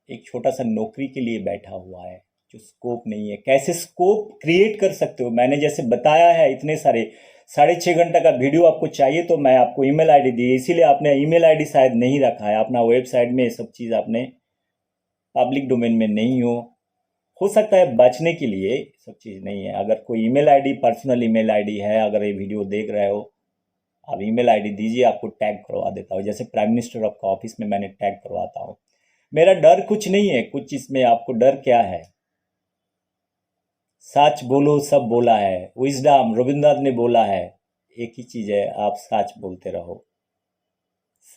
एक छोटा सा नौकरी के लिए बैठा हुआ है जो स्कोप नहीं है। कैसे स्कोप क्रिएट कर सकते हो? मैंने जैसे बताया है, इतने सारे 6.5 घंटा का वीडियो आपको चाहिए तो मैं आपको ईमेल आईडी दी, इसीलिए आपने ईमेल आईडी शायद नहीं रखा है अपना वेबसाइट में। ये सब चीज़ आपने पब्लिक डोमेन में नहीं हो सकता है बचने के लिए सब चीज़ नहीं है। अगर कोई email ID, personal email ID है, अगर ये वीडियो देख रहे हो, आप ईमेल आईडी दीजिए, आपको टैग करवा देता हूँ। जैसे प्राइम मिनिस्टर ऑफ का ऑफिस में मैंने टैग करवाता हूँ। मेरा डर कुछ नहीं है, कुछ इसमें आपको डर क्या है? सच बोलो, सब बोला है, विजडम रविंद्रनाथ ने बोला है। एक ही चीज़ है, आप सच बोलते रहो।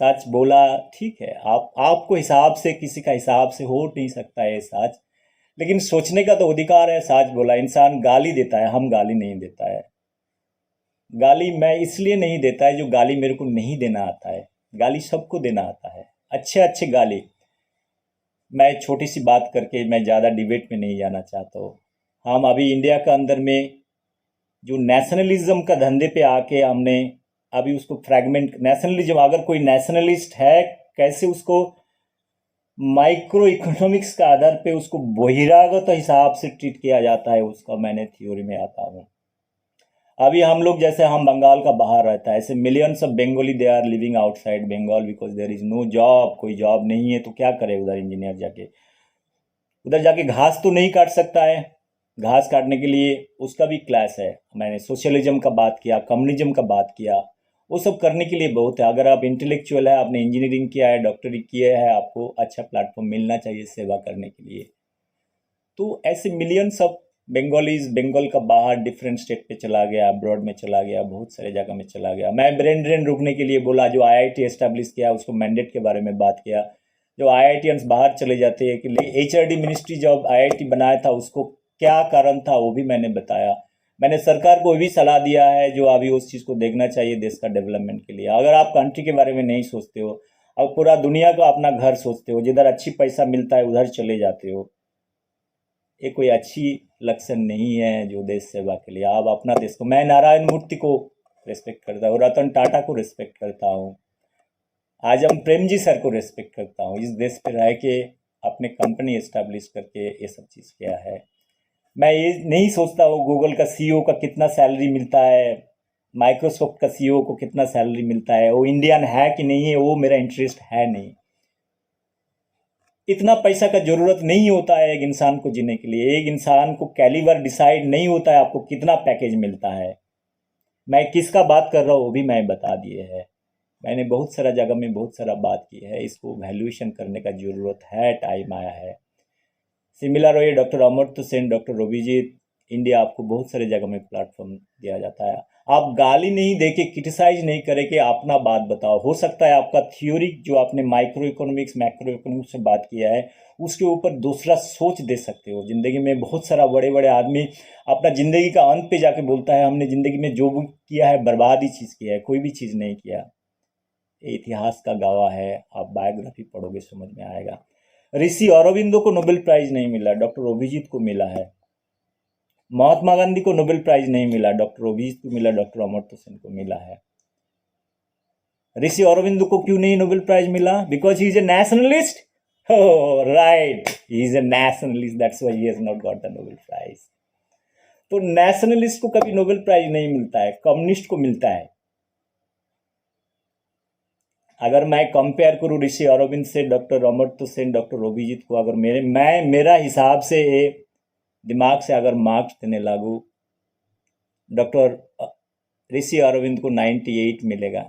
सच बोला ठीक है, आपको हिसाब से, किसी का हिसाब से हो नहीं सकता है सच, लेकिन सोचने का तो अधिकार है। सच बोला। इंसान गाली देता है, हम गाली नहीं देता है। गाली मैं इसलिए नहीं देता है जो गाली मेरे को नहीं देना आता है। गाली सबको देना आता है, अच्छे अच्छे गाली। मैं छोटी सी बात करके मैं ज़्यादा डिबेट में नहीं जाना चाहता हूँ। हम अभी इंडिया के अंदर में जो नेशनलिज्म का धंधे पे आके हमने अभी उसको फ्रैगमेंट, नेशनलिज्म, अगर कोई नेशनलिस्ट है, कैसे उसको माइक्रो इकोनॉमिक्स का आधार पे उसको बहिरागत हिसाब से ट्रीट किया जाता है, उसका मैंने थ्योरी में आता हूँ। अभी हम लोग, जैसे हम बंगाल का बाहर रहता है, ऐसे millions of Bengali they are living outside Bengal because there is no job. कोई जॉब नहीं है तो क्या करे उधर इंजीनियर जाके? उधर जाके घास तो नहीं काट सकता है। घास काटने के लिए उसका भी क्लास है। मैंने सोशलिज्म का बात किया, कम्युनिज्म का बात किया, वो सब करने के लिए बहुत है। अगर आप इंटेलेक्चुअल है, आपने इंजीनियरिंग किया है, डॉक्टरी किया है, आपको अच्छा प्लेटफॉर्म मिलना चाहिए सेवा करने के लिए। तो ऐसे मिलियंस ऑफ बंगालीज बंगाल का बाहर डिफरेंट स्टेट पे चला गया, अब्रॉड में चला गया, बहुत सारे जगह में चला गया। मैं ब्रेन ड्रेन रोकने के लिए बोला, जो आईआईटी एस्टेब्लिश किया उसको मैंडेट के बारे में बात किया। जो आईआईटीएंस बाहर चले जाते हैं कि एचआरडी मिनिस्ट्री जब आईआईटी बनाया था उसको क्या कारण था वो भी मैंने बताया। मैंने सरकार को भी सलाह दिया है जो अभी उस चीज़ को देखना चाहिए देश का डेवलपमेंट के लिए। अगर आप कंट्री के बारे में नहीं सोचते हो और पूरा दुनिया का अपना घर सोचते हो, जिधर अच्छी पैसा मिलता है उधर चले जाते हो, ये कोई अच्छी लक्षण नहीं है जो देश सेवा के लिए। आप अपना देश को, मैं नारायण मूर्ति को रिस्पेक्ट करता हूँ, रतन टाटा को रिस्पेक्ट करता हूँ, आजम प्रेम जी सर को रिस्पेक्ट करता हूँ। इस देश पे रह के अपने कंपनी एस्टेब्लिश करके ये सब चीज़ किया है। मैं ये नहीं सोचता हूँ गूगल का सीईओ का कितना सैलरी मिलता है, माइक्रोसॉफ्ट का सीईओ को कितना सैलरी मिलता है, वो इंडियन है कि नहीं है, वो मेरा इंटरेस्ट है नहीं। इतना पैसा का ज़रूरत नहीं होता है एक इंसान को जीने के लिए। एक इंसान को कैलिबर डिसाइड नहीं होता है आपको कितना पैकेज मिलता है। मैं किसका बात कर रहा हूँ वो भी मैं बता दिए है। मैंने बहुत सारा जगह में बहुत सारा बात की है, इसको वैल्यूएशन करने का ज़रूरत है, टाइम आया है। सिमिलर हो ये doctor Amartya Sen, doctor Abhijit, India आपको बहुत सारे जगह में प्लेटफॉर्म दिया जाता है। आप गाली नहीं दे के, क्रिटिसाइज नहीं करे कि अपना बात बताओ। हो सकता है आपका थ्योरी जो आपने माइक्रो इकोनॉमिक्स मैक्रो इकोनॉमिक्स से बात किया है उसके ऊपर दूसरा सोच दे सकते हो। ज़िंदगी में बहुत सारा बड़े बड़े आदमी अपना ज़िंदगी का अंत पे जाके बोलता है हमने ज़िंदगी में जो भी किया है बर्बाद ही चीज़ किया है, कोई भी चीज़ नहीं किया। ये इतिहास का गवाह है, आप बायोग्राफी पढ़ोगे समझ में आएगा। ऋषि अरविंदो को नोबेल प्राइज नहीं मिला, डॉक्टर अभिजीत को मिला है। महात्मा गांधी को नोबेल प्राइज नहीं मिला, डॉक्टर अभिजीत को मिला, डॉक्टर अमर्त्य सेन को मिला है। ऋषि अरविंदो को क्यों नहीं नोबेल प्राइज मिला? Because he is a nationalist. Right, he is a nationalist, that's why he has not got the Nobel prize. तो नेशनलिस्ट को कभी नोबेल प्राइज नहीं मिलता है, कम्युनिस्ट को मिलता है। अगर मैं कंपेयर करूँ ऋषि अरविंद से, डॉक्टर अमर्त्य सेन, डॉक्टर अभिजीत को, अगर मेरा हिसाब से दिमाग से अगर मार्क्स देने लागू, डॉक्टर ऋषि अरविंद को 98 मिलेगा।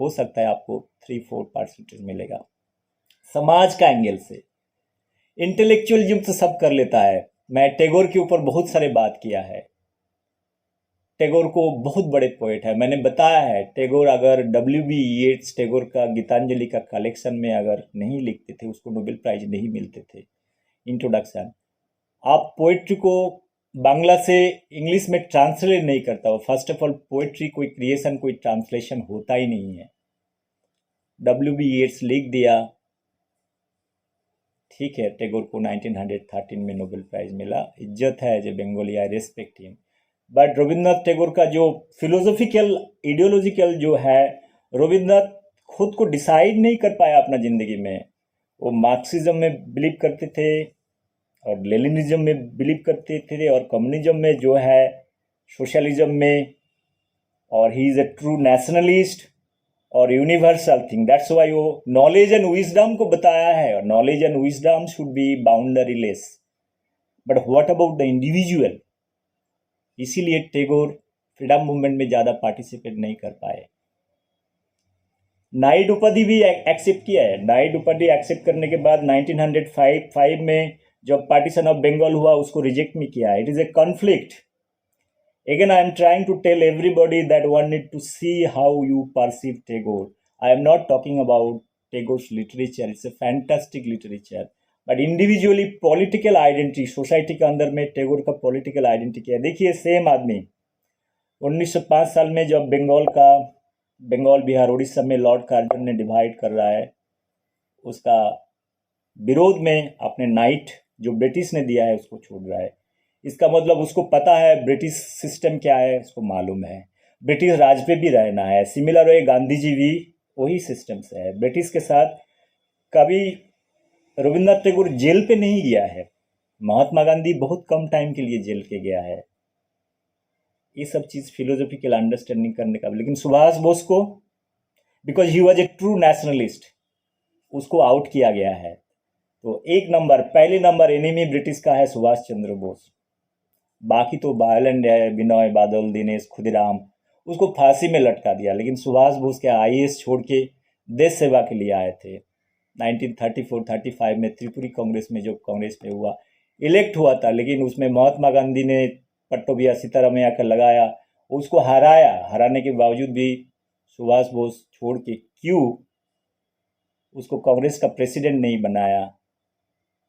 हो सकता है आपको 3-4% मिलेगा। समाज का एंगल से इंटेलेक्चुअल युक्त तो सब कर लेता है। मैं टैगोर के ऊपर बहुत सारे बात किया है। टैगोर को बहुत बड़े पोएट है, मैंने बताया है। टैगोर अगर W.B. येट्स टैगोर का गीतांजलि का कलेक्शन में अगर नहीं लिखते थे, उसको नोबेल प्राइज नहीं मिलते थे। इंट्रोडक्शन, आप पोएट्री को बांग्ला से इंग्लिश में ट्रांसलेट नहीं करता हो। फर्स्ट ऑफ ऑल पोएट्री कोई क्रिएशन, कोई ट्रांसलेशन होता ही नहीं है। W.B. येट्स लिख दिया, ठीक है। टैगोर को 1913 में नोबेल प्राइज मिला, इज्जत है as a Bengali, I respect him. But Rabindranath Tagore का जो फिलोसॉफिकल आइडियोलॉजिकल जो है, रविंद्रनाथ खुद को डिसाइड नहीं कर पाया अपना ज़िंदगी में। वो मार्क्सिज्म में बिलीव करते थे और लेनिनिज्म में बिलीव करते थे और कम्युनिज्म में जो है, सोशलिज्म में, और ही इज़ ए ट्रू नेशनलिस्ट और यूनिवर्सल थिंग। दैट्स वाई वो नॉलेज एंड विजडम को बताया है, और knowledge and wisdom should be boundaryless. But what about the individual? इसीलिए टैगोर फ्रीडम मूवमेंट में ज़्यादा पार्टिसिपेट नहीं कर पाए। नाइट उपाधि भी एक्सेप्ट किया है। नाइट उपाधि एक्सेप्ट करने के बाद 1905 में जब पार्टीशन ऑफ बंगाल हुआ, उसको रिजेक्ट भी किया। It is a conflict. Again, I am trying to tell everybody that one need to see how you perceive Tagore. I am not talking about Tagore's literature. It's a fantastic literature. But individually political identity, society के अंदर में टैगोर का political identity क्या है? देखिए, same आदमी 1905 साल में जब बंगाल बिहार उड़ीसा में लॉर्ड कार्जन ने डिवाइड कर रहा है, उसका विरोध में अपने नाइट जो ब्रिटिश ने दिया है उसको छोड़ रहा है। इसका मतलब उसको पता है ब्रिटिश सिस्टम क्या है, उसको मालूम है ब्रिटिश राज पे भी रहना है। सिमिलर वे गांधी जी भी वही सिस्टम से है। ब्रिटिश के साथ कभी रविंद्रनाथ टैगोर जेल पे नहीं गया है। महात्मा गांधी बहुत कम टाइम के लिए जेल के गया है। ये सब चीज़ फिलोसॉफिकल अंडरस्टैंडिंग करने का। लेकिन सुभाष बोस को, because he was a true nationalist, उसको आउट किया गया है। तो पहले नंबर एनिमी ब्रिटिश का है सुभाष चंद्र बोस। बाकी तो वायलेंट है, बिनोय बादल, दिनेश खुदीराम, उसको फांसी में लटका दिया। लेकिन सुभाष बोस के IAS छोड़ के देश सेवा के लिए आए थे। 1934-35 में त्रिपुरी कांग्रेस में, जो कांग्रेस में हुआ, इलेक्ट हुआ था, लेकिन उसमें महात्मा गांधी ने पट्टोबिया सीतारामैया का लगाया, उसको हराने के बावजूद भी सुभाष बोस छोड़ के क्यों उसको कांग्रेस का प्रेसिडेंट नहीं बनाया?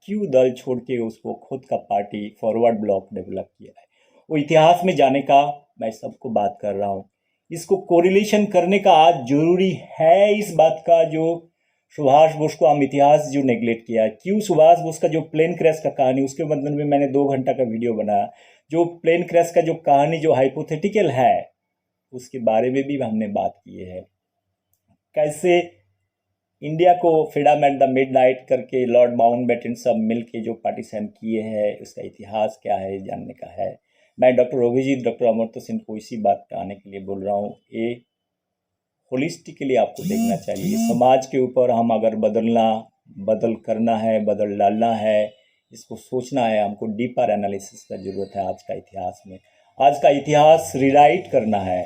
क्यों दल छोड़ के उसको खुद का पार्टी फॉरवर्ड ब्लॉक डेवलप किया है? वो इतिहास में जाने का मैं सबको बात कर रहा हूँ। इसको कोरिलेशन करने का आज जरूरी है इस बात का, जो सुभाष बोस को हम इतिहास जो नेगलेक्ट किया है। क्यों सुभाष बोस का जो प्लेन क्रैश का कहानी, उसके मतलब में मैंने 2 घंटा का वीडियो बनाया। जो प्लेन क्रैश का जो कहानी जो हाइपोथेटिकल है, उसके बारे में भी हमने बात की है। कैसे इंडिया को फ्रीडम एट द मिडनाइट करके लॉर्ड माउंटबेटन सब मिल के जो पार्टीशन किए हैं, उसका इतिहास क्या है जानने का है। मैं डॉक्टर अभिजीत, डॉक्टर अमर्त्य सेन को इसी बात पे आने के लिए बोल रहा हूँ। ये होलिस्टिकली आपको देखना चाहिए। समाज के ऊपर हम अगर बदल करना है, बदल डालना है, इसको सोचना है, हमको डीपर एनालिसिस का ज़रूरत है। आज का इतिहास में, आज का इतिहास रिराइट करना है।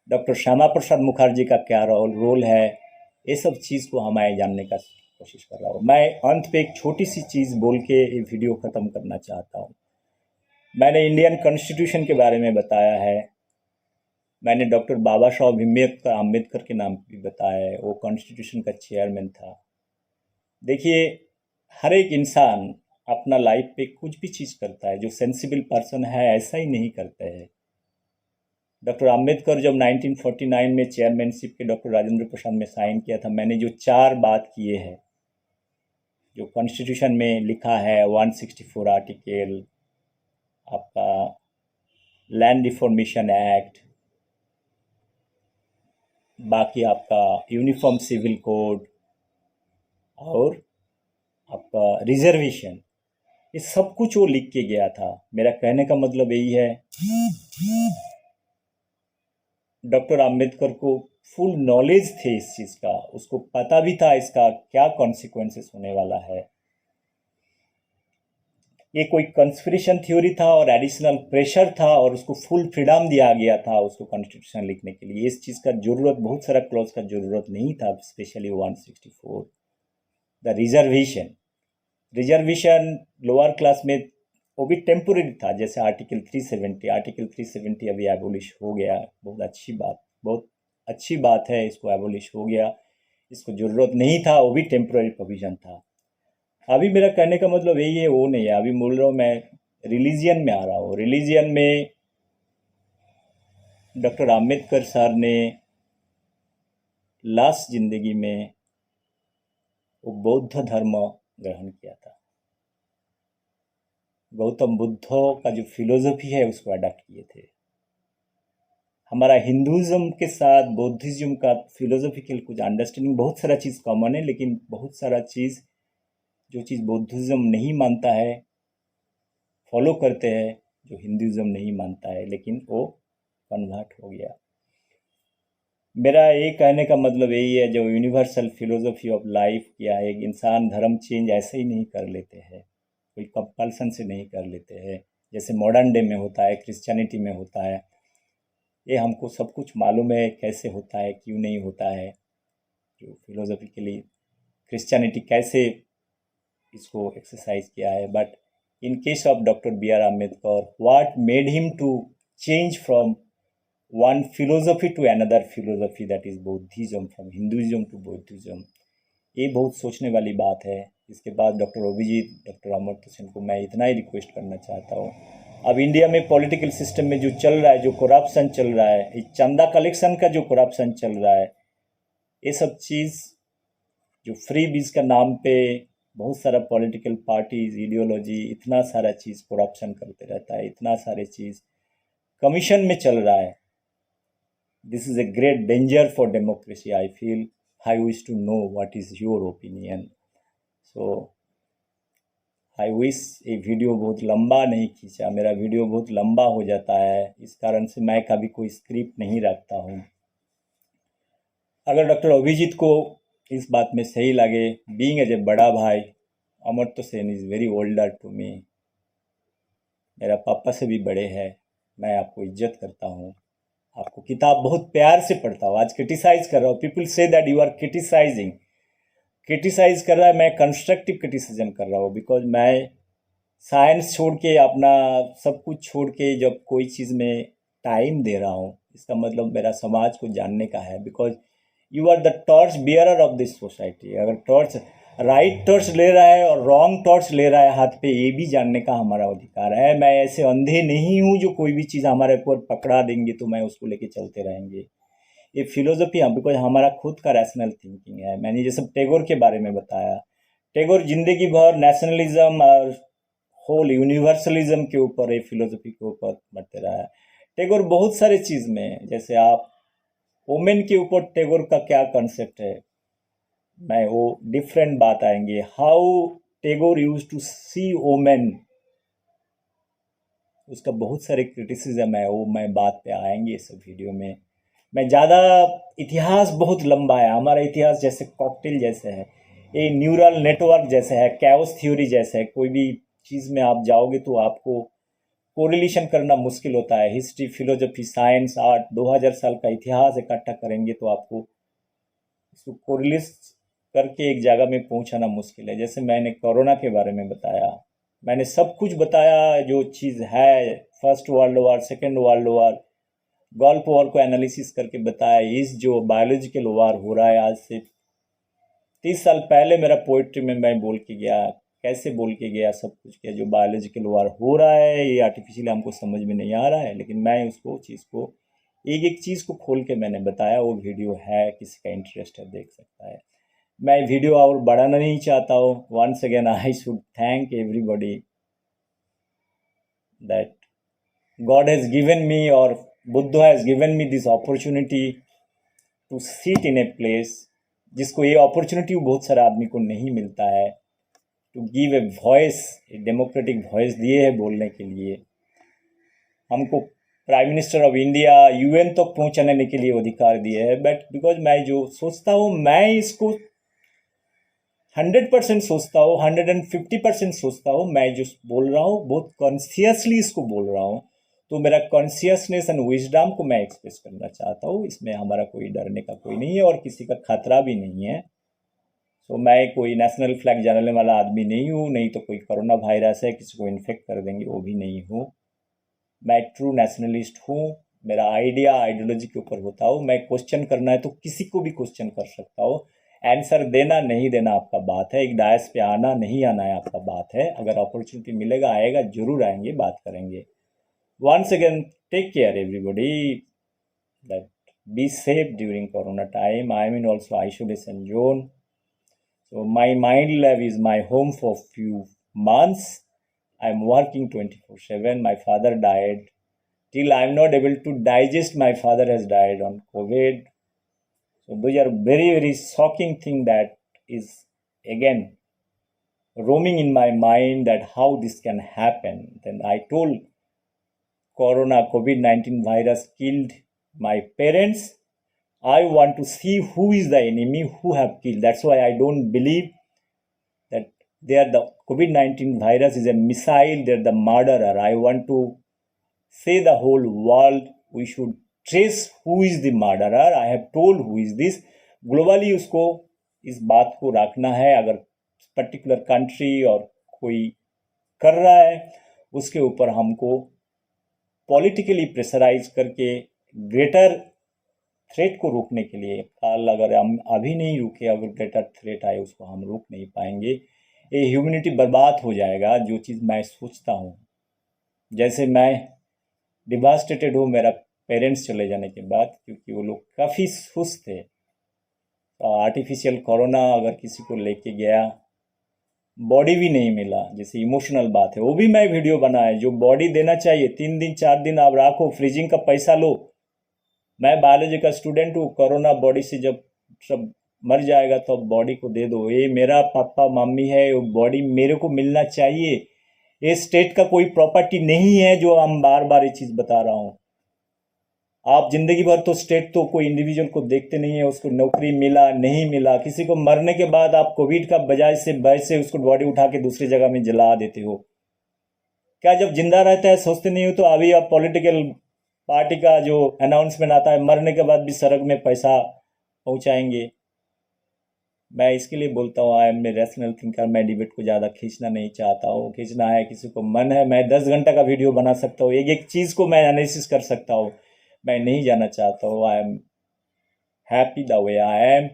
डॉक्टर श्यामा प्रसाद मुखर्जी का क्या रोल है, ये सब चीज़ को हमें जानने का कोशिश कर रहा हूँ। मैं अंत पे एक छोटी सी चीज़ बोल के ये वीडियो ख़त्म करना चाहता हूँ। मैंने इंडियन कॉन्स्टिट्यूशन के बारे में बताया है, मैंने डॉक्टर बाबा साहब अम्बेडकर के नाम भी बताया है, वो कॉन्स्टिट्यूशन का चेयरमैन था। देखिए, हर एक इंसान अपना लाइफ पे कुछ भी चीज़ करता है, जो सेंसिबल पर्सन है ऐसा ही नहीं करते हैं। डॉक्टर अम्बेडकर जब 1949 में चेयरमैनशिप के डॉक्टर राजेंद्र प्रसाद में साइन किया था, मैंने जो 4 बात किए हैं, जो कॉन्स्टिट्यूशन में लिखा है, 164 आर्टिकल, आपका लैंड रिफॉर्मेशन एक्ट, बाकी आपका यूनिफॉर्म सिविल कोड और आपका रिजर्वेशन, ये सब कुछ वो लिख के गया था। मेरा कहने का मतलब यही है, डॉक्टर अंबेडकर को फुल नॉलेज थे इस चीज़ का, उसको पता भी था इसका क्या कॉन्सिक्वेंसेस होने वाला है। ये कोई कंस्पिरेशन थ्योरी था और एडिशनल प्रेशर था और उसको फुल फ्रीडम दिया गया था उसको कॉन्स्टिट्यूशन लिखने के लिए। इस चीज़ का ज़रूरत, बहुत सारा क्लॉज का ज़रूरत नहीं था, specially 164 the reservation lower class में, वो भी टेम्पोरेरी था। जैसे आर्टिकल 370 अभी एबोलिश हो गया, बहुत अच्छी बात है, इसको एबोलिश हो गया, इसको ज़रूरत नहीं था, वो भी टेम्पोरेरी प्रोविज़न था। अभी मेरा कहने का मतलब यही है, वो नहीं है। अभी बोल रहा हूँ मैं, रिलीजियन में आ रहा हूँ। रिलीजियन में डॉक्टर आम्बेडकर सर ने लास्ट जिंदगी में वो बौद्ध धर्म ग्रहण किया था। गौतम बुद्ध का जो फिलोसफी है उसको अडॉप्ट किए थे। हमारा हिंदुज़्म के साथ बौद्धिज्म का फिलोसफिकल कुछ अंडरस्टैंडिंग, बहुत सारा चीज़ कॉमन है, लेकिन बहुत सारा चीज़, जो चीज़ बौद्धिज्म नहीं मानता है, फॉलो करते हैं, जो हिंदुज़्म नहीं मानता है, लेकिन वो कन्वर्ट हो गया। मेरा ये कहने का मतलब यही है, जो यूनिवर्सल फिलोसफी ऑफ लाइफ किया है, एक इंसान धर्म चेंज ऐसे ही नहीं कर लेते हैं, कोई कंपल्सन से नहीं कर लेते हैं, जैसे मॉडर्न डे में होता है, क्रिश्चियनिटी में होता है। ये हमको सब कुछ मालूम है कैसे होता है, क्यों नहीं होता है, जो फिलोसफिकली क्रिश्चियनिटी कैसे इसको एक्सरसाइज किया है। But in case of doctor B R Ambedkar, what made him to change from one philosophy to another philosophy, that is Buddhism, from Hinduism to Buddhism, ये बहुत सोचने वाली बात है। इसके बाद डॉक्टर अभिजीत, डॉक्टर अमर्त्य सेन को मैं इतना ही रिक्वेस्ट करना चाहता हूँ, अब इंडिया में पॉलिटिकल सिस्टम में जो चल रहा है, जो करप्शन चल रहा है, इस चंदा कलेक्शन का जो करप्शन चल रहा है, ये सब चीज़ जो फ्री बीज का नाम पे बहुत सारा पॉलिटिकल पार्टीज, आइडियोलॉजी, इतना सारा चीज़ करप्शन करते रहता है, इतना सारे चीज़ कमीशन में चल रहा है। This is a great danger for democracy. I feel I wish to know what is your opinion. So I wish ये वीडियो बहुत लंबा नहीं खींचा, मेरा वीडियो बहुत लंबा हो जाता है, इस कारण से मैं कभी कोई स्क्रिप्ट नहीं रखता हूँ। अगर डॉक्टर अभिजीत को इस बात में सही लगे, बीइंग एज ए बड़ा भाई, Amartya Sen is very older to me, मेरा पापा से भी बड़े हैं, मैं आपको इज्जत करता हूँ, आपको किताब बहुत प्यार से पढ़ता हूँ। आज क्रिटिसाइज कर रहा हूँ, people say that you are criticise कर रहा है, मैं कंस्ट्रक्टिव क्रिटिसिज्म कर रहा हूँ, बिकॉज मैं साइंस छोड़ के, अपना सब कुछ छोड़ के जब कोई चीज़ में टाइम दे रहा हूँ, इसका मतलब मेरा समाज को जानने का है, because you are the torch bearer of this society. अगर टॉर्च राइट टॉर्च ले रहा है और रॉन्ग टॉर्च ले रहा है हाथ पे, ये भी जानने का हमारा अधिकार है। मैं ऐसे अंधे नहीं हूँ जो कोई भी चीज़ हमारे ऊपर पकड़ा देंगे तो मैं उसको लेके चलते रहेंगे। ये फिलोसफी हम, बिकॉज हमारा खुद का रैशनल थिंकिंग है। मैंने जैसे टैगोर के बारे में बताया, टैगोर जिंदगी भर नेशनलिज्म और होल यूनिवर्सलिज्म के ऊपर, ये फिलोसफी के ऊपर बढ़ते रहा है। टैगोर बहुत सारे चीज़ में, जैसे आप वोमेन के ऊपर टैगोर का क्या कॉन्सेप्ट है, मैं वो डिफरेंट बात आएंगे, how Tagore use to see women, उसका बहुत सारे क्रिटिसिज्म है, वो मैं बात पे आएंगे इस वीडियो में। मैं ज़्यादा, इतिहास बहुत लंबा है हमारा, इतिहास जैसे कॉकटेल जैसे है, ये न्यूरल नेटवर्क जैसे है, कैओस थ्योरी जैसे है। कोई भी चीज़ में आप जाओगे तो आपको कोरिलेशन करना मुश्किल होता है। हिस्ट्री, फिलोसफी, साइंस, आर्ट, 2000 साल का इतिहास इकट्ठा करेंगे तो आपको इसको कोरिलेट करके एक जगह में पहुंचाना मुश्किल है। जैसे मैंने कोरोना के बारे में बताया, मैंने सब कुछ बताया जो चीज़ है, first world war, second world war, gulf war को एनालिसिस करके बताया। इस जो बायोलॉजिकल वॉर हो रहा है आज से 30 साल पहले मेरा पोइट्री में मैं बोल के गया, कैसे बोल के गया, सब कुछ किया। जो बायोलॉजिकल वॉर हो रहा है ये आर्टिफिशियल हमको समझ में नहीं आ रहा है, लेकिन मैं उसको चीज़ को एक एक चीज़ को खोल के मैंने बताया। वो वीडियो है, किसी का इंटरेस्ट है देख सकता है। मैं वीडियो और बढ़ाना नहीं चाहता हूँ। Once again I should thank everybody that God has given me or Buddha has given me this opportunity to sit in a place जिसको ये अपॉर्चुनिटी बहुत सारे आदमी को नहीं मिलता है, to give a voice, a democratic voice दिए है बोलने के लिए। हमको prime minister of India UN तक पहुंचाने के लिए अधिकार दिए है। बट बिकॉज मैं जो सोचता हूँ, मैं इसको 100% सोचता हूँ, 150% सोचता हूँ। मैं जो बोल रहा हूँ बहुत कॉन्शियसली इसको बोल रहा हूँ, तो मेरा कॉन्शियसनेस एंड विजडम को मैं एक्सप्रेस करना चाहता हूँ। इसमें हमारा कोई डरने का कोई नहीं है और किसी का खतरा भी नहीं है। तो मैं कोई नेशनल फ्लैग जलाने वाला आदमी नहीं हूँ, नहीं तो कोई कोरोना वायरस है किसी को इन्फेक्ट कर देंगे वो भी नहीं हूँ। मैं ट्रू नेशनलिस्ट हूँ। मेरा आइडियोलॉजी के ऊपर होता हूँ। मैं क्वेश्चन करना है तो किसी को भी क्वेश्चन कर सकता हूँ। आंसर देना नहीं देना आपका बात है, एक डायस पे आना नहीं आना है आपका बात है। अगर अपॉर्चुनिटी मिलेगा आएगा, जरूर आएंगे, बात करेंगे। Once again take care everybody, that be safe during corona time. I am in also isolation zone, so my mind lab is my home for few months. I'm working 24/7. My father died. Till I'm not able to digest, my father has died on COVID. So those are very, very shocking thing that is again roaming in my mind, that how this can happen. Then I told COVID-19 virus killed my parents. I want to see who is the enemy, who have killed. That's why I don't believe that they are the COVID-19 virus is a missile, they're the murderer. I want to say the whole world, we should trace who is the murderer. I have told who is this. Globally उसको इस बात को रखना है। अगर particular country और कोई कर रहा है उसके ऊपर हमको पॉलिटिकली प्रेशराइज करके ग्रेटर थ्रेट को रोकने के लिए, कल अगर हम अभी नहीं रुके, अगर ग्रेटर थ्रेट आए उसको हम रोक नहीं पाएंगे। ये ह्यूमैनिटी बर्बाद हो जाएगा। जो चीज़ मैं सोचता हूँ, जैसे मैं डिवास्टेटेड हूँ मेरा पेरेंट्स चले जाने के बाद, क्योंकि वो लोग काफ़ी खुश थे। आर्टिफिशियल कोरोना अगर किसी को लेके गया, बॉडी भी नहीं मिला, जैसे इमोशनल बात है, वो भी मैं वीडियो बनाया। जो बॉडी देना चाहिए 3 दिन 4 दिन आप रखो, फ्रीजिंग का पैसा लो। मैं बायोलॉजी का स्टूडेंट हूँ। कोरोना बॉडी से जब सब मर जाएगा तो बॉडी को दे दो। ये मेरा पापा मम्मी है, वो बॉडी मेरे को मिलना चाहिए। ये स्टेट का कोई प्रॉपर्टी नहीं है, जो हम बार बार ये चीज़ बता रहा हूँ। आप जिंदगी भर तो स्टेट तो कोई इंडिविजुअल को देखते नहीं है, उसको नौकरी मिला नहीं मिला। किसी को मरने के बाद आप कोविड का बजाय से वैसे उसको बॉडी उठा के दूसरी जगह में जला देते हो। क्या जब जिंदा रहता है सोचते नहीं हो? तो अभी आप पॉलिटिकल पार्टी का जो अनाउंसमेंट आता है, मरने के बाद भी सड़क में पैसा पहुंचाएंगे। मैं इसके लिए बोलता हूँ, I am a rational thinker. मैं डिबेट को ज़्यादा खींचना नहीं चाहता हूँ। खींचना है, किसी को मन है, मैं 10 घंटा का वीडियो बना सकता हूँ, एक एक चीज़ को मैं एनालिसिस कर सकता हूँ। मैं नहीं जाना चाहता हूँ। I am happy the way I am.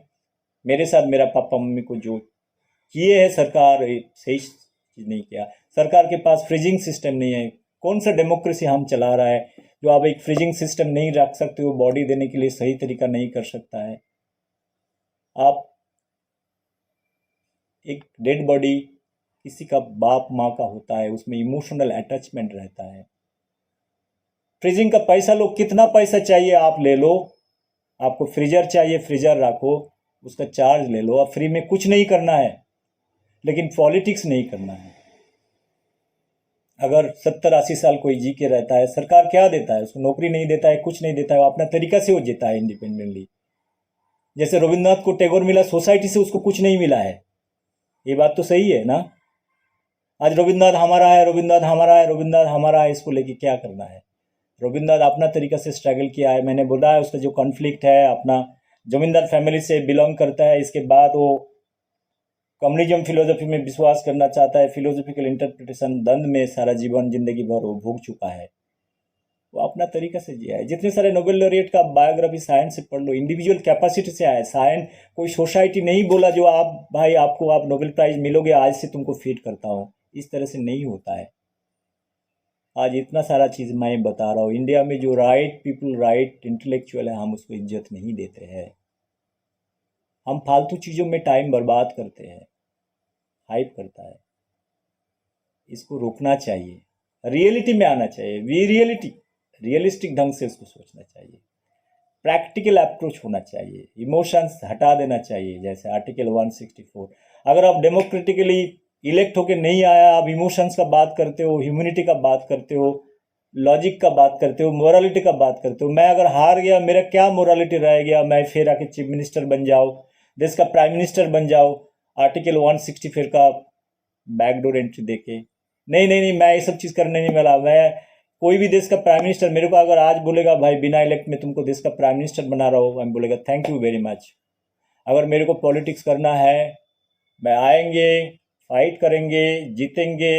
मेरे साथ मेरा पापा मम्मी को जो किए है सरकार, सही चीज़ नहीं किया। सरकार के पास फ्रीजिंग सिस्टम नहीं है। कौन सा डेमोक्रेसी हम चला रहा है जो आप एक फ्रीजिंग सिस्टम नहीं रख सकते हो, बॉडी देने के लिए सही तरीका नहीं कर सकता है। आप एक डेड बॉडी किसी का बाप माँ का होता है, उसमें इमोशनल अटैचमेंट रहता है। फ्रीजिंग का पैसा लो, कितना पैसा चाहिए आप ले लो। आपको फ्रीजर चाहिए, फ्रीजर रखो, उसका चार्ज ले लो। अब फ्री में कुछ नहीं करना है, लेकिन पॉलिटिक्स नहीं करना है। अगर 70-80 साल कोई जी के रहता है, सरकार क्या देता है उसको? नौकरी नहीं देता है, कुछ नहीं देता है, वो अपना तरीका से वो जीता है इंडिपेंडेंटली। जैसे रविन्द्रनाथ को टैगोर मिला, सोसाइटी से उसको कुछ नहीं मिला है। ये बात तो सही है ना? आज रविन्द्रनाथ हमारा है, रविन्द्रनाथ हमारा है, रविन्द्रनाथ हमारा है, इसको लेके क्या करना है? रविन्द्रनाथ अपना तरीका से स्ट्रगल किया है। मैंने बोला है उसका जो कॉन्फ्लिक्ट है, अपना जमींदार फैमिली से बिलोंग करता है, इसके बाद वो कम्युनिज्म फिलोसफी में विश्वास करना चाहता है, फिलोसफिकल इंटरप्रिटेशन द्वंद में सारा जीवन जिंदगी भर वो भोग चुका है, वो अपना तरीका से जिया है। जितने सारे नोबेल लॉरिएट का बायोग्राफी साइंस से पढ़ लो, इंडिविजुअल कैपेसिटी से आया। साइंस कोई सोसाइटी नहीं बोला जो आप भाई आपको आप नोबेल प्राइज मिलोगे आज से तुमको फीड करता हूँ, इस तरह से नहीं होता है। आज इतना सारा चीज़ मैं बता रहा हूँ, इंडिया में जो राइट पीपल, राइट इंटेलेक्चुअल है, हम उसको इज्जत नहीं देते हैं। हम फालतू चीज़ों में टाइम बर्बाद करते हैं, हाइप करता है। इसको रोकना चाहिए, रियलिटी में आना चाहिए। रियलिस्टिक ढंग से इसको सोचना चाहिए, प्रैक्टिकल अप्रोच होना चाहिए, इमोशंस हटा देना चाहिए। जैसे आर्टिकल 164, अगर आप डेमोक्रेटिकली इलेक्ट होके नहीं आया, आप इमोशंस का बात करते हो, ह्यूमैनिटी का बात करते हो, लॉजिक का बात करते हो, मोरालिटी का बात करते हो। मैं अगर हार गया, मेरा क्या मोरालिटी रह गया? मैं फिर आके चीफ मिनिस्टर बन जाओ, देश का प्राइम मिनिस्टर बन जाओ, आर्टिकल 164 का बैकडोर एंट्री देके। नहीं नहीं नहीं, मैं ये सब चीज़ करने नहीं वाला। मैं कोई भी देश का प्राइम मिनिस्टर मेरे को अगर आज बोलेगा भाई बिना इलेक्ट में तुमको देश का प्राइम मिनिस्टर बना रहा हो, मैं बोलेगा थैंक यू वेरी मच। अगर मेरे को पॉलिटिक्स करना है, मैं आएंगे, फाइट करेंगे, जीतेंगे।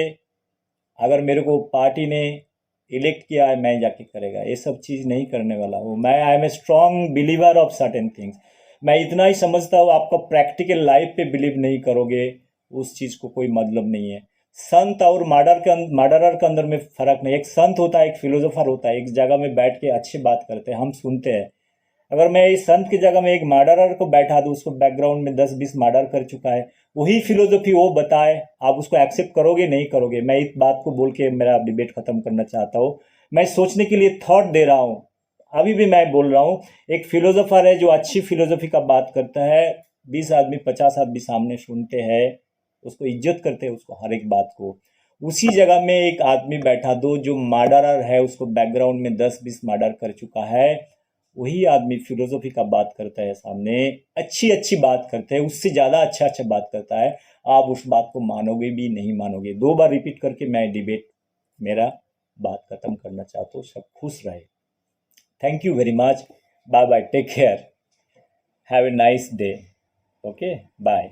अगर मेरे को पार्टी ने इलेक्ट किया है, मैं जाके करेगा। ये सब चीज़ नहीं करने वाला हूँ मैं। I am a strong believer of certain things. मैं इतना ही समझता हूँ, आपका प्रैक्टिकल लाइफ पे बिलीव नहीं करोगे, उस चीज़ को कोई मतलब नहीं है। संत और मर्डरर के अंदर में फ़र्क नहीं। एक संत होता है, एक फिलोसोफर होता है, एक जगह में बैठ के अच्छी बात करते हैं, हम सुनते हैं। अगर मैं इस संत की जगह में एक मर्डरर को बैठा दूँ, उसको बैकग्राउंड में 10-20 मर्डर कर चुका है, वही फिलोसफी वो बताए, आप उसको एक्सेप्ट करोगे नहीं करोगे? मैं इस बात को बोल के मेरा डिबेट ख़त्म करना चाहता हूँ। मैं सोचने के लिए थॉट दे रहा हूँ, अभी भी मैं बोल रहा हूँ। एक फिलोसोफर है जो अच्छी फिलोसफी का बात करता है, 20 आदमी 50 आदमी सामने सुनते हैं, उसको इज्जत करते हैं, उसको हर एक बात को। उसी जगह में एक आदमी बैठा दो जो मर्डरर है, उसको बैकग्राउंड में 10-20 मर्डर कर चुका है, वही आदमी फिलोसफी का बात करता है सामने, अच्छी अच्छी बात करते हैं, उससे ज़्यादा अच्छा बात करता है। आप उस बात को मानोगे भी नहीं मानोगे। 2 बार रिपीट करके मैं डिबेट मेरा बात खत्म करना चाहता हूँ। सब खुश रहे। Thank you very much. Bye bye, take care, have a nice day. Okay, bye.